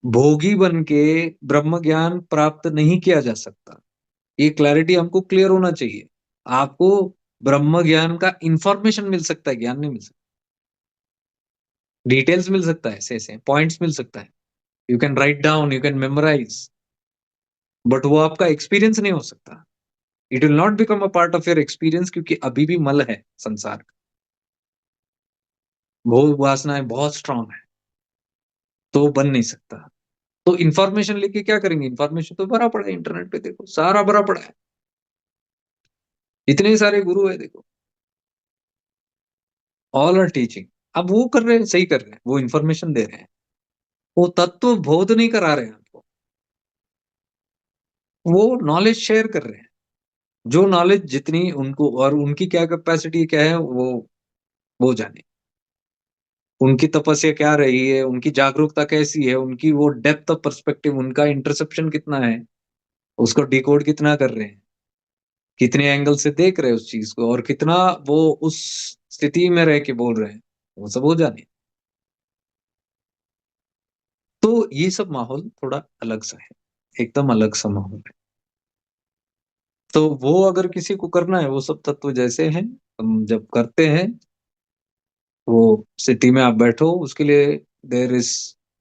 भोगी बन के ब्रह्म ज्ञान प्राप्त नहीं किया जा सकता। ये क्लैरिटी हमको क्लियर होना चाहिए। आपको ब्रह्म ज्ञान का इंफॉर्मेशन मिल सकता है, ज्ञान नहीं मिल सकता। डिटेल्स मिल सकता है, ऐसे ऐसे पॉइंट्स मिल सकता है, you can write down, you can memorise, but वो आपका एक्सपीरियंस नहीं हो सकता। It will not become a part of your experience, क्योंकि अभी भी मल है संसार का, भोग वासनाएं बहुत स्ट्रांग है, तो बन नहीं सकता। तो इंफॉर्मेशन लेके क्या करेंगे? इंफॉर्मेशन तो भरा पड़ा है इंटरनेट पे, देखो सारा भरा पड़ा है, इतने सारे गुरु है देखो, ऑल आर टीचिंग। अब वो कर रहे हैं, सही कर रहे हैं, वो इंफॉर्मेशन दे रहे हैं, वो तत्व बोध नहीं करा रहे हैं आपको, वो नॉलेज शेयर कर रहे हैं। जो नॉलेज जितनी उनको, और उनकी क्या कैपेसिटी क्या है, वो जाने, उनकी तपस्या क्या रही है, उनकी जागरूकता कैसी है, उनकी वो डेप्थ ऑफ पर्सपेक्टिव, उनका इंटरसेप्शन कितना है, उसको डिकोड कितना कर रहे हैं, कितने एंगल से देख रहे हैं उस चीज को, और कितना वो उस स्थिति में रह के बोल रहे हैं, वो सब हो जाने। तो ये सब माहौल थोड़ा अलग सा है, एकदम अलग सा माहौल है। तो वो अगर किसी को करना है, वो सब तत्व जैसे हैं, हम जब करते हैं, वो सिटी में आप बैठो, उसके लिए there is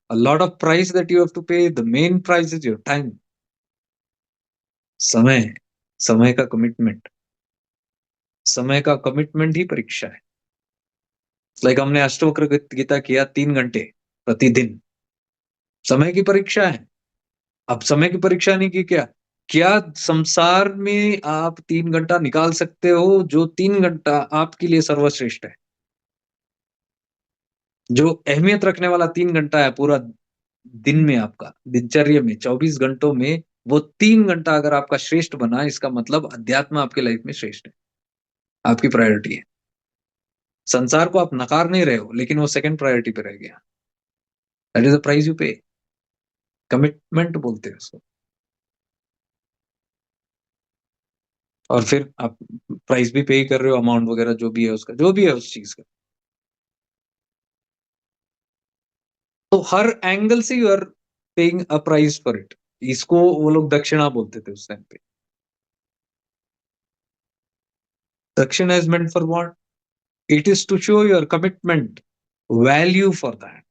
a lot of price that you have to pay. The main price is your time, समय, समय का कमिटमेंट, समय का कमिटमेंट ही परीक्षा है। लाइक हमने अष्टवक्र गीता किया 3 घंटे प्रतिदिन, समय की परीक्षा है। अब समय की परीक्षा नहीं की, क्या क्या संसार में आप 3 घंटा निकाल सकते हो, जो 3 घंटा आपके लिए सर्वश्रेष्ठ है, जो अहमियत रखने वाला 3 घंटा है पूरा दिन में, आपका दिनचर्या में 24 घंटों में, वो 3 घंटा अगर आपका श्रेष्ठ बना, इसका मतलब अध्यात्म आपके लाइफ में श्रेष्ठ है, आपकी प्रायोरिटी है। संसार को आप नकार नहीं रहे हो, लेकिन वो सेकंड प्रायोरिटी पे रह गया। That is the price you पे, कमिटमेंट बोलते हैं उसको। और फिर आप प्राइस भी पे कर रहे हो, अमाउंट वगैरह जो भी है उसका, जो भी है उस चीज का, तो हर एंगल से you are paying a price for it. इसको वो लोग दक्षिणा बोलते थे उस टाइम पे। Dakshina is meant for what? It is to show your commitment, value for that,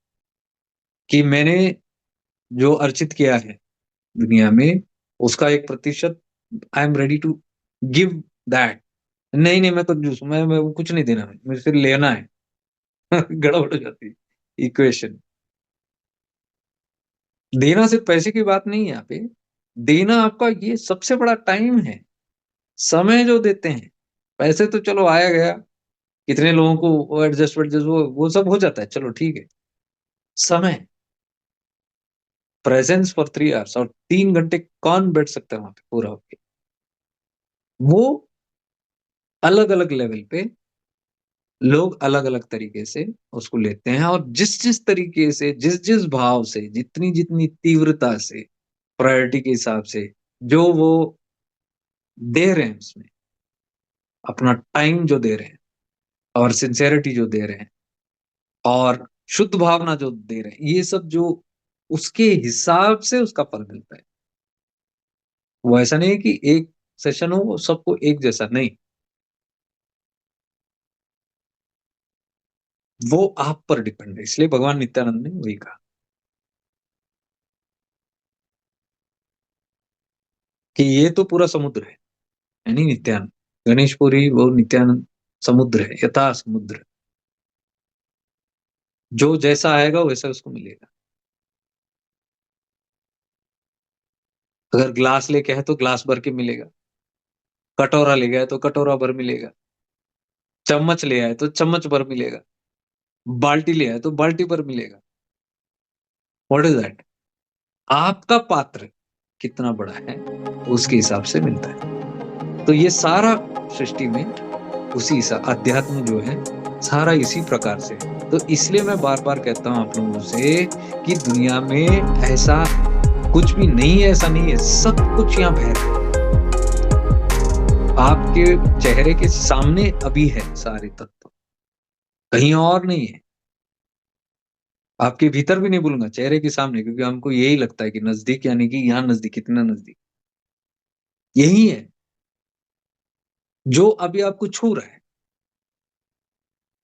कि मैंने जो अर्जित किया है दुनिया में, उसका 1% I am ready to give that. नहीं नहीं, मैं कंजूस हूं, मैं कुछ नहीं देना है, मुझे सिर्फ लेना है। गड़बड़ हो जाती है इक्वेशन। देना सिर्फ पैसे की बात नहीं है यहाँ पे, देना आपका ये सबसे बड़ा टाइम है, समय जो देते हैं। पैसे तो चलो आया गया, कितने लोगों को वो एडजस्ट एडजस्ट वो सब हो जाता है, चलो ठीक है। समय, प्रेजेंस फॉर 3 आवर्स, और 3 घंटे कौन बैठ सकता है वहां पे पूरा होके? वो अलग अलग लेवल पे लोग अलग अलग तरीके से उसको लेते हैं, और जिस जिस तरीके से, जिस जिस भाव से, जितनी जितनी तीव्रता से, प्रायोरिटी के हिसाब से, जो वो दे रहे हैं उसमें, अपना टाइम जो दे रहे हैं, और सिंसेरिटी जो दे रहे हैं, और शुद्ध भावना जो दे रहे हैं, ये सब जो, उसके हिसाब से उसका फल मिलता है। वो ऐसा नहीं है कि एक सेशन हो वो सबको एक जैसा, नहीं, वो आप पर डिपेंड है। इसलिए भगवान नित्यानंद ने वही कहा कि ये तो पूरा समुद्र है, यानी नित्यानंद। गणेशपुरी वो नित्यानंद समुद्र है, यथा समुद्र, जो जैसा आएगा वैसा उसको मिलेगा। अगर ग्लास लेके है तो ग्लास भर के मिलेगा, कटोरा ले गया है तो कटोरा भर मिलेगा, चम्मच ले आए तो चम्मच भर मिलेगा, बाल्टी ले आए तो बाल्टी भर मिलेगा। What is that? आपका पात्र कितना बड़ा है, उसके हिसाब से मिलता है। तो ये सारा सृष्टि में उसी हिसाब, अध्यात्म जो है सारा इसी प्रकार से है। तो इसलिए मैं बार बार कहता हूं आप लोगों से कि दुनिया में ऐसा कुछ भी नहीं है, ऐसा नहीं है, सब कुछ यहाँ बह रहा है, आपके चेहरे के सामने अभी है सारे तत्व, कहीं और नहीं है। आपके भीतर भी नहीं बोलूंगा, चेहरे के सामने, क्योंकि हमको यही लगता है कि नजदीक, यानी कि यहाँ नजदीक, कितना नजदीक, यही है जो अभी आपको छू रहा है।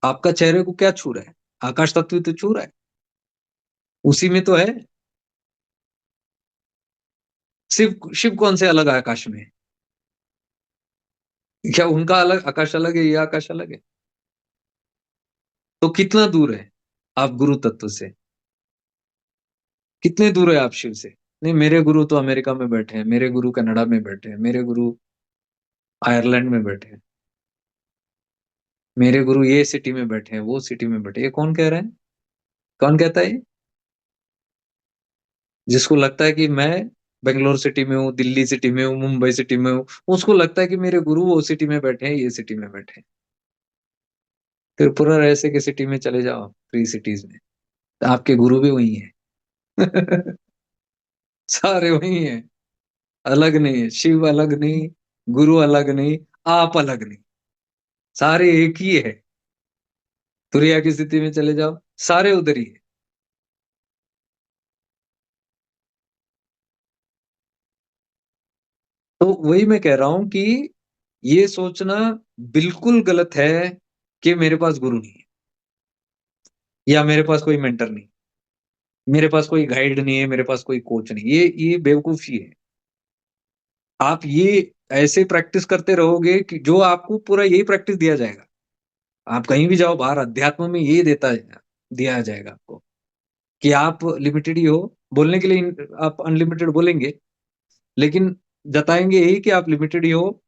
आपका चेहरे को क्या छू रहा है? आकाश तत्व तो छू रहा है, उसी में तो है। शिव शिव कौन से अलग आकाश में है? क्या उनका अलग आकाश अलग है, ये आकाश अलग है? तो कितना दूर है आप गुरु तत्व से? कितने दूर है आप शिव से? नहीं, मेरे गुरु तो अमेरिका में बैठे हैं, मेरे गुरु कनाडा में बैठे हैं, मेरे गुरु आयरलैंड में बैठे हैं, मेरे गुरु ये सिटी में बैठे हैं, वो सिटी में बैठे हैं। ये कौन कह रहा है? कौन कहता है ये? जिसको लगता है कि मैं बेंगलोर सिटी में हूँ, दिल्ली सिटी में हूँ, मुंबई सिटी में हूँ, उसको लगता है कि मेरे गुरु वो सिटी में बैठे हैं, ये सिटी में बैठे हैं। त्रिपुरा ऐसे के सिटी में चले जाओ, फ्री सिटीज में, तो आपके गुरु भी वही है। सारे वही हैं, अलग नहीं है। शिव अलग नहीं, गुरु अलग नहीं, आप अलग नहीं, सारे एक ही है। तुरिया की स्थिति में चले जाओ, सारे उधर ही है। तो वही मैं कह रहा हूं कि ये सोचना बिल्कुल गलत है कि मेरे पास गुरु नहीं है, या मेरे पास कोई मेंटर नहीं, मेरे पास कोई गाइड नहीं है, मेरे पास कोई कोच नहीं। ये बेवकूफी है। आप ये ऐसे प्रैक्टिस करते रहोगे कि जो आपको पूरा यही प्रैक्टिस दिया जाएगा। आप कहीं भी जाओ बाहर, अध्यात्म में ये दिया जाएगा आपको कि आप लिमिटेड ही हो। बोलने के लिए आप अनलिमिटेड बोलेंगे, लेकिन जताएंगे यही कि आप लिमिटेड ही हो।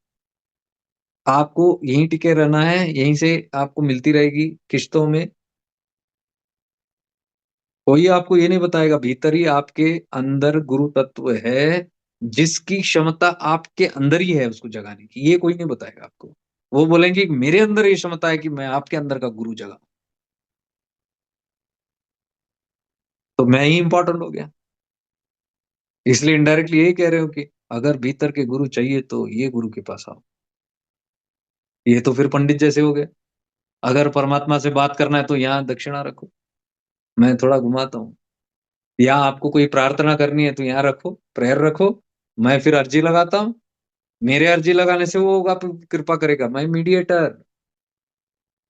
आपको यहीं टिके रहना है, यहीं से आपको मिलती रहेगी किश्तों में। कोई आपको ये नहीं बताएगा, भीतर ही आपके अंदर गुरु तत्व है, जिसकी क्षमता आपके अंदर ही है उसको जगाने की। ये कोई नहीं बताएगा आपको। वो बोलेंगे कि मेरे अंदर ये क्षमता है कि मैं आपके अंदर का गुरु जगा, तो मैं ही इंपॉर्टेंट हो गया। इसलिए इनडायरेक्टली यही कह रहे हो कि अगर भीतर के गुरु चाहिए तो ये गुरु के पास आओ। ये तो फिर पंडित जैसे हो गए। अगर परमात्मा से बात करना है तो यहाँ दक्षिणा रखो, मैं थोड़ा घुमाता हूँ। या आपको कोई प्रार्थना करनी है तो यहाँ रखो, प्रेयर रखो, मैं फिर अर्जी लगाता हूँ। मेरे अर्जी लगाने से वो आप कृपा करेगा, मैं मीडिएटर,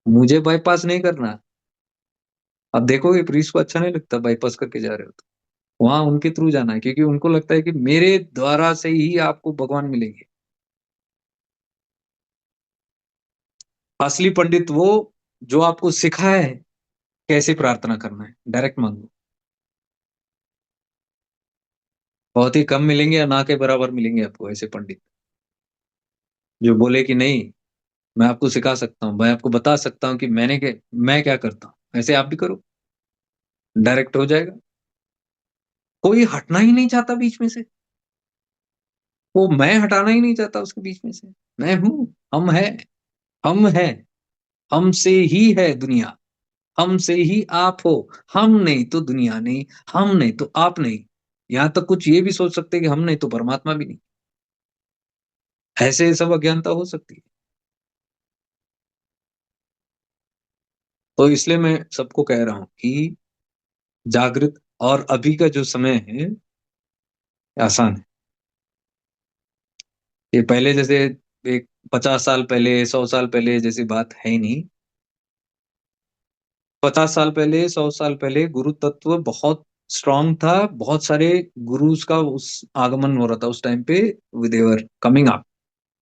मुझे बाईपास नहीं करना। अब देखोगे प्रीस्ट को अच्छा नहीं लगता बाईपास करके जा रहे हो तो वहां उनके थ्रू जाना है, क्योंकि उनको लगता है कि मेरे द्वारा से ही आपको भगवान मिलेंगे। असली पंडित वो जो आपको सिखाए है कैसे प्रार्थना करना है, डायरेक्ट मांगो। बहुत ही कम मिलेंगे या ना के बराबर मिलेंगे आपको ऐसे पंडित, जो बोले कि नहीं, मैं आपको सिखा सकता हूँ, मैं आपको बता सकता हूँ कि मैं क्या करता हूँ, ऐसे आप भी करो, डायरेक्ट हो जाएगा। कोई हटना ही नहीं चाहता बीच में से। वो मैं हटाना ही नहीं चाहता उसके बीच में से। मैं हूं, हम है, हम है, हमसे ही है दुनिया, हमसे ही आप हो। हम नहीं तो दुनिया नहीं, हम नहीं तो आप नहीं। यहां तक कुछ ये भी सोच सकते हैं कि हम नहीं तो परमात्मा भी नहीं। ऐसे सब अज्ञानता हो सकती है। तो इसलिए मैं सबको कह रहा हूं कि जागृत, और अभी का जो समय है आसान है। ये पहले जैसे एक 50 साल पहले, 100 साल पहले जैसी बात है ही नहीं। 50 साल पहले, 100 साल पहले गुरु तत्व बहुत स्ट्रांग था। बहुत सारे गुरुज का उस आगमन हो रहा था उस टाइम पे, देवर कमिंग अप।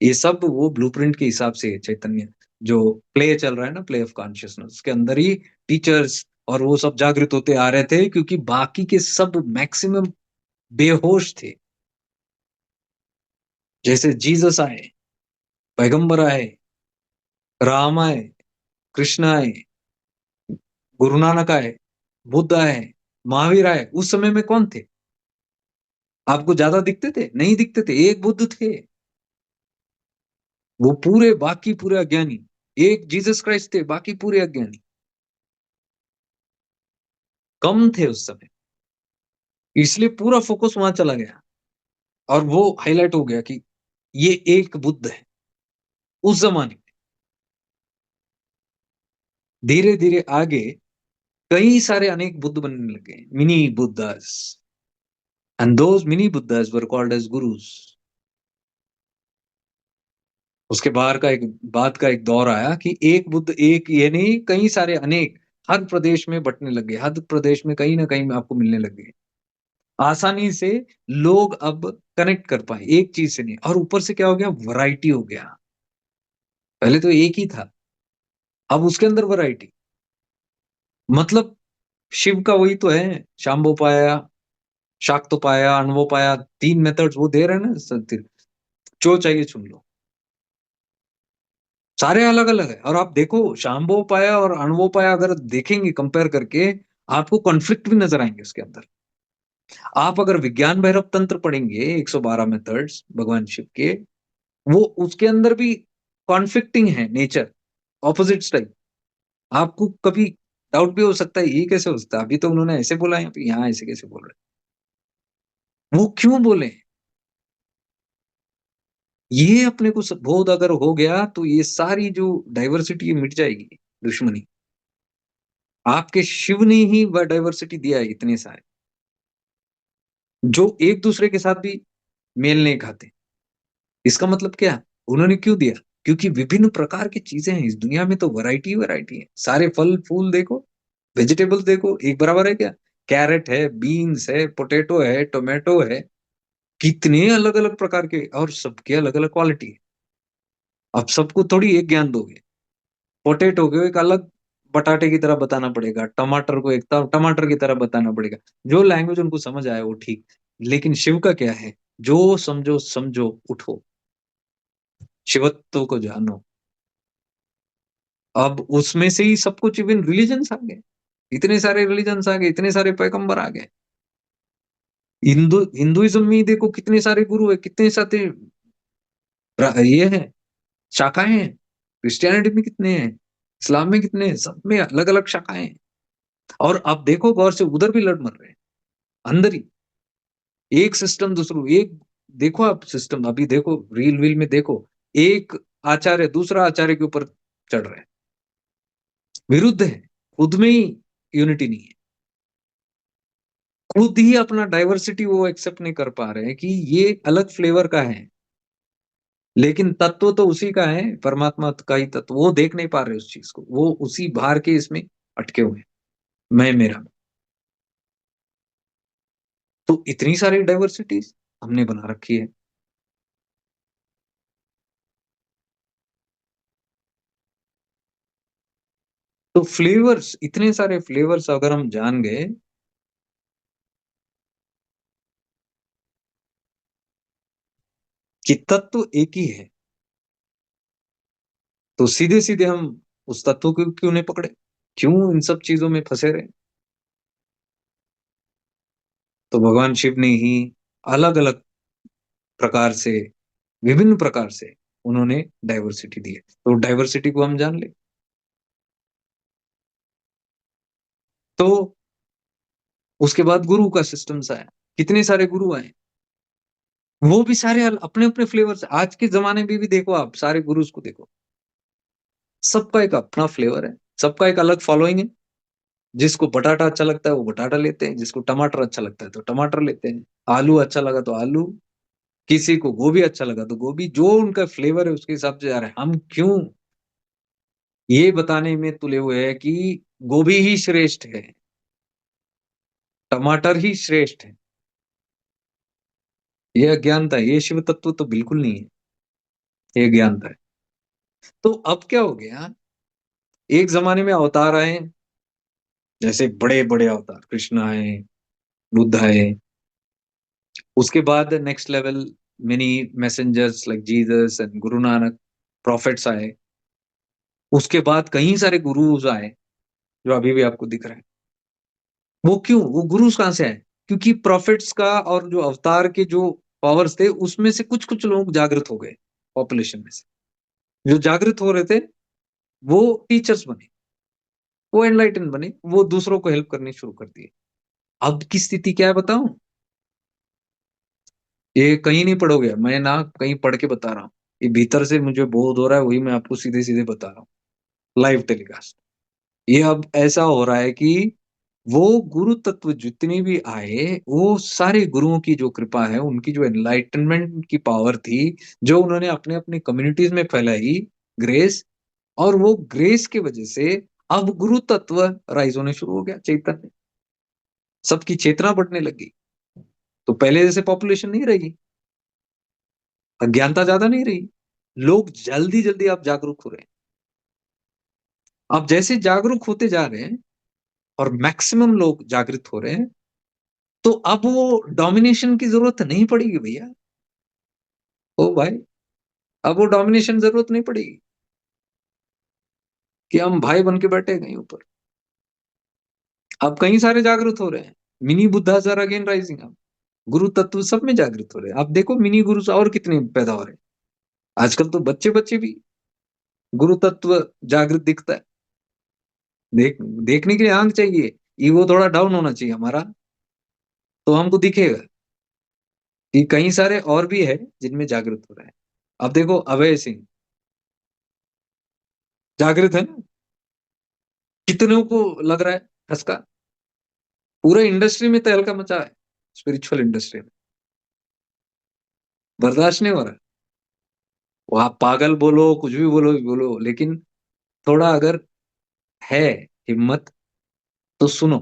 ये सब वो ब्लूप्रिंट के हिसाब से है, चैतन्य जो प्ले चल रहा है ना, प्ले ऑफ कॉन्शियसनेस, उसके अंदर ही टीचर्स और वो सब जागृत होते आ रहे थे, क्योंकि बाकी के सब मैक्सिमम बेहोश थे। जैसे जीसस आए, पैगंबर आए, राम आए, कृष्ण आए, गुरु नानक आए, बुद्ध आए, महावीर आए, उस समय में कौन थे? आपको ज्यादा दिखते थे? नहीं दिखते थे, एक बुद्ध थे। वो पूरे, बाकी पूरे अज्ञानी। एक जीसस क्राइस्ट थे, बाकी पूरे अज्ञानी। कम थे उस समय, इसलिए पूरा फोकस वहां चला गया, और वो हाईलाइट हो गया कि ये एक बुद्ध है उस जमाने में। धीरे धीरे आगे कई सारे अनेक बुद्ध बनने लगे, mini Buddhas, and those mini Buddhas were called as gurus. उसके बाहर का एक बाद का एक दौर आया कि एक बुद्ध, एक ये नहीं, कई सारे अनेक हर प्रदेश में बंटने लगे, हर प्रदेश में कहीं ना कहीं आपको मिलने लगे, आसानी से लोग अब कनेक्ट कर पाए एक चीज से नहीं। और ऊपर से क्या हो गया, वैरायटी हो गया। पहले तो एक ही था, अब उसके अंदर वैरायटी, मतलब शिव का वही तो है, शाम्बो पाया, शाक्त पाया, अणवो पाया, तीन मेथड्स वो दे रहे हैं ना सत्य, जो चाहिए चुन लो, सारे अलग अलग है। और आप देखो शाम्बो पाया और अणवो पाया अगर देखेंगे कंपेयर करके, आपको कॉन्फ्लिक्ट भी नजर आएंगे उसके अंदर। आप अगर विज्ञान भैरव तंत्र पढ़ेंगे 112 मेथड्स भगवान शिव के, वो उसके अंदर भी कॉन्फ्लिक्टिंग है नेचर, ऑपोजिट टाइप। आपको कभी डाउट भी हो सकता है ये कैसे हो सकता है, अभी तो उन्होंने ऐसे बोला है, यहाँ ऐसे कैसे बोल रहे हैं, वो क्यों बोले। ये अपने को बोध अगर हो गया तो ये सारी जो डाइवर्सिटी मिट जाएगी, दुश्मनी। आपके शिव ने ही वह डाइवर्सिटी दिया है, इतने सारे जो एक दूसरे के साथ भी मेल नहीं खाते। इसका मतलब क्या, उन्होंने क्यों दिया, क्योंकि विभिन्न प्रकार की चीजें हैं इस दुनिया में, तो वैरायटी वैरायटी है। सारे फल फूल देखो, वेजिटेबल्स देखो, एक बराबर है क्या, कैरेट है, बीन्स है, पोटैटो है, टोमेटो है, कितने अलग अलग प्रकार के, और सबके अलग अलग क्वालिटी है। अब सबको थोड़ी एक ज्ञान दोगे, पोटैटो को एक अलग बटाटे की तरह बताना पड़ेगा, टमाटर को एक टमाटर की तरह बताना पड़ेगा। जो लैंग्वेज उनको समझ आए वो ठीक, लेकिन शिव का क्या है, जो समझो समझो उठो, शिवत्व को जानो। अब उसमें से ही सब कुछ, इवन रिलीजन्स आ गए, इतने सारे रिलीजन्स आ गए, इतने सारे पैगंबर आ गए। हिंदुइज्म में ही देखो कितने सारे गुरु है, कितने सारे ये है, शाखाएं हैं। क्रिश्चियनिटी में कितने हैं, इस्लाम में कितने हैं, सब में अलग अलग शाखाएं हैं। और आप देखो गौर से, उधर भी लड़ मर रहे हैं अंदर ही, एक सिस्टम दूसरों एक। देखो आप सिस्टम अभी देखो, रील वील में देखो, एक आचार्य दूसरा आचार्य के ऊपर चढ़ रहे हैं, विरुद्ध है, खुद में ही यूनिटी नहीं है, खुद ही अपना डाइवर्सिटी वो एक्सेप्ट नहीं कर पा रहे हैं कि ये अलग फ्लेवर का है, लेकिन तत्व तो उसी का है, परमात्मा का ही तत्व, वो देख नहीं पा रहे उस चीज को, वो उसी बाहर के इसमें अटके हुए हैं, मैं मेरा। तो इतनी सारी डाइवर्सिटीज हमने बना रखी है। तो फ्लेवर्स, इतने सारे फ्लेवर्स अगर हम जान गए, कि तत्व एक ही है, तो सीधे सीधे हम उस तत्व को क्यों नहीं पकड़े, क्यों इन सब चीजों में फंसे रहे। तो भगवान शिव ने ही अलग अलग प्रकार से, विभिन्न प्रकार से उन्होंने डाइवर्सिटी दी है, तो डाइवर्सिटी को हम जान ले। तो उसके बाद गुरु का सिस्टम सा है, कितने सारे गुरु आए, वो भी सारे अपने अपने फ्लेवर से। आज के जमाने में भी देखो, आप सारे गुरुज को देखो, सबका एक अपना फ्लेवर है, सबका एक अलग फॉलोइंग है। जिसको बटाटा अच्छा लगता है वो बटाटा लेते हैं, जिसको टमाटर अच्छा लगता है तो टमाटर लेते हैं, आलू अच्छा लगा तो आलू, किसी को गोभी अच्छा लगा तो गोभी, जो उनका फ्लेवर है उसके हिसाब से जा रहे हैं। हम क्यों ये बताने में तुले हुए हैं कि गोभी ही श्रेष्ठ है, टमाटर ही श्रेष्ठ है, ये अज्ञानता है, ये शिव तत्व तो बिल्कुल नहीं है, ये ज्ञानता है। तो अब क्या हो गया, एक जमाने में अवतार आए, जैसे बड़े बड़े अवतार, कृष्ण आए, बुद्ध आए, उसके बाद next level, many messengers like Jesus and Guru Nanak, profits आए। उसके बाद कई सारे गुरुज आए जो अभी भी आपको दिख रहे हैं। वो क्यों, वो गुरुज कहाँ से आए, क्योंकि प्रॉफिट्स का और जो अवतार के जो पावर्स थे उसमें से कुछ कुछ लोग जागृत हो गए, पॉपुलेशन में से जो जागृत हो रहे थे वो टीचर्स बने, वो एनलाइटन बने, वो दूसरों को हेल्प करनी शुरू कर दिए। अब की स्थिति क्या है बताऊं, ये कहीं नहीं पढ़ोगे, मैं ना कहीं पढ़ के बता रहा हूँ, ये भीतर से मुझे बोध हो रहा है, वही मैं आपको सीधे सीधे बता रहा हूँ, लाइव टेलीकास्ट। ये अब ऐसा हो रहा है कि वो गुरु तत्व जितने भी आए, वो सारे गुरुओं की जो कृपा है, उनकी जो एनलाइटनमेंट की पावर थी, जो उन्होंने अपने अपने कम्युनिटीज में फैलाई, ग्रेस, और वो ग्रेस की वजह से अब गुरु तत्व राइज होने शुरू हो गया, चैतन्य, सबकी चेतना बढ़ने लगी। तो पहले जैसे पॉपुलेशन नहीं रही, अज्ञानता ज्यादा नहीं रही, लोग जल्दी जल्दी अब जागरूक हो रहे हैं। अब जैसे जागरूक होते जा रहे हैं और मैक्सिमम लोग जागृत हो रहे हैं, तो अब वो डोमिनेशन की जरूरत नहीं पड़ेगी भैया। ओ भाई, अब वो डोमिनेशन जरूरत नहीं पड़ेगी कि हम भाई बन के बैठे कहीं ऊपर। अब कई सारे जागृत हो रहे हैं, mini Buddhas are again rising up, गुरु तत्व सब में जागृत हो रहे हैं। आप देखो मिनी गुरु और कितने पैदा हो रहे हैं, आजकल तो बच्चे बच्चे भी गुरु तत्व जागृत दिखता है। देखने के लिए आंख चाहिए, ईगो थोड़ा डाउन होना चाहिए हमारा, तो हमको दिखेगा कि कई सारे और भी है जिनमें जागृत हो रहे हैं। अब देखो अभय सिंह जागृत है ना, कितनों को लग रहा है ठसका, पूरे इंडस्ट्री में तहलका मचा है, स्पिरिचुअल इंडस्ट्री में, बर्दाश्त नहीं हो रहा। वो आप पागल बोलो, कुछ भी बोलो, लेकिन थोड़ा अगर है हिम्मत तो सुनो।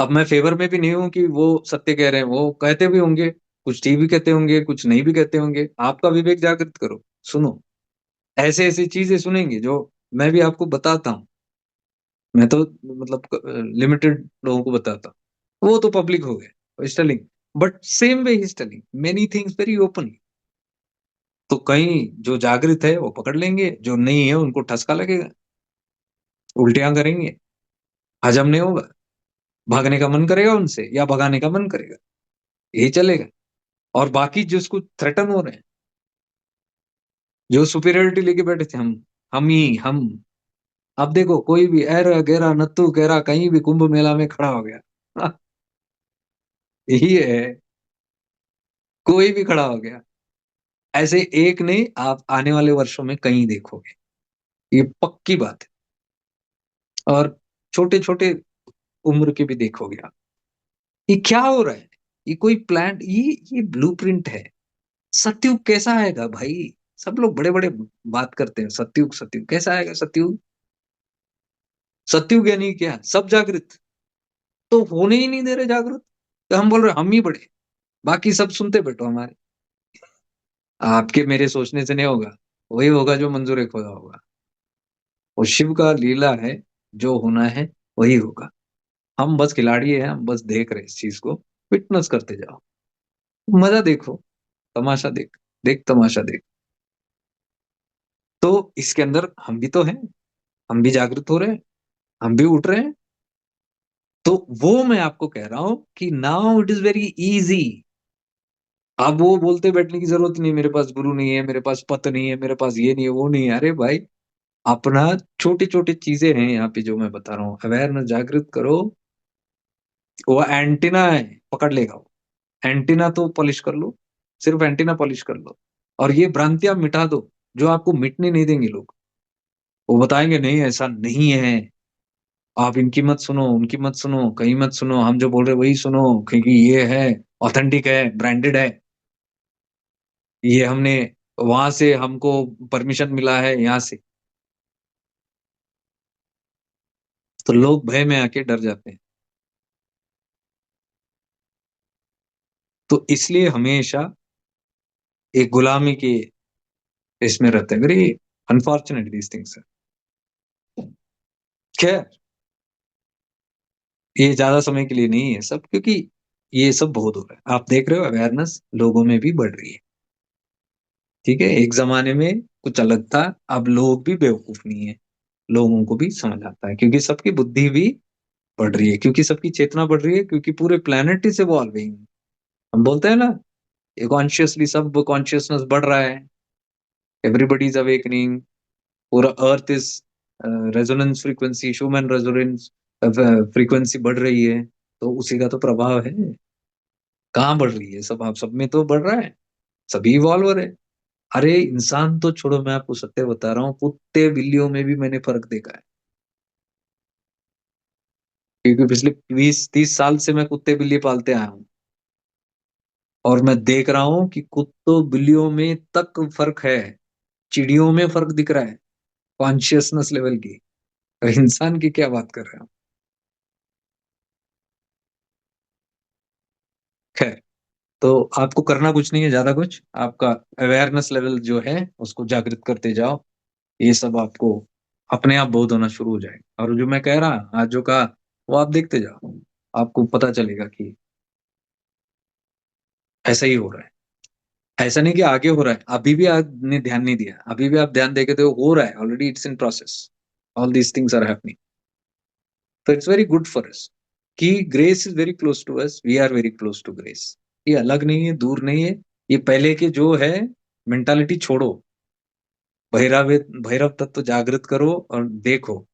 अब मैं फेवर में भी नहीं हूं कि वो सत्य कह रहे हैं, वो कहते भी होंगे, कुछ ठीक भी कहते होंगे, कुछ नहीं भी कहते होंगे, आपका विवेक जागृत करो, सुनो। ऐसे ऐसी चीजें सुनेंगे जो मैं भी आपको बताता हूँ, मैं तो मतलब लिमिटेड लोगों को बताता हूँ, वो तो पब्लिक हो गए स्टेलिंग, बट सेम वे ही stealing many things very openly. तो कहीं जो जागृत है वो पकड़ लेंगे, जो नहीं है उनको ठसका लगेगा, उल्टियां करेंगे, हजम नहीं होगा, भागने का मन करेगा उनसे या भगाने का मन करेगा, यही चलेगा। और बाकी जिसको थ्रेटन हो रहे हैं, जो सुपीरियरिटी लेके बैठे थे, हम, अब देखो कोई भी ऐरा गैरा नत्थु गैरा कहीं भी कुंभ मेला में खड़ा हो गया। यही है, कोई भी खड़ा हो गया। ऐसे एक नहीं, आप आने वाले वर्षों में कहीं देखोगे, ये पक्की बात है। और छोटे छोटे उम्र के भी देखोगे आप। ये क्या हो रहा है, ये कोई प्लान, ये ब्लूप्रिंट है। सतयुग कैसा आएगा भाई, सब लोग बड़े बड़े बात करते हैं, सतयुग सतयुग कैसा आएगा, सतयुग, सतयुग यानी क्या, सब जागृत, तो होने ही नहीं दे रहे जागृत, तो हम बोल रहे हम ही बड़े, बाकी सब सुनते बैठो हमारे। आपके मेरे सोचने से नहीं होगा, वही होगा जो मंजूर खुदा होगा। वो शिव का लीला है, जो होना है वही होगा। हम बस खिलाड़ी हैं, हम बस देख रहे हैं इस चीज को, विटनेस करते जाओ, मजा देखो, तमाशा देख, देख तमाशा देख। तो इसके अंदर हम भी तो हैं, हम भी जागृत हो रहे हैं, हम भी उठ रहे हैं। तो वो मैं आपको कह रहा हूं कि now it is very easy. अब वो बोलते बैठने की जरूरत नहीं, मेरे पास गुरु नहीं है, मेरे पास पत नहीं है, मेरे पास ये नहीं है, वो नहीं है। अरे भाई, अपना छोटी छोटी चीजें हैं यहाँ पे जो मैं बता रहा हूँ, अवेयरनेस जागृत करो। वो एंटीना है, पकड़ लेगा वो, एंटीना तो पॉलिश कर लो, सिर्फ एंटीना पॉलिश कर लो, और ये भ्रांतियां मिटा दो जो आपको मिटने नहीं देंगे लोग। वो बताएंगे नहीं ऐसा नहीं है, आप इनकी मत सुनो, उनकी मत सुनो, कहीं मत सुनो, हम जो बोल रहे वही सुनो, क्योंकि ये है, ऑथेंटिक है, ब्रांडेड है, ये हमने वहां से हमको परमिशन मिला है यहाँ से। तो लोग भय में आके डर जाते हैं। तो इसलिए हमेशा एक गुलामी के इसमें रहते हैं, वेरी अनफॉर्चुनेट दीज थिंग्स। खैर, ये ज्यादा समय के लिए नहीं है सब, क्योंकि ये सब बहुत हो रहा है, आप देख रहे हो अवेयरनेस लोगों में भी बढ़ रही है। ठीक है, एक जमाने में कुछ अलग था, अब लोग भी बेवकूफ नहीं है, लोगों को भी समझ आता है, क्योंकि सबकी बुद्धि भी बढ़ रही है, क्योंकि सबकी चेतना बढ़ रही है, क्योंकि पूरे प्लेनेट इज इवॉल्विंग। हम बोलते हैं ना, ये कॉन्शियसली सब कॉन्शियसनेस बढ़ रहा है, एवरीबडी इज अवेकनिंग, पूरा earth is resonance frequency, human resonance frequency बढ़ रही है, तो उसी का तो प्रभाव है। कहाँ बढ़ रही है, सब आप सब में तो बढ़ रहा है, सभी इवॉल्व हो रहे हैं। अरे इंसान तो छोड़ो, मैं आपको सत्य बता रहा हूँ, कुत्ते बिल्लियों में भी मैंने फर्क देखा है। क्योंकि पिछले 20-30 साल से मैं कुत्ते बिल्ली पालते आया हूँ, और मैं देख रहा हूँ कि कुत्तों बिल्लियों में तक फर्क है। चिड़ियों में फर्क दिख रहा है, कॉन्शियसनेस लेवल की। और इंसान की क्या बात कर रहे हैं हम। खैर, तो आपको करना कुछ नहीं है ज्यादा कुछ, आपका अवेयरनेस लेवल जो है उसको जागृत करते जाओ। ये सब आपको अपने आप बोध होना शुरू हो जाएगा, और जो मैं कह रहा आज जो कहा वो आप देखते जाओ, आपको पता चलेगा कि ऐसा ही हो रहा है। ऐसा नहीं कि आगे हो रहा है, अभी भी आपने ध्यान नहीं दिया, अभी भी आप ध्यान देके तो हो रहा है already, it's in process. All these things are happening. तो it's very good for us कि grace is very close to us, we are very close to grace. ये अलग नहीं है, दूर नहीं है। ये पहले के जो है मेंटालिटी छोड़ो, भैरव भैरव तत्व जागृत करो और देखो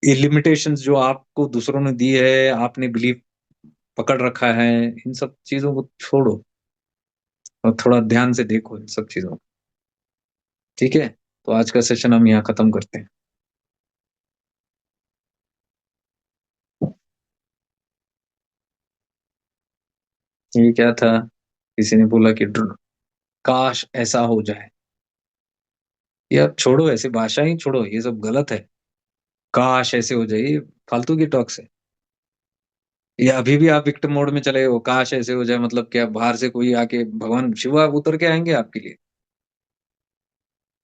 ये लिमिटेशंस जो आपको दूसरों ने दी है, आपने बिलीव पकड़ रखा है, इन सब चीजों को छोड़ो और थोड़ा ध्यान से देखो इन सब चीजों को। ठीक है, तो आज का सेशन हम यहाँ खत्म करते हैं। ये क्या था, किसी ने बोला कि काश ऐसा हो जाए। ये अब छोड़ो, ऐसी भाषा ही छोड़ो, ये सब गलत है। काश ऐसे हो जाए, ये फालतू की टॉक्स है। ये अभी भी आप विक्टिम मोड में चले हो, काश ऐसे हो जाए मतलब क्या, बाहर से कोई आके भगवान शिव आप उतर के आएंगे आपके लिए?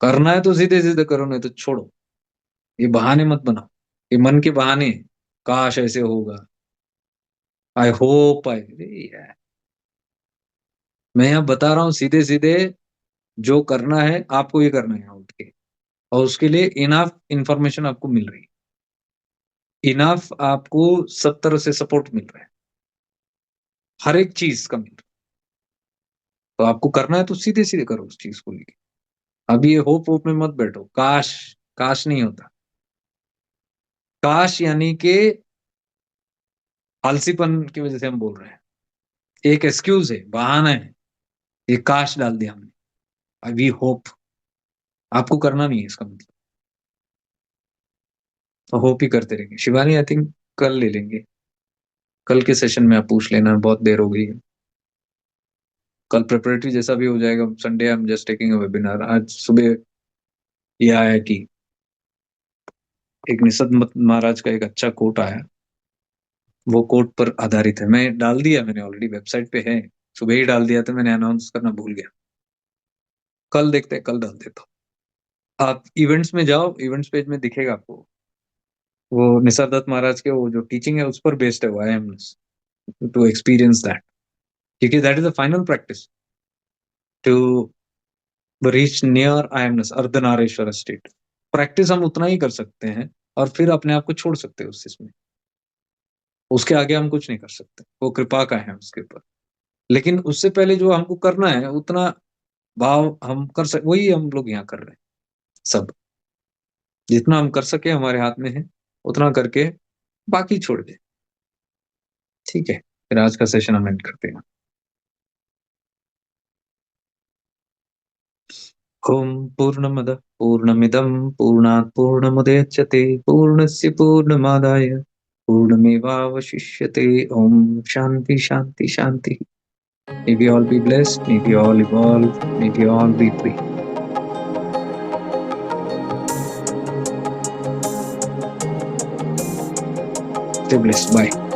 करना है तो सीधे सीधे करो, नहीं तो छोड़ो। ये बहाने मत बनाओ, ये मन के बहाने हैं। काश ऐसे होगा, आई होप आई, मैं यहाँ बता रहा हूँ सीधे सीधे, जो करना है आपको ये करना है यहाँ उठ के। और उसके लिए इनफ इंफॉर्मेशन आपको मिल रही है, इनफ आपको सब तरह से सपोर्ट मिल रहा है, हर एक चीज का मिल रहा है। तो आपको करना है तो सीधे सीधे करो उस चीज को लेके। अभी ये होप होप में मत बैठो, काश। काश नहीं होता। काश यानी कि आलसीपन की वजह से हम बोल रहे हैं, एक एक्सक्यूज है, बहाना है। ये काश डाल दिया हमने, अभी होप। आपको करना नहीं है इसका मतलब, तो होप ही करते रहेंगे। शिवानी आई थिंक कल ले लेंगे, कल के सेशन में आप पूछ लेना, बहुत देर हो गई है। कल प्रिपरेटरी जैसा भी हो जाएगा, Sunday I am just taking a webinar. आज सुबह ये आया कि एक निषद मत महाराज का एक अच्छा कोट आया, वो कोट पर आधारित है। मैं डाल दिया, मैंने ऑलरेडी वेबसाइट पे है, सुबह ही डाल दिया था, मैंने अनाउंस करना भूल गया। कल देखते हैं, कल डाल देता हूँ। आप इवेंट्स में जाओ, इवेंट्स पेज में दिखेगा आपको, वो निसर्गदत्त महाराज के वो जो टीचिंग है उस पर बेस्ड है वो आईएमएस, टू एक्सपीरियंस दैट, क्योंकि that is the final practice to reach near IMS, Ardhanareshwar state. Practice हम उतना ही कर सकते हैं, और फिर अपने आप को छोड़ सकते हैं उस चीज में। उसके आगे हम कुछ नहीं कर सकते, वो कृपा का है उसके ऊपर। लेकिन उससे पहले जो हमको करना है उतना भाव हम कर सक, वही हम लोग यहाँ कर रहे हैं सब। जितना हम कर सके हमारे हाथ में है, उतना करके बाकी छोड़ दे। ठीक है, फिर आज का सेशन हम एंड करते हैं। ओम पूर्णमद पूर्णमिदम पूर्णात् पूर्णमुदच्यते पूर्णस्य पूर्णमादाय पूर्णमेवावशिष्यते। ओम शांति शांति शांति। May we all be blessed, may we all evolve, may we all be free. Stay blessed. Bye.